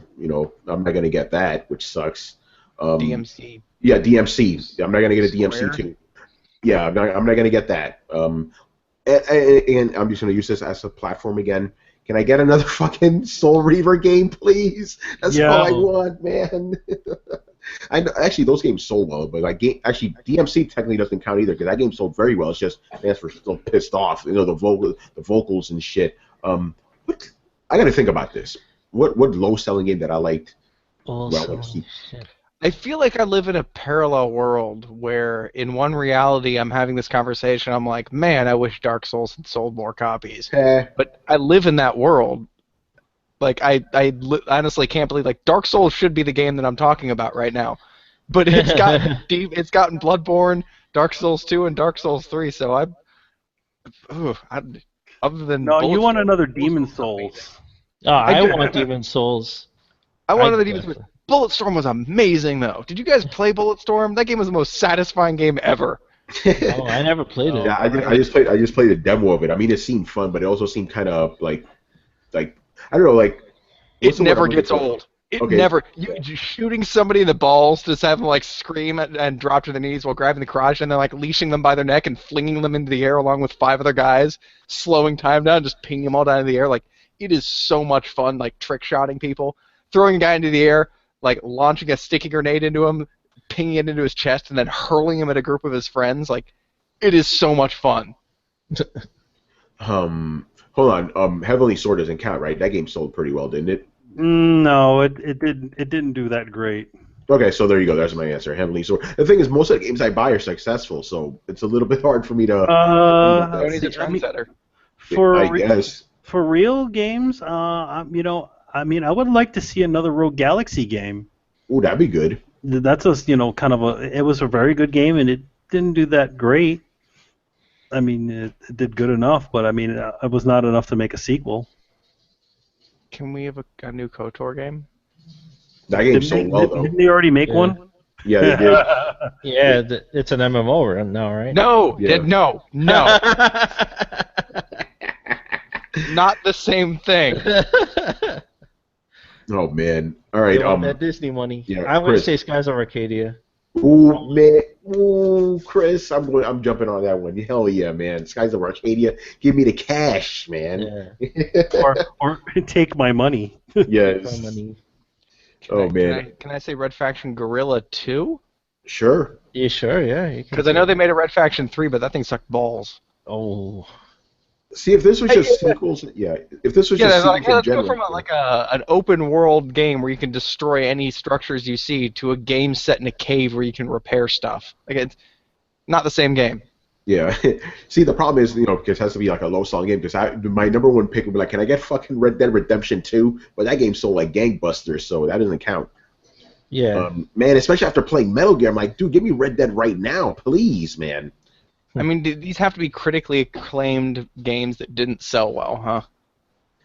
I'm not gonna get that, which sucks. DMC. Yeah, DMC. I'm not gonna get a DMC Square? 2. Yeah, I'm not gonna get that. And I'm just gonna use this as a platform again. Can I get another fucking Soul Reaver game, please? That's all I want, man. I know, actually, those games sold well, but actually, DMC technically doesn't count either because that game sold very well. It's just fans were still pissed off, the vocals and shit. I got to think about this. What low selling game that I liked? I feel like I live in a parallel world where, in one reality, I'm having this conversation. I'm like, man, I wish Dark Souls had sold more copies. But I live in that world. Like, I honestly can't believe, like, Dark Souls should be the game that I'm talking about right now. But it's gotten deep. It's gotten Bloodborne, Dark Souls 2, and Dark Souls 3. So other than you want another Demon Souls. Oh, I want Demon Souls. I want another Demon Souls. Bulletstorm was amazing, though. Did you guys play Bulletstorm? That game was the most satisfying game ever. Oh, I never played it. Yeah, I just played a demo of it. I mean, it seemed fun, but it also seemed kind of like I don't know, like it never gets old. It never. You shooting somebody in the balls, just have them like scream and drop to their knees while grabbing the crotch, and then like leashing them by their neck and flinging them into the air along with 5 other guys, slowing time down, just pinging them all down in the air. Like, it is so much fun. Like, trick shotting people, throwing a guy into the air, like launching a sticky grenade into him, pinging it into his chest, and then hurling him at a group of his friends. Like, it is so much fun. Hold on. Heavenly Sword doesn't count, right? That game sold pretty well, didn't it? No, it didn't. It didn't do that great. Okay, so there you go. That's my answer. Heavenly Sword. The thing is, most of the games I buy are successful, so it's a little bit hard for me to. He's a trendsetter. For real games, I would like to see another Rogue Galaxy game. Ooh, that'd be good. That's kind of it was a very good game, and it didn't do that great. I mean, it did good enough, but I mean, it was not enough to make a sequel. Can we have a new KOTOR game? That game sold well, though. Didn't they already make one? Yeah, they did. Yeah, it's an MMO now, right? No, no. Not the same thing. Oh man! All right. That Disney money. Yeah, I would say Skies of Arcadia. Ooh, man. Ooh, Chris, I'm jumping on that one. Hell yeah, man. Skies of Arcadia. Give me the cash, man. Yeah. or take my money. Yes. Man. Can I say Red Faction Guerrilla 2? Sure. Yeah, sure, yeah. Because I know they made a Red Faction 3, but that thing sucked balls. Oh. See, if this was just sequels, if this was just sequels let's in general, go from an open world game where you can destroy any structures you see to a game set in a cave where you can repair stuff. Like, it's not the same game. Yeah. See, the problem is, because it has to be like a low-selling game. Because my number one pick would be like, can I get fucking Red Dead Redemption 2? But that game sold like gangbusters, so that doesn't count. Yeah. Man, especially after playing Metal Gear, I'm like, dude, give me Red Dead right now, please, man. I mean, these have to be critically acclaimed games that didn't sell well, huh?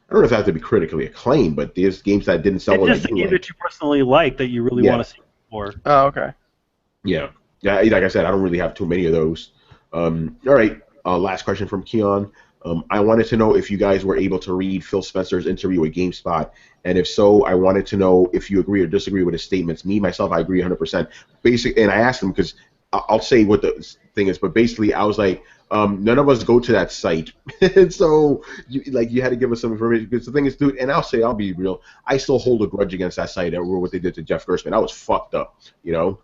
I don't know if they have to be critically acclaimed, but there's games that didn't sell It's well just that a you game like. that you personally like that you really Yeah. want to see more. Oh, okay. Yeah. Yeah, like I said, I don't really have too many of those. All right, last question from Keon. I wanted to know if you guys were able to read Phil Spencer's interview with GameSpot, and if so, I wanted to know if you agree or disagree with his statements. Me, myself, I agree 100%. And I asked him because I'll say what the thing is, but basically, I was like, none of us go to that site, and so you had to give us some information. Because the thing is, dude, and I'll be real, I still hold a grudge against that site over what they did to Jeff Gerstmann. That was fucked up, you know.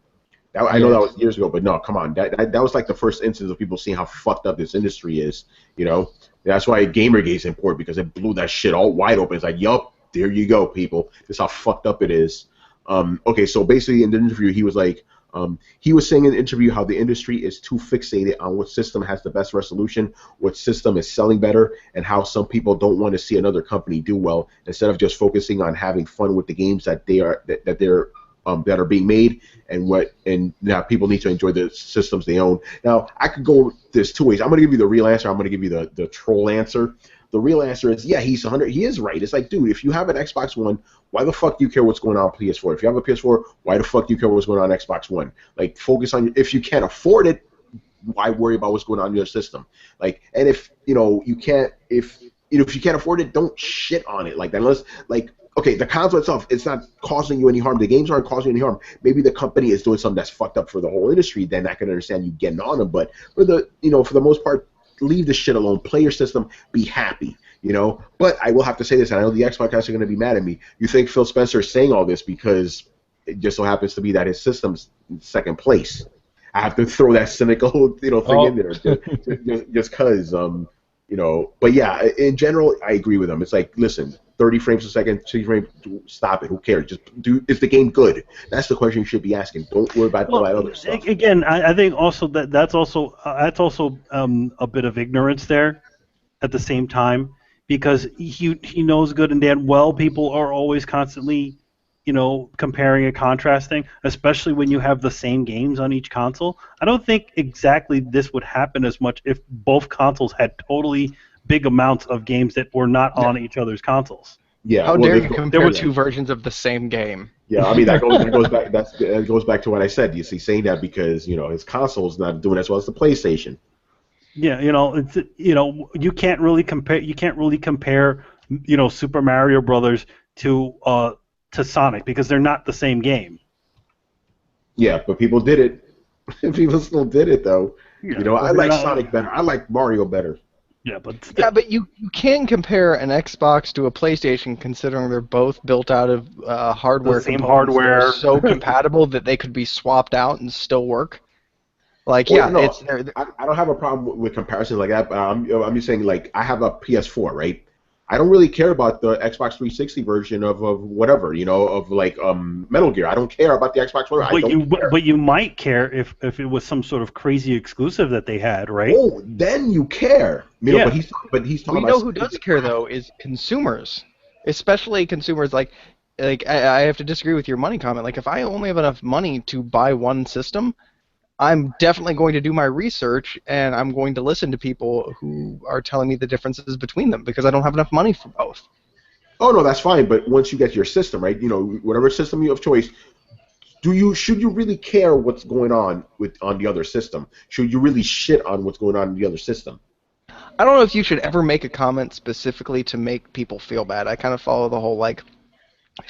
I know that was years ago, but no, come on. That was like the first instance of people seeing how fucked up this industry is, you know. That's why Gamergate is important, because it blew that shit all wide open. It's like, yup, there you go, people. This is how fucked up it is. Okay, so basically in the interview, he was like, he was saying in the interview how the industry is too fixated on what system has the best resolution, what system is selling better, and how some people don't want to see another company do well instead of just focusing on having fun with the games that are being made, and now people need to enjoy the systems they own. Now, I could go there's two ways. I'm going to give you the real answer. I'm going to give you the troll answer. The real answer is, yeah, he is right. It's like, dude, if you have an Xbox One, why the fuck do you care what's going on PS4? If you have a PS4, why the fuck do you care what's going on Xbox One? Like, focus on, if you can't afford it, why worry about what's going on in your system? Like, and if you can't afford it, don't shit on it. Like, unless, like, okay, the console itself, it's not causing you any harm. The games aren't causing you any harm. Maybe the company is doing something that's fucked up for the whole industry. Then I can understand you getting on them. But for the most part, leave the shit alone. Play your system. Be happy. But I will have to say this, and I know the Xbox guys are going to be mad at me. You think Phil Spencer is saying all this because it just so happens to be that his system's in second place? I have to throw that cynical thing in there just because But yeah, in general, I agree with him. It's like, listen, 30 frames a second, 60 frames, stop it. Who cares? Just is the game good? That's the question you should be asking. Don't worry about all that other stuff. Again, I think also that's also a bit of ignorance there at the same time, because he knows good and damn well people are always constantly comparing and contrasting, especially when you have the same games on each console. I don't think exactly this would happen as much if both consoles had totally big amounts of games that were not on each other's consoles. Yeah. How dare you compare two versions of the same game? Yeah, I mean that goes back. That goes back to what I said. You see, saying that because his console's not doing as well as the PlayStation. Yeah, it's you can't really compare. You can't really compare Super Mario Brothers to Sonic, because they're not the same game. Yeah, but people did it. People still did it though. Yeah, I like Sonic better. I like Mario better. Yeah, but still. Yeah, but you can compare an Xbox to a PlayStation, considering they're both built out of hardware. The same components that hardware. are so compatible that they could be swapped out and still work. Like, Well, yeah, no, I don't have a problem with comparisons like that. But I'm just saying, like, I have a PS4, right? I don't really care about the Xbox 360 version of whatever, of like Metal Gear. I don't care about the Xbox One. But you might care if it was some sort of crazy exclusive that they had, right? Oh, then you care. Yeah. But he's talking we about. know who does care though is consumers, especially consumers. Like I have to disagree with your money comment. Like, if I only have enough money to buy one system, I'm definitely going to do my research, and I'm going to listen to people who are telling me the differences between them, because I don't have enough money for both. Oh no, that's fine. But once you get your system, right? Whatever system you have choice, should you really care what's going on on the other system? Should you really shit on what's going on in the other system? I don't know if you should ever make a comment specifically to make people feel bad. I kind of follow the whole, like,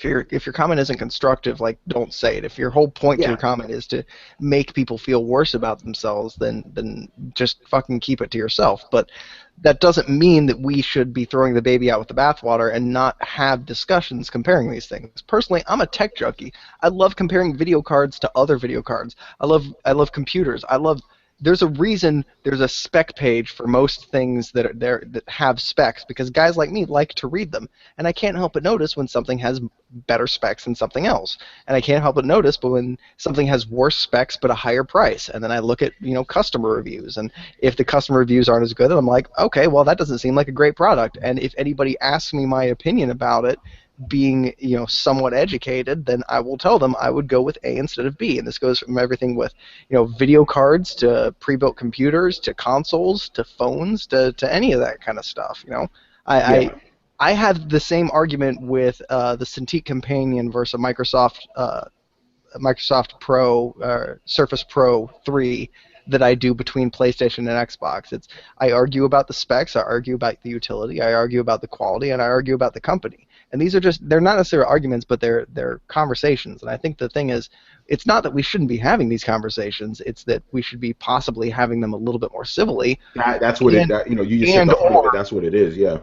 if your comment isn't constructive, like, don't say it. If your whole point to your comment is to make people feel worse about themselves, then just fucking keep it to yourself. But that doesn't mean that we should be throwing the baby out with the bathwater and not have discussions comparing these things. Personally, I'm a tech junkie. I love comparing video cards to other video cards. I love computers. There's a reason there's a spec page for most things that have specs, because guys like me like to read them, and I can't help but notice when something has better specs than something else, and I can't help but notice but when something has worse specs but a higher price, and then I look at customer reviews, and if the customer reviews aren't as good, then I'm like, okay, well, that doesn't seem like a great product, and if anybody asks me my opinion about it, being, somewhat educated, then I will tell them I would go with A instead of B. And this goes from everything with, video cards to pre-built computers to consoles to phones to any of that kind of stuff. I had the same argument with the Cintiq Companion versus a Microsoft Pro, Surface Pro 3 that I do between PlayStation and Xbox. I argue about the specs, I argue about the utility, I argue about the quality, and I argue about the company. And these are they're not necessarily arguments, but they're conversations. And I think the thing is, it's not that we shouldn't be having these conversations, it's that we should be possibly having them a little bit more civilly. That's what you just said the point of it, that's what it is, yeah.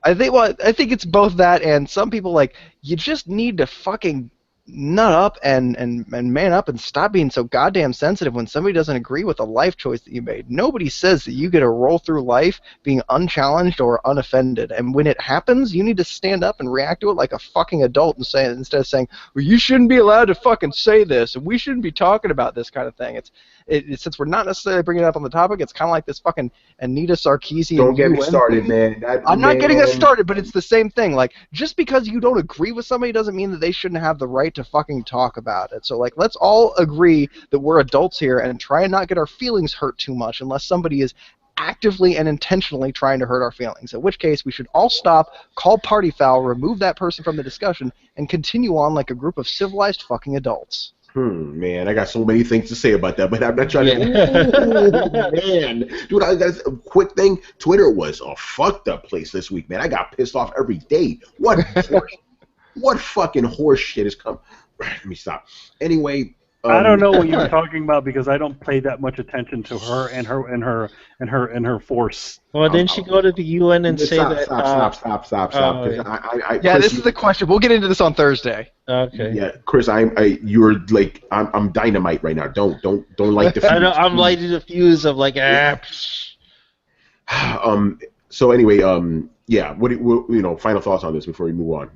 I think it's both that, and some people, you just need to fucking nut up and man up and stop being so goddamn sensitive when somebody doesn't agree with a life choice that you made. Nobody says that you get to roll through life being unchallenged or unoffended, and when it happens, you need to stand up and react to it like a fucking adult and say, instead of saying, well, you shouldn't be allowed to fucking say this, and we shouldn't be talking about this kind of thing. Since we're not necessarily bringing it up on the topic, it's kind of like this fucking Anita Sarkeesian. Don't get me started, man. I'm not getting us started, but it's the same thing. Just because you don't agree with somebody doesn't mean that they shouldn't have the right to fucking talk about it. So, let's all agree that we're adults here and try and not get our feelings hurt too much unless somebody is actively and intentionally trying to hurt our feelings, in which case we should all stop, call party foul, remove that person from the discussion, and continue on like a group of civilized fucking adults. Man, I got so many things to say about that, but I'm not trying to. Man, dude, that's a quick thing. Twitter was a fucked up place this week, man. I got pissed off every day. What fucking horse shit is coming? Let me stop. Anyway, I don't know what you're talking about because I don't pay that much attention to her and her force. Well, didn't she go to the UN and say that? Stop. Yeah, this is the question. We'll get into this on Thursday. Okay. Yeah, Chris, I'm dynamite right now. Don't light the fuse. I know, I'm lighting the fuse of So anyway, yeah. What final thoughts on this before we move on?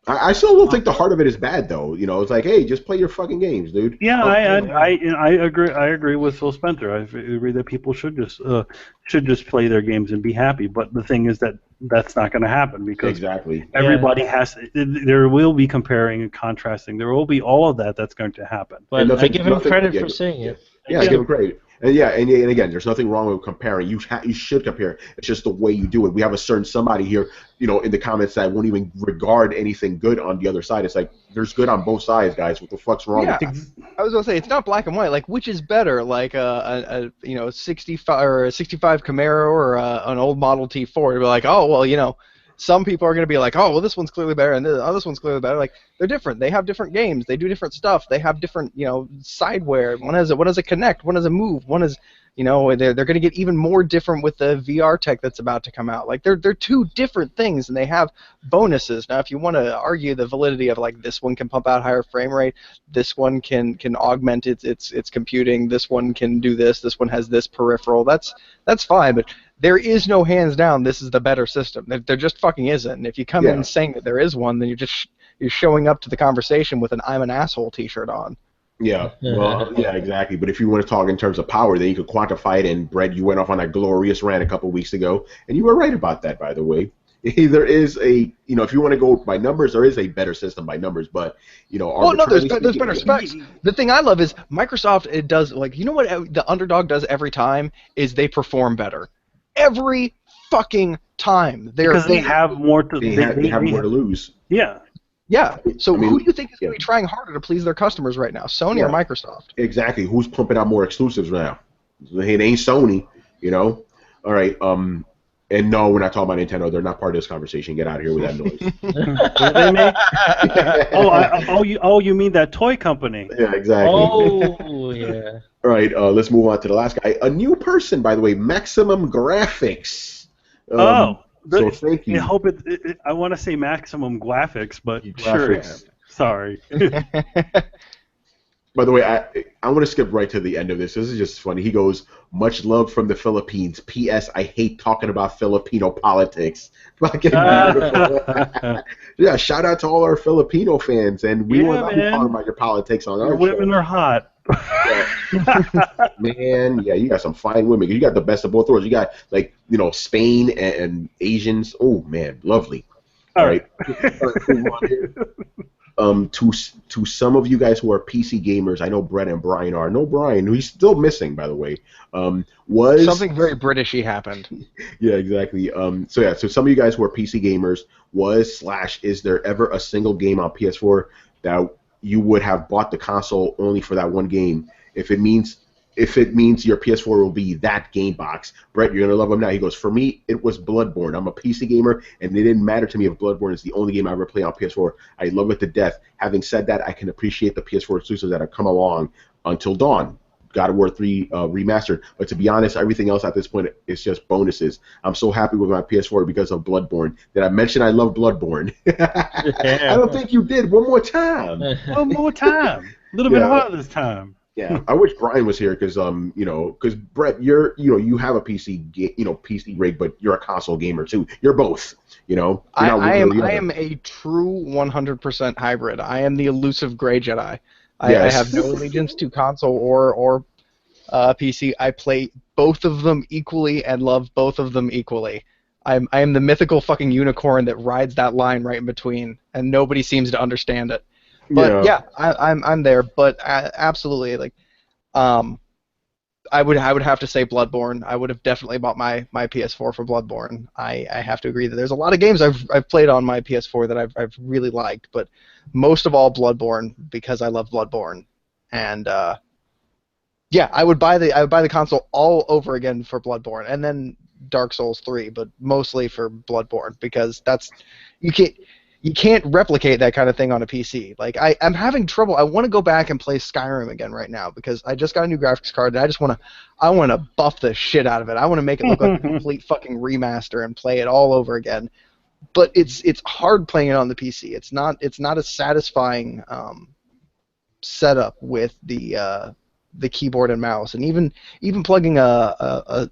I still don't think the heart of it is bad, though. It's like, hey, just play your fucking games, dude. Yeah, I agree. I agree with Phil Spencer. I agree that people should just play their games and be happy. But the thing is that's not going to happen because everybody has. There will be comparing and contrasting. There will be all of that's going to happen. But I give him credit for saying it. Yeah, I give him credit. And again, there's nothing wrong with comparing. You should compare. It's just the way you do it. We have a certain somebody here, in the comments that won't even regard anything good on the other side. It's like there's good on both sides, guys. What the fuck's wrong with that? I was gonna say it's not black and white. Which is better, a 65 or a 65 Camaro or an old Model T4? To be like, oh well, some people are going to be like, oh, well, this one's clearly better, and this one's clearly better. They're different. They have different games. They do different stuff. They have different, sideware. One has a Kinect. One has a Move. One is, they're going to get even more different with the VR tech that's about to come out. They're two different things, and they have bonuses. Now, if you want to argue the validity of, this one can pump out higher frame rate, this one can augment its computing, this one can do this one has this peripheral, that's fine, but there is no hands down this is the better system. There just fucking isn't. And if you come in saying that there is one, then you're showing up to the conversation with an I'm an asshole t-shirt on. Yeah, well, yeah, exactly. But if you want to talk in terms of power, then you could quantify it. And Brett, you went off on that glorious rant a couple of weeks ago, and you were right about that, by the way. There is if you want to go by numbers, there is a better system by numbers, but there's better specs. The thing I love is Microsoft. It does what the underdog does every time is they perform better. Every fucking time. Because they have more to they have more to lose. Yeah. Yeah. So who do you think is going to be trying harder to please their customers right now, Sony or Microsoft? Exactly. Who's pumping out more exclusives now? It ain't Sony. All right. And no, we're not talking about Nintendo. They're not part of this conversation. Get out of here with that noise. You mean that toy company? Yeah, exactly. Oh, yeah. All right, let's move on to the last guy. A new person, by the way, Maximum Graphics. So thank you. I hope I want to say Maximum Graphics, but sure. Sorry. By the way, I want to skip right to the end of this. This is just funny. He goes, much love from the Philippines. P.S. I hate talking about Filipino politics. Fucking yeah, shout out to all our Filipino fans. And we will not be talking about your politics on our show. Women are hot. Man, yeah, you got some fine women. You got the best of both worlds. You got, Spain and Asians. Oh, man, lovely. All right. All right, move on here. To some of you guys who are PC gamers, I know Brett and Brian are. No, Brian, who's still missing, by the way, was Something very Britishy happened. Yeah, exactly. So some of you guys who are PC gamers, is there ever a single game on PS4 that you would have bought the console only for that one game? If it means your PS4 will be that game box. Brett, you're gonna love him now. He goes, for me, it was Bloodborne. I'm a PC gamer, and it didn't matter to me if Bloodborne is the only game I ever play on PS4. I love it to death. Having said that, I can appreciate the PS4 exclusives that have come along until Dawn. God of War 3 remastered. But to be honest, everything else at this point is just bonuses. I'm so happy with my PS4 because of Bloodborne. Did I mention I love Bloodborne? I don't think you did. One more time. One more time. A little bit harder this time. Yeah, I wish Brian was here because because Brett, you have a PC rig, but you're a console gamer too. You're both, I am a true 100% hybrid. I am the elusive gray Jedi. I have no allegiance to console or PC. I play both of them equally and love both of them equally. I am the mythical fucking unicorn that rides that line right in between, and nobody seems to understand it. But I'm there. But absolutely, like, I would have to say Bloodborne. I would have definitely bought my PS4 for Bloodborne. I have to agree that there's a lot of games I've played on my PS4 that I've really liked, but most of all Bloodborne because I love Bloodborne. And I would buy the console all over again for Bloodborne, and then Dark Souls 3, but mostly for Bloodborne because you can't replicate that kind of thing on a PC. Like I'm having trouble. I want to go back and play Skyrim again right now because I just got a new graphics card and I want to buff the shit out of it. I want to make it look like a complete fucking remaster and play it all over again. But it's hard playing it on the PC. It's not a satisfying setup with the keyboard and mouse, and even plugging a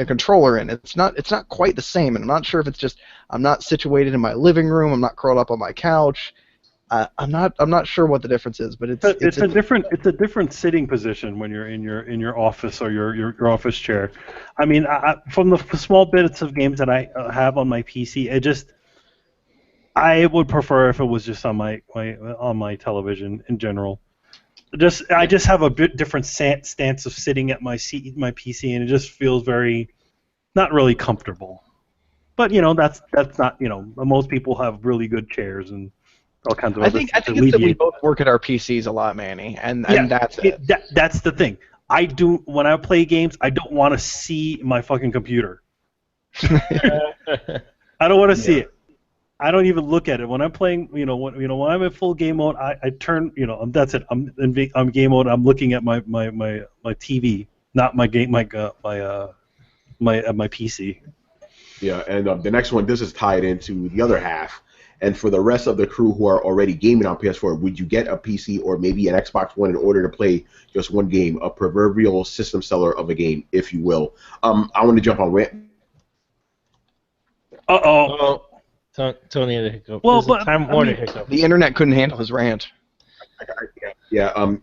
controller in. It's not quite the same, and I'm not sure if it's just I'm not situated in my living room. I'm not curled up on my couch. I'm not sure what the difference is, but it's a different sitting position when you're in your office or your office chair. I mean, from the small bits of games that I have on my PC, I would prefer if it was just on my television in general. I just have a bit different stance of sitting at my PC, and it just feels not really comfortable. But that's not most people have really good chairs and all kinds of. I think it's that we both work at our PCs a lot, Manny, and that's it. That's the thing. When I play games, I don't want to see my fucking computer. I don't want to see it. I don't even look at it when I'm playing. When I'm in full game mode, I turn. That's it. I'm game mode. I'm looking at my TV, not my PC. Yeah, and the next one. This is tied into the other half. And for the rest of the crew who are already gaming on PS4, would you get a PC or maybe an Xbox One in order to play just one game, a proverbial system seller of a game, if you will? I want to jump on. Uh-oh. Tony had a hiccup. Well, hiccup. The internet couldn't handle his rant.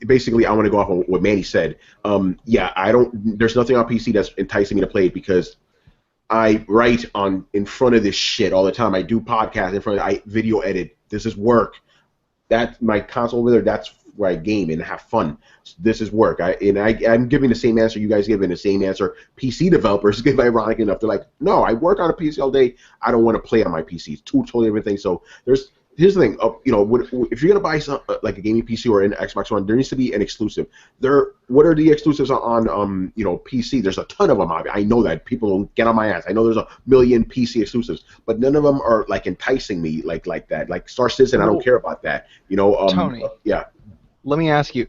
Basically, I want to go off of what Manny said. There's nothing on PC that's enticing me to play it because I write in front of this shit all the time. I do podcasts in front of I video edit. This is work. That's my console over there. That's where I game and have fun. This is work. I'm giving the same answer you guys give, and the same answer PC developers give. Ironic enough, they're like, no, I work on a PC all day. I don't want to play on my PC. It's two totally different things. So here's the thing. If you're gonna buy like a gaming PC or an Xbox One, there needs to be an exclusive. What are the exclusives on PC? There's a ton of them. I know that people get on my ass. I know there's a million PC exclusives, but none of them are like enticing me like that. Like Star Citizen, I don't care about that. Tony. Yeah. Let me ask you.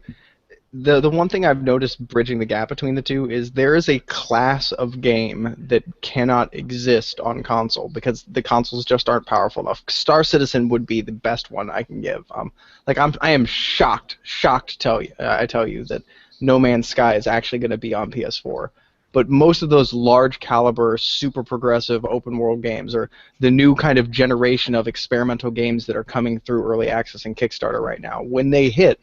The one thing I've noticed bridging the gap between the two is there is a class of game that cannot exist on console because the consoles just aren't powerful enough. Star Citizen would be the best one I can give. I am shocked to tell you. I tell you that No Man's Sky is actually going to be on PS4. But most of those large caliber, super progressive open world games are the new kind of generation of experimental games that are coming through early access and Kickstarter right now. When they hit,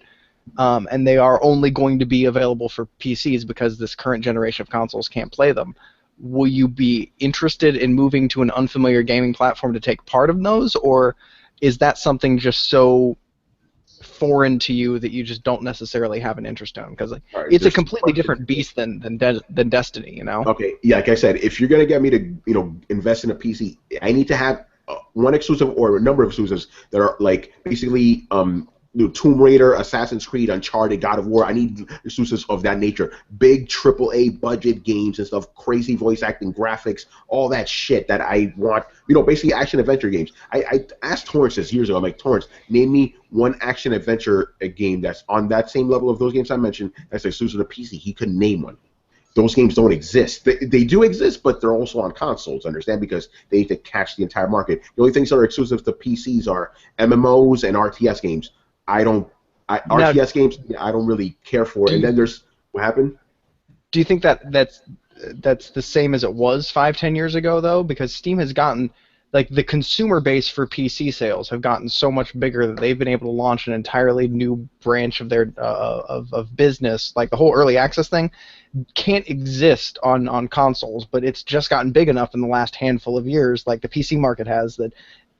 and they are only going to be available for PCs because this current generation of consoles can't play them. will you be interested in moving to an unfamiliar gaming platform to take part in those, or is that something just so foreign to you that you just don't necessarily have an interest in? Because All right, it's a there's two completely questions. different beast than Destiny, you know? Okay, yeah, like I said, if you're gonna get me to invest in a PC, I need to have one exclusive or a number of exclusives that are like basically Tomb Raider, Assassin's Creed, Uncharted, God of War. I need exclusives of that nature, big AAA budget games and stuff, crazy voice acting, graphics, all that shit that I want. Basically action adventure games. I asked Torrance this years ago. I'm like, Torrance, name me one action adventure game that's on that same level of those games I mentioned that's exclusive to PC. He couldn't name one. Those games don't exist. They do exist, but they're also on consoles, understand? Because they need to catch the entire market. The only things that are exclusive to PCs are MMOs and RTS games. RTS games, I don't really care for. And then there's, what happened? Do you think that's the same as it was 5-10 years ago, though? Because Steam has gotten, like, the consumer base for PC sales have gotten so much bigger that they've been able to launch an entirely new branch of their of business. Like, the whole early access thing can't exist on consoles, but it's just gotten big enough in the last handful of years, like the PC market has, that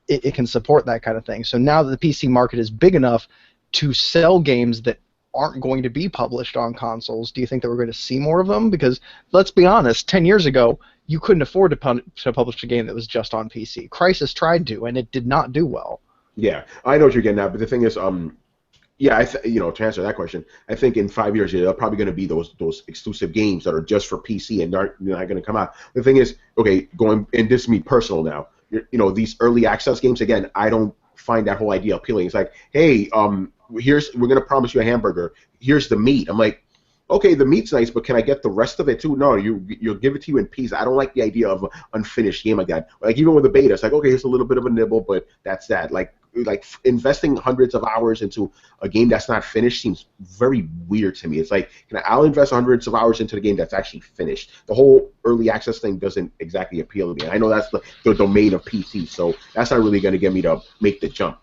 it can support that kind of thing. So now that the PC market is big enough to sell games that aren't going to be published on consoles, do you think that we're going to see more of them? Because let's be honest, 10 years ago, you couldn't afford to publish a game that was just on PC. Crysis tried to, and it did not do well. Yeah, I know what you're getting at, but the thing is, to answer that question, I think in 5 years, they're probably going to be those exclusive games that are just for PC and aren't going to come out. The thing is, okay, and this is me personal now, these early access games, again, I don't find that whole idea appealing. It's like, hey, we're going to promise you a hamburger. Here's the meat. I'm like, okay, the meat's nice, but can I get the rest of it too? No, you'll give it to you in pieces. I don't like the idea of an unfinished game like that. Like, even with the beta, it's like, okay, here's a little bit of a nibble, but that's that. Like investing hundreds of hours into a game that's not finished seems very weird to me. It's like, I'll invest hundreds of hours into the game that's actually finished. The whole early access thing doesn't exactly appeal to me. I know that's the domain of PC, so that's not really going to get me to make the jump,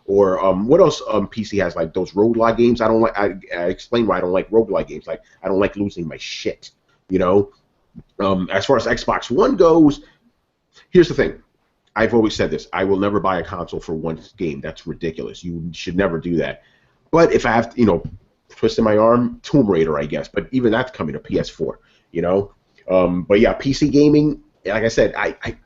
Or what else PC has? Like those roguelike games. I don't like. I explain why I don't like roguelike games. Like, I don't like losing my shit. As far as Xbox One goes, here's the thing. I've always said this. I will never buy a console for one game. That's ridiculous. You should never do that. But if I have to, twisting my arm, Tomb Raider, I guess. But even that's coming to PS4. But yeah, PC gaming. Like I said,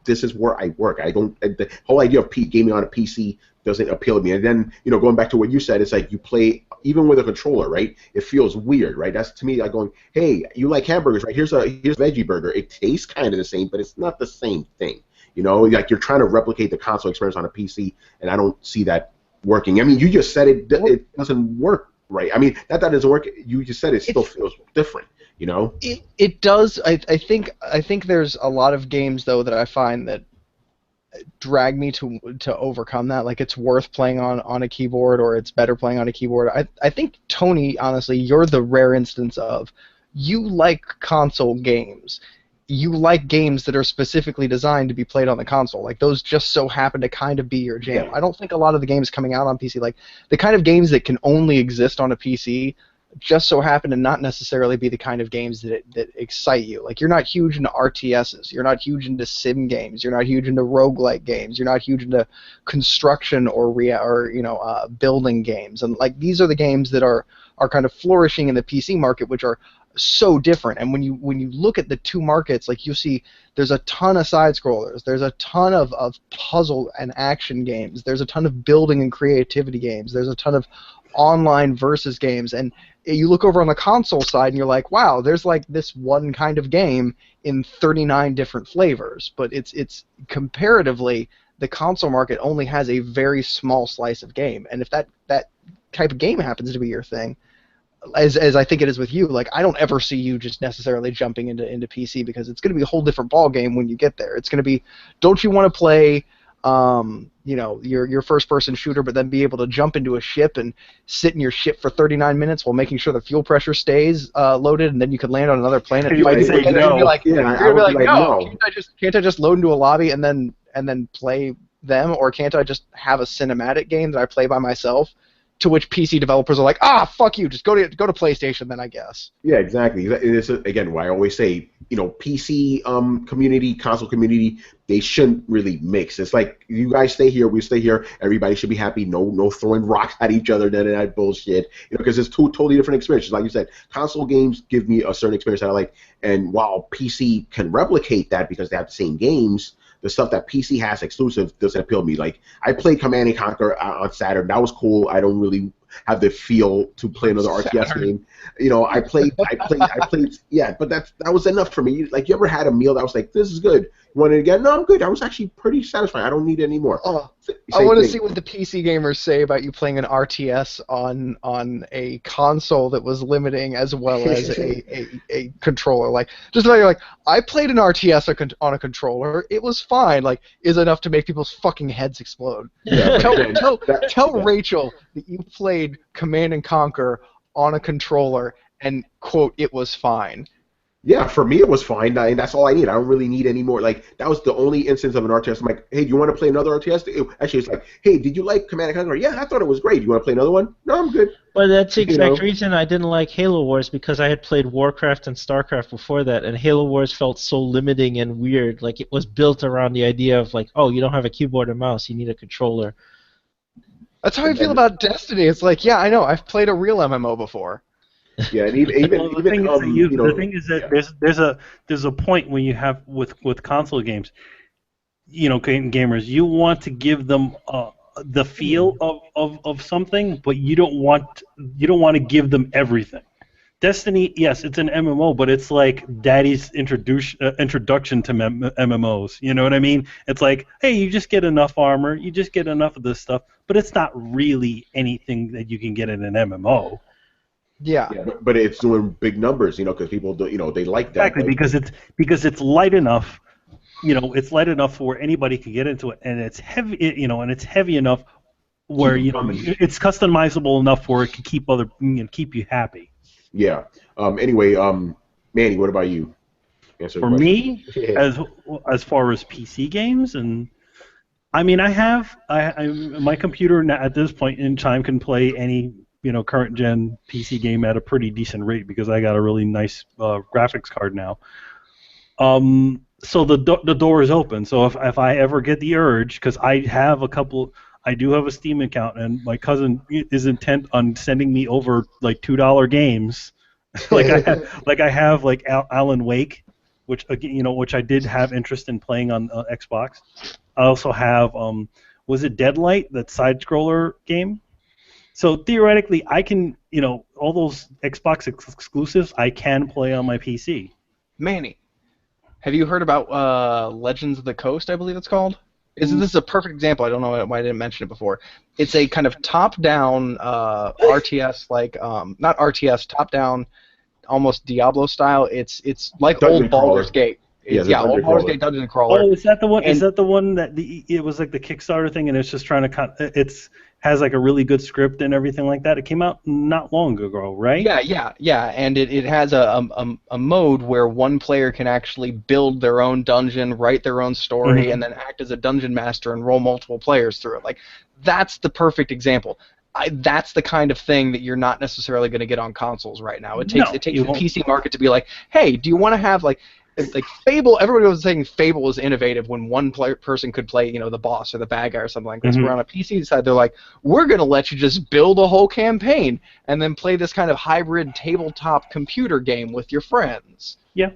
this is where I work. The whole idea of gaming on a PC doesn't appeal to me. And then, going back to what you said, it's like you play even with a controller, right? It feels weird, right? That's to me like going, hey, you like hamburgers, right? Here's a veggie burger. It tastes kind of the same, but it's not the same thing. Like you're trying to replicate the console experience on a PC, and I don't see that working. I mean, you just said it doesn't work right. I mean, that doesn't work. You just said it still feels different. It does. I think there's a lot of games though that I find that drag me to overcome that. Like, it's worth playing on a keyboard, or it's better playing on a keyboard. I think, Tony, honestly, you're the rare instance of, you like console games. You like games that are specifically designed to be played on the console. Like, those just so happen to kind of be your jam. Yeah. I don't think a lot of the games coming out on PC, like the kind of games that can only exist on a PC, just so happen to not necessarily be the kind of games that excite you. Like, you're not huge into RTSs. You're not huge into sim games. You're not huge into roguelike games. You're not huge into construction or building games. And like, these are the games that are kind of flourishing in the PC market, which are so different. And when you look at the two markets, like, you see there's a ton of side scrollers, there's a ton of puzzle and action games, there's a ton of building and creativity games, there's a ton of online versus games, and you look over on the console side and you're like, wow, there's like this one kind of game in 39 different flavors. But it's comparatively, the console market only has a very small slice of game, and if that type of game happens to be your thing, as I think it is with you, like, I don't ever see you just necessarily jumping into PC, because it's going to be a whole different ball game when you get there. It's going to be, don't you want to play your first-person shooter, but then be able to jump into a ship and sit in your ship for 39 minutes while making sure the fuel pressure stays loaded, and then you could land on another planet. You might say no. You're gonna be like, no. Can't I just load into a lobby and then play them, or can't I just have a cinematic game that I play by myself? To which PC developers are like, fuck you, just go to PlayStation then, I guess. Yeah, exactly. It's again why I always say, PC community, console community, they shouldn't really mix. It's like you guys stay here, we stay here. Everybody should be happy. No throwing rocks at each other, none of that bullshit. Because it's two totally different experiences. Like you said, console games give me a certain experience that I like, and while PC can replicate that because they have the same games, the stuff that PC has exclusive doesn't appeal to me. Like, I played Command and Conquer on Saturn. That was cool. I don't really have the feel to play another RTS game. I played. Yeah, but that was enough for me. Like, you ever had a meal that was like, this is good? You want it again? No, I'm good. I was actually pretty satisfied. I don't need it anymore. Oh, I want to see what the PC gamers say about you playing an RTS on a console that was limiting as well as a controller. Like, just like I played an RTS on a controller. It was fine. Like, is enough to make people's fucking heads explode. Yeah, tell Rachel that you played Command and Conquer on a controller and quote, it was fine. Yeah, for me it was fine. That's all I need. I don't really need any more. Like, that was the only instance of an RTS. I'm like, hey, do you want to play another RTS? Actually, it's like, hey, did you like Command and Conquer? Yeah, I thought it was great. You want to play another one? No, I'm good. Well, that's the exact reason I didn't like Halo Wars, because I had played Warcraft and StarCraft before that, and Halo Wars felt so limiting and weird. Like, it was built around the idea of, like, oh, you don't have a keyboard and mouse, you need a controller. That's how I feel about Destiny. It's like, yeah, I know, I've played a real MMO before. Yeah, and even the thing is that there's a point when you have with console games, gamers, you want to give them the feel of something, but you don't want to give them everything. Destiny, yes, it's an MMO, but it's like Daddy's introduction to MMOs. You know what I mean? It's like, hey, you just get enough armor, you just get enough of this stuff, but it's not really anything that you can get in an MMO. Yeah, but it's doing big numbers, because people do, they like that. Exactly, because it's light enough, it's light enough where anybody can get into it, and it's heavy, and it's heavy enough where it's customizable enough where it can keep you happy. Yeah. Anyway, Manny, what about you? For me, as far as PC games, and I mean, my computer at this point in time can play any current gen PC game at a pretty decent rate because I got a really nice graphics card now. So the door is open. So if I ever get the urge, because I do have a Steam account, and my cousin is intent on sending me over like $2 games, like I have Alan Wake, which I did have interest in playing on Xbox. I also have was it Deadlight, that side scroller game? So theoretically, I can, all those Xbox exclusives, I can play on my PC. Manny, have you heard about Legends of the Coast, I believe it's called? This is a perfect example. I don't know why I didn't mention it before. It's a kind of top-down RTS, not RTS, top-down, almost Diablo style. It's like Dungeon old Baldur's Gate. Old Baldur's Gate Dungeon Crawler. Oh, is that the one? Is that the one that it was like the Kickstarter thing, and it's just trying to has like a really good script and everything like that. It came out not long ago, right? Yeah, and it has a mode where one player can actually build their own dungeon, write their own story, and then act as a dungeon master and roll multiple players through it. Like, that's the perfect example. That's the kind of thing that you're not necessarily going to get on consoles right now. It takes the PC market to be like, hey, do you want to have like Fable? Everybody was saying Fable was innovative when one person could play, the boss or the bad guy or something like this. Where on a PC side, they're like, we're going to let you just build a whole campaign and then play this kind of hybrid tabletop computer game with your friends. Yeah.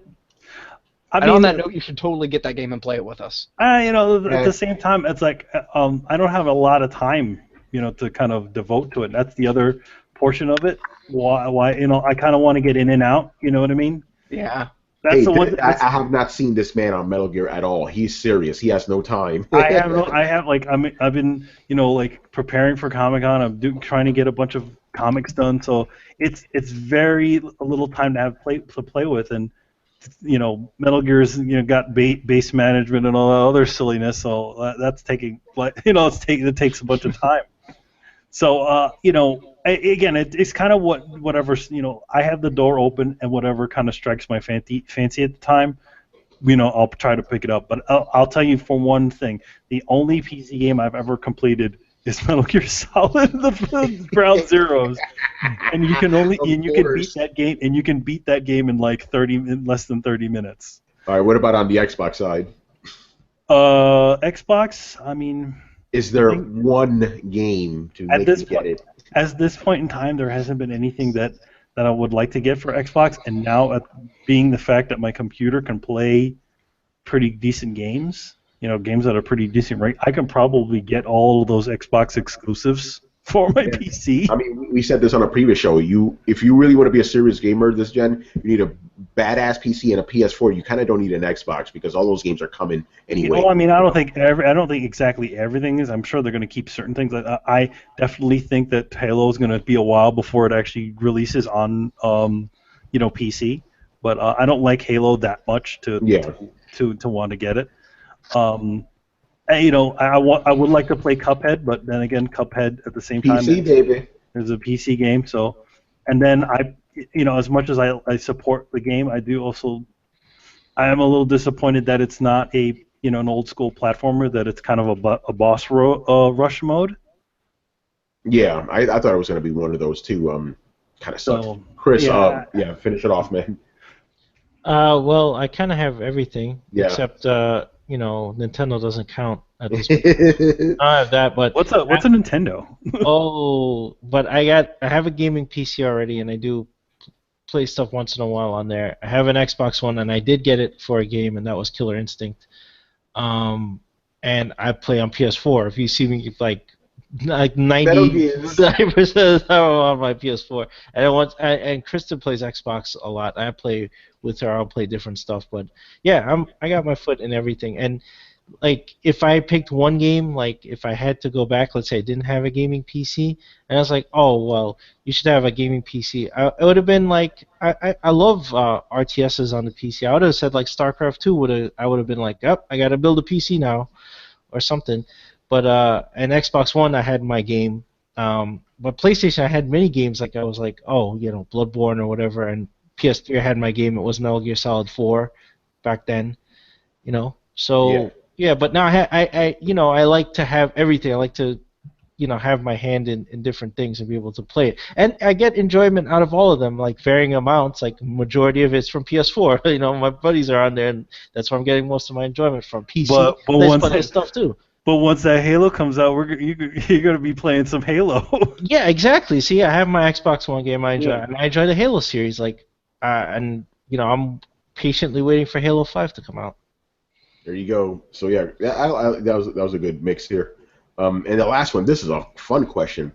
And on that note, you should totally get that game and play it with us. At the same time, it's like I don't have a lot of time, to kind of devote to it. That's the other portion of it. Why I kind of want to get in and out. You know what I mean? Yeah. That's the one. I have not seen this man on Metal Gear at all. He's serious. He has no time. I've been preparing for Comic-Con. I'm trying to get a bunch of comics done. So it's very little time to have to play with, and Metal Gear's got base management and all that other silliness. So that's taking it takes a bunch of time. So again, it's kind of whatever, I have the door open, and whatever kind of strikes my fancy at the time, I'll try to pick it up. But I'll tell you for one thing, the only PC game I've ever completed is Metal Gear Solid: the Ground Zeroes, and you can only Of and you can beat course. that game in like in less than 30 minutes. All right, what about on the Xbox side? Xbox, I mean, Is the there thing one game to at make this me get point, it? at this point in time, there hasn't been anything that I would like to get for Xbox, and now being the fact that my computer can play pretty decent games, games that are pretty decent, right? I can probably get all of those Xbox exclusives for my Yeah. PC. I mean, we said this on a previous show. If you really want to be a serious gamer this gen, you need a badass PC and a PS4. You kind of don't need an Xbox because all those games are coming anyway. I mean, I don't think exactly everything is. I'm sure they're going to keep certain things. I definitely think that Halo is going to be a while before it actually releases on, PC. But I don't like Halo that much Yeah. to want to get it. And, I would like to play Cuphead, but then again, Cuphead at the same time PC, baby. is a PC game. So, and then as much as I support the game, I am a little disappointed that it's not an old school platformer, that it's kind of a boss rush mode. Yeah, I thought it was going to be one of those too. Kind of sucks. So Chris, yeah, finish it off, man. Well, I kind of have everything Yeah. except Nintendo doesn't count at this point. I don't have that, but what's a Nintendo? but I have a gaming PC already, and I do play stuff once in a while on there. I have an Xbox One, and I did get it for a game, and that was Killer Instinct. And I play on PS4. If you see me like Metal Gears. 99% of the time I'm on my PS4. And Kristen plays Xbox a lot. I play with her. I'll play different stuff, but yeah, I got my foot in everything. And like if I picked one game, like if I had to go back, let's say I didn't have a gaming PC, and I was like, oh well, you should have a gaming PC. It would have been like I love RTSs on the PC. I would have said like StarCraft 2 I would have been like, yep, I got to build a PC now, or something. But an Xbox One, I had my game. But PlayStation, I had many games. Like I was like, oh, Bloodborne or whatever. And PS3, I had my game. It was Metal Gear Solid 4 back then. So yeah. But now I like to have everything. I like to, have my hand in different things and be able to play it. And I get enjoyment out of all of them, like varying amounts. Like majority of it's from PS4. My buddies are on there, and that's where I'm getting most of my enjoyment from. PC, But there's once plenty of stuff too. But once that Halo comes out, you're going to be playing some Halo. Yeah, exactly. See, I have my Xbox One game I enjoy, Yeah. and I enjoy the Halo series. I'm patiently waiting for Halo 5 to come out. There you go. So yeah, that was a good mix here. And the last one, this is a fun question.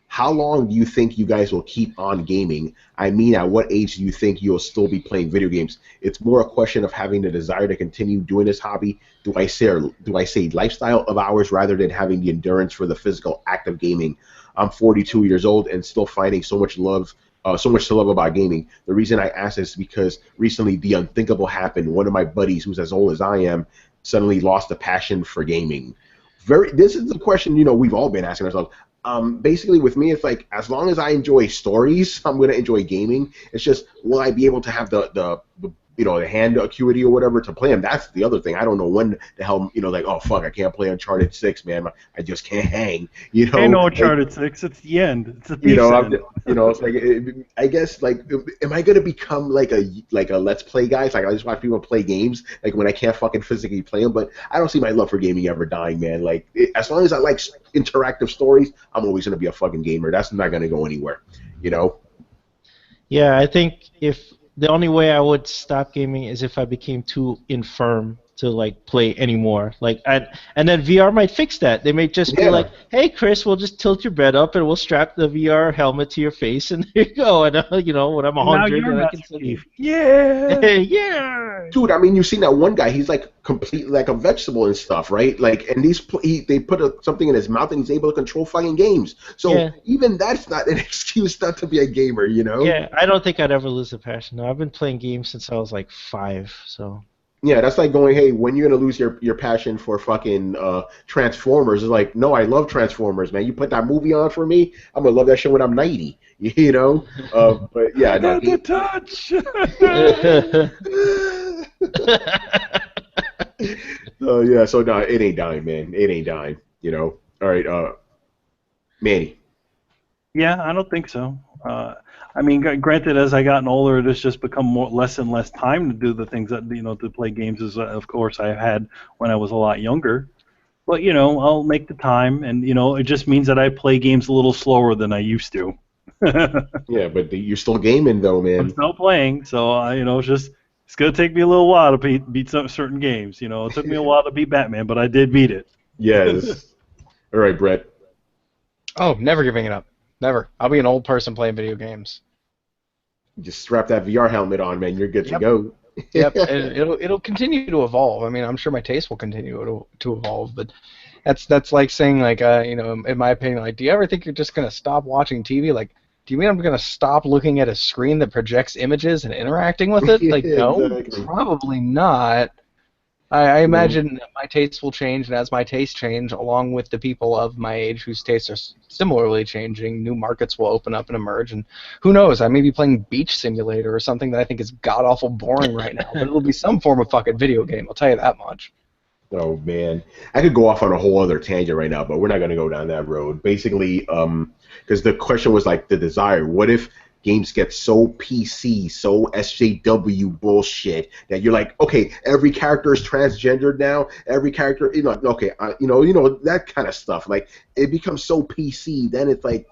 How long do you think you guys will keep on gaming? I mean, at what age do you think you'll still be playing video games? It's more a question of having the desire to continue doing this hobby. Do I say lifestyle of ours rather than having the endurance for the physical act of gaming? I'm 42 years old and still finding so much to love about gaming. The reason I ask this is because recently the unthinkable happened. One of my buddies, who's as old as I am, suddenly lost a passion for gaming. This is the question we've all been asking ourselves. Basically, with me, it's like as long as I enjoy stories, I'm going to enjoy gaming. It's just, will I be able to have the hand acuity or whatever to play them? That's the other thing. I don't know when the hell, like, oh, fuck, I can't play Uncharted 6, man. I just can't hang, Ain't no Uncharted 6. It's the end. It's the beef's end. It's like, I guess, like, am I going to become like a Let's Play guy? It's like I just watch people play games, like, when I can't fucking physically play them. But I don't see my love for gaming ever dying, man. Like, as long as I like interactive stories, I'm always going to be a fucking gamer. That's not going to go anywhere, Yeah, I think if the only way I would stop gaming is if I became too infirm to like play anymore. And then VR might fix that. They may just be like, "Hey, Chris, we'll just tilt your bed up and we'll strap the VR helmet to your face, and there you go." And when I'm 100, I can sleep. Yeah. Yeah. Dude, I mean, you've seen that one guy. He's like completely like a vegetable and stuff, right? Like, and they put something in his mouth and he's able to control fucking games. So even that's not an excuse not to be a gamer, Yeah, I don't think I'd ever lose the passion. No, I've been playing games since I was like 5, so. Yeah, that's like going, hey, when you're gonna lose your passion for fucking Transformers? It's like, no, I love Transformers, man. You put that movie on for me, I'm gonna love that shit when I'm 90. But yeah, I got the touch. Yeah, so no, it ain't dying, man. It ain't dying. All right, Manny. Yeah, I don't think so. I mean, granted, as I gotten older, it's just become less and less time to do the things that to play games as of course I had when I was a lot younger. But I'll make the time, and it just means that I play games a little slower than I used to. Yeah, but you're still gaming though, I'm man. still playing, so it's gonna take me a little while to beat some certain games. It took me a while to beat Batman, but I did beat it. Yes. All right, Brett. Oh, never giving it up. Never. I'll be an old person playing video games. Just strap that VR helmet on, man. You're good to Yep. go. Yep. It'll continue to evolve. I mean, I'm sure my taste will continue to evolve, but that's like saying like in my opinion, like, do you ever think you're just gonna stop watching TV? Like, do you mean I'm gonna stop looking at a screen that projects images and interacting with it? Like, no, Exactly. probably not. I imagine that my tastes will change, and as my tastes change, along with the people of my age whose tastes are similarly changing, new markets will open up and emerge, and who knows, I may be playing Beach Simulator or something that I think is god-awful boring right now, but it'll be some form of fucking video game, I'll tell you that much. Oh man, I could go off on a whole other tangent right now, but we're not going to go down that road. Basically, because the question was like the desire. What if games get so PC, so SJW bullshit that you're like, okay, every character is transgendered now. Every character, okay, that kind of stuff. Like it becomes so PC, then it's like,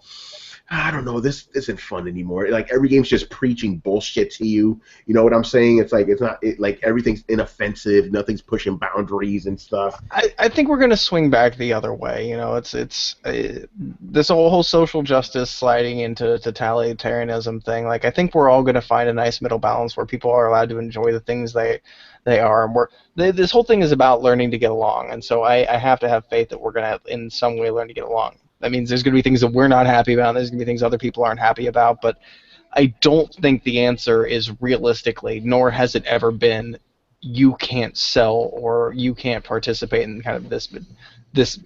I don't know, this isn't fun anymore. Like every game's just preaching bullshit to you. You know what I'm saying? It's like like everything's inoffensive, nothing's pushing boundaries and stuff. I think we're gonna swing back the other way. It's this whole social justice sliding into totalitarianism thing. Like I think we're all gonna find a nice middle balance where people are allowed to enjoy the things they are, and this whole thing is about learning to get along. And so I have to have faith that we're gonna in some way learn to get along. That means there's going to be things that we're not happy about, and there's going to be things other people aren't happy about, but I don't think the answer is realistically, nor has it ever been, you can't sell or you can't participate in kind of this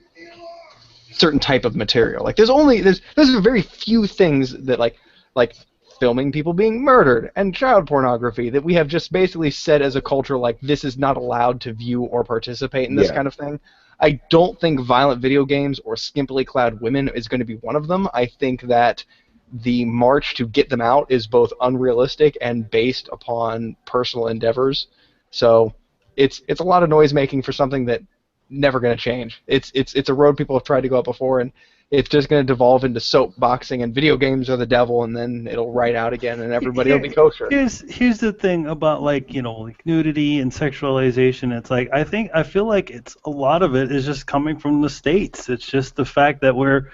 certain type of material. Like there's very few things that like filming people being murdered and child pornography that we have just basically said as a culture like this is not allowed to view or participate in this kind of thing. I don't think violent video games or skimpily clad women is going to be one of them. I think that the march to get them out is both unrealistic and based upon personal endeavors. So it's a lot of noise making for something that never going to change. It's a road people have tried to go up before, and it's just going to devolve into soap boxing and video games are the devil, and then it'll write out again, and everybody will be kosher. Here's the thing about like nudity and sexualization. It's like I feel like it's a lot of it is just coming from the States. It's just the fact that we're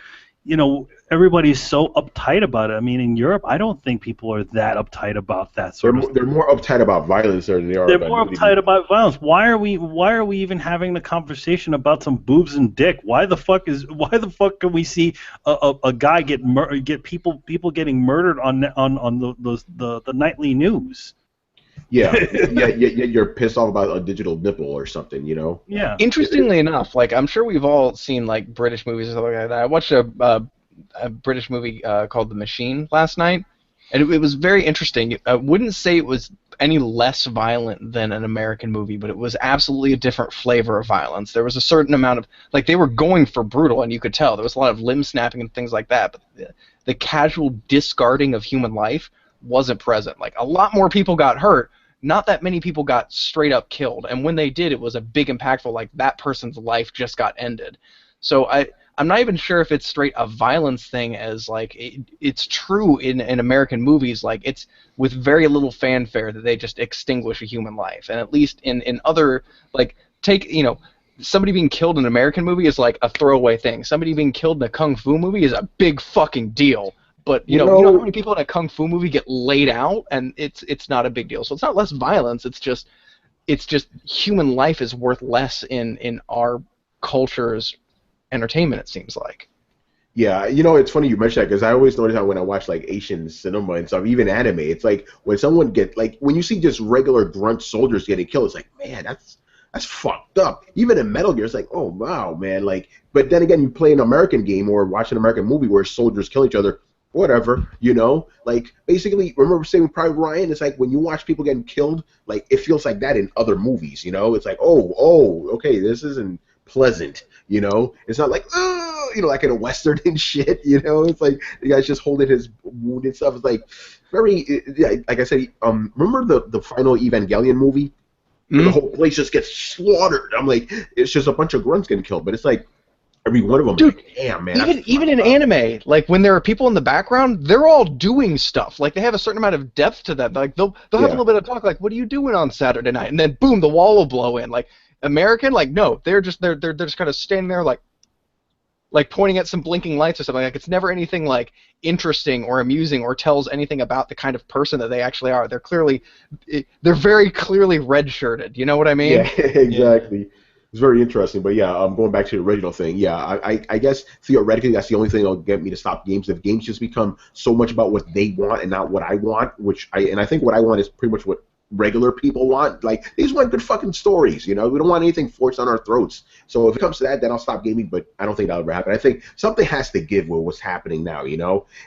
everybody's so uptight about it. I mean, in Europe, I don't think people are that uptight about that sort of stuff. They're more uptight about violence than they are. They're more uptight about violence. Why are we even having the conversation about some boobs and dick? Why the fuck can we see a guy get people getting murdered on the nightly news? Yeah, you're pissed off about a digital nipple or something, Yeah. Interestingly enough, like I'm sure we've all seen like British movies or something like that. I watched a British movie called The Machine last night, and it was very interesting. I wouldn't say it was any less violent than an American movie, but it was absolutely a different flavor of violence. There was a certain amount of like they were going for brutal, and you could tell there was a lot of limb snapping and things like that. But the casual discarding of human life wasn't present. Like a lot more people got hurt. Not that many people got straight up killed, and when they did, it was a big impactful. Like that person's life just got ended. So I'm not even sure if it's straight a violence thing as like it's true in American movies. Like it's with very little fanfare that they just extinguish a human life, and at least in other like somebody being killed in an American movie is like a throwaway thing. Somebody being killed in a kung fu movie is a big fucking deal. But you know how many people in a kung fu movie get laid out, and it's not a big deal. So it's not less violence. It's just human life is worth less in our culture's entertainment. It seems like. Yeah, it's funny you mention that because I always notice how when I watch like Asian cinema and stuff, even anime, it's like when someone when you see just regular grunt soldiers getting killed, it's like, man, that's fucked up. Even in Metal Gear, it's like, oh wow, man. Like, but then again, you play an American game or watch an American movie where soldiers kill each other. Whatever, like basically, remember saying Private Ryan? It's like when you watch people getting killed, like it feels like that in other movies, It's like, oh, okay, this isn't pleasant, It's not like, oh, like in a western and shit. It's like the guy's just holding his wound and stuff. It's like very, yeah. Like I said, remember the final Evangelion movie? The whole place just gets slaughtered. I'm like, it's just a bunch of grunts getting killed, but it's like every one of them. Dude, like, damn, man. Even in anime, like when there are people in the background, they're all doing stuff. Like they have a certain amount of depth to them. Like they'll have a little bit of talk. Like, what are you doing on Saturday night? And then boom, the wall will blow in. Like American, like no, they're just kind of standing there like pointing at some blinking lights or something. Like it's never anything like interesting or amusing or tells anything about the kind of person that they actually are. They're very clearly red-shirted. You know what I mean? Yeah, exactly. Yeah. It's very interesting, but yeah, going back to the original thing, yeah, I guess theoretically that's the only thing that'll get me to stop games. If games just become so much about what they want and not what I want, I think what I want is pretty much what regular people want. Like, they just want good fucking stories, We don't want anything forced on our throats. So if it comes to that, then I'll stop gaming, but I don't think that'll ever happen. I think something has to give with what's happening now,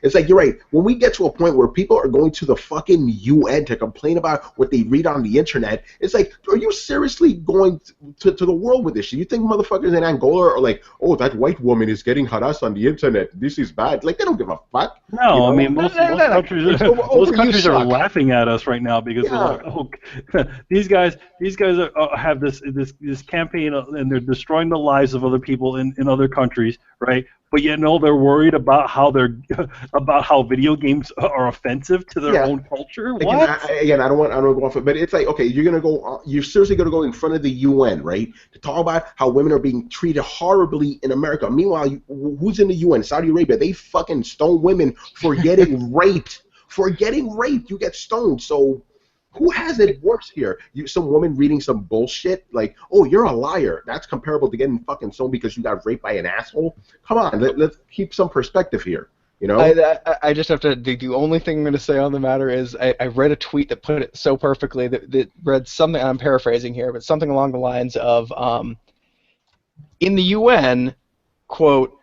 It's like, you're right, when we get to a point where people are going to the fucking UN to complain about what they read on the internet, it's like, are you seriously going to the world with this shit? You think motherfuckers in Angola are like, oh, that white woman is getting harassed on the internet, this is bad. Like, they don't give a fuck. No, I mean, most countries are laughing at us right now because they're like, oh, these guys have this campaign and they're destroying the lives of other people in other countries, right? But they're worried about how video games are offensive to their own culture. What? I don't want to go off it, but it's like, okay, you're seriously gonna go in front of the UN, right, to talk about how women are being treated horribly in America. Meanwhile, who's in the UN? Saudi Arabia. They fucking stone women for getting raped. For getting raped, you get stoned. So who has it worse here? Some woman reading some bullshit like, oh, you're a liar. That's comparable to getting fucking stoned because you got raped by an asshole? Come on, let's keep some perspective here, I just have to, the only thing I'm going to say on the matter is I read a tweet that put it so perfectly that read something, I'm paraphrasing here, but something along the lines of, in the UN, quote,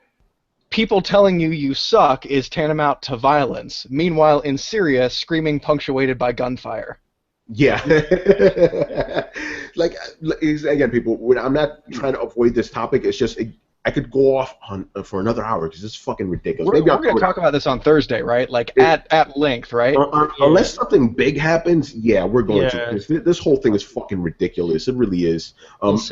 people telling you suck is tantamount to violence. Meanwhile, in Syria, screaming punctuated by gunfire. Yeah. Like, again, people, I'm not trying to avoid this topic. It's just, I could go off on for another hour because it's fucking ridiculous. We're going to talk about this on Thursday, right? Like, at length, right? Unless something big happens, yeah, we're going to. This whole thing is fucking ridiculous. It really is. Let's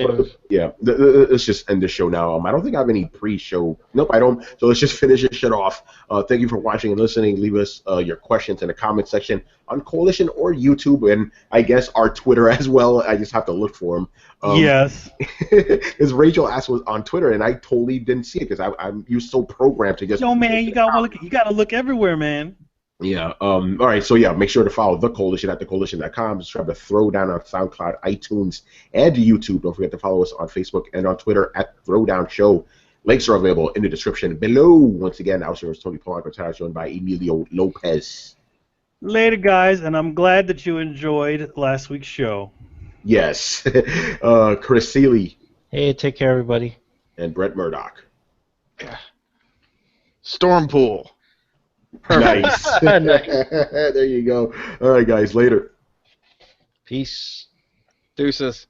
just end the show now. I don't think I have any pre-show. Nope, I don't. So let's just finish this shit off. Thank you for watching and listening. Leave us your questions in the comment section on Coalition or YouTube, and I guess our Twitter as well. I just have to look for them. Yes. Because Rachel asked was on Twitter, and I totally didn't see it because I'm used so programmed to just. Yo, man, you gotta look everywhere, man. Yeah. All right. So yeah, make sure to follow the Coalition at thecoalition.com. Subscribe to Throwdown on SoundCloud, iTunes, and YouTube. Don't forget to follow us on Facebook and on Twitter at Throwdown Show. Links are available in the description below. Once again, I was yours, Tony Polanco, joined by Emilio Lopez. Later, guys, and I'm glad that you enjoyed last week's show. Yes. Chris Seeley. Hey, take care, everybody. And Brett Murdoch. Stormpool. Nice. Nice. There you go. All right, guys. Later. Peace. Deuces.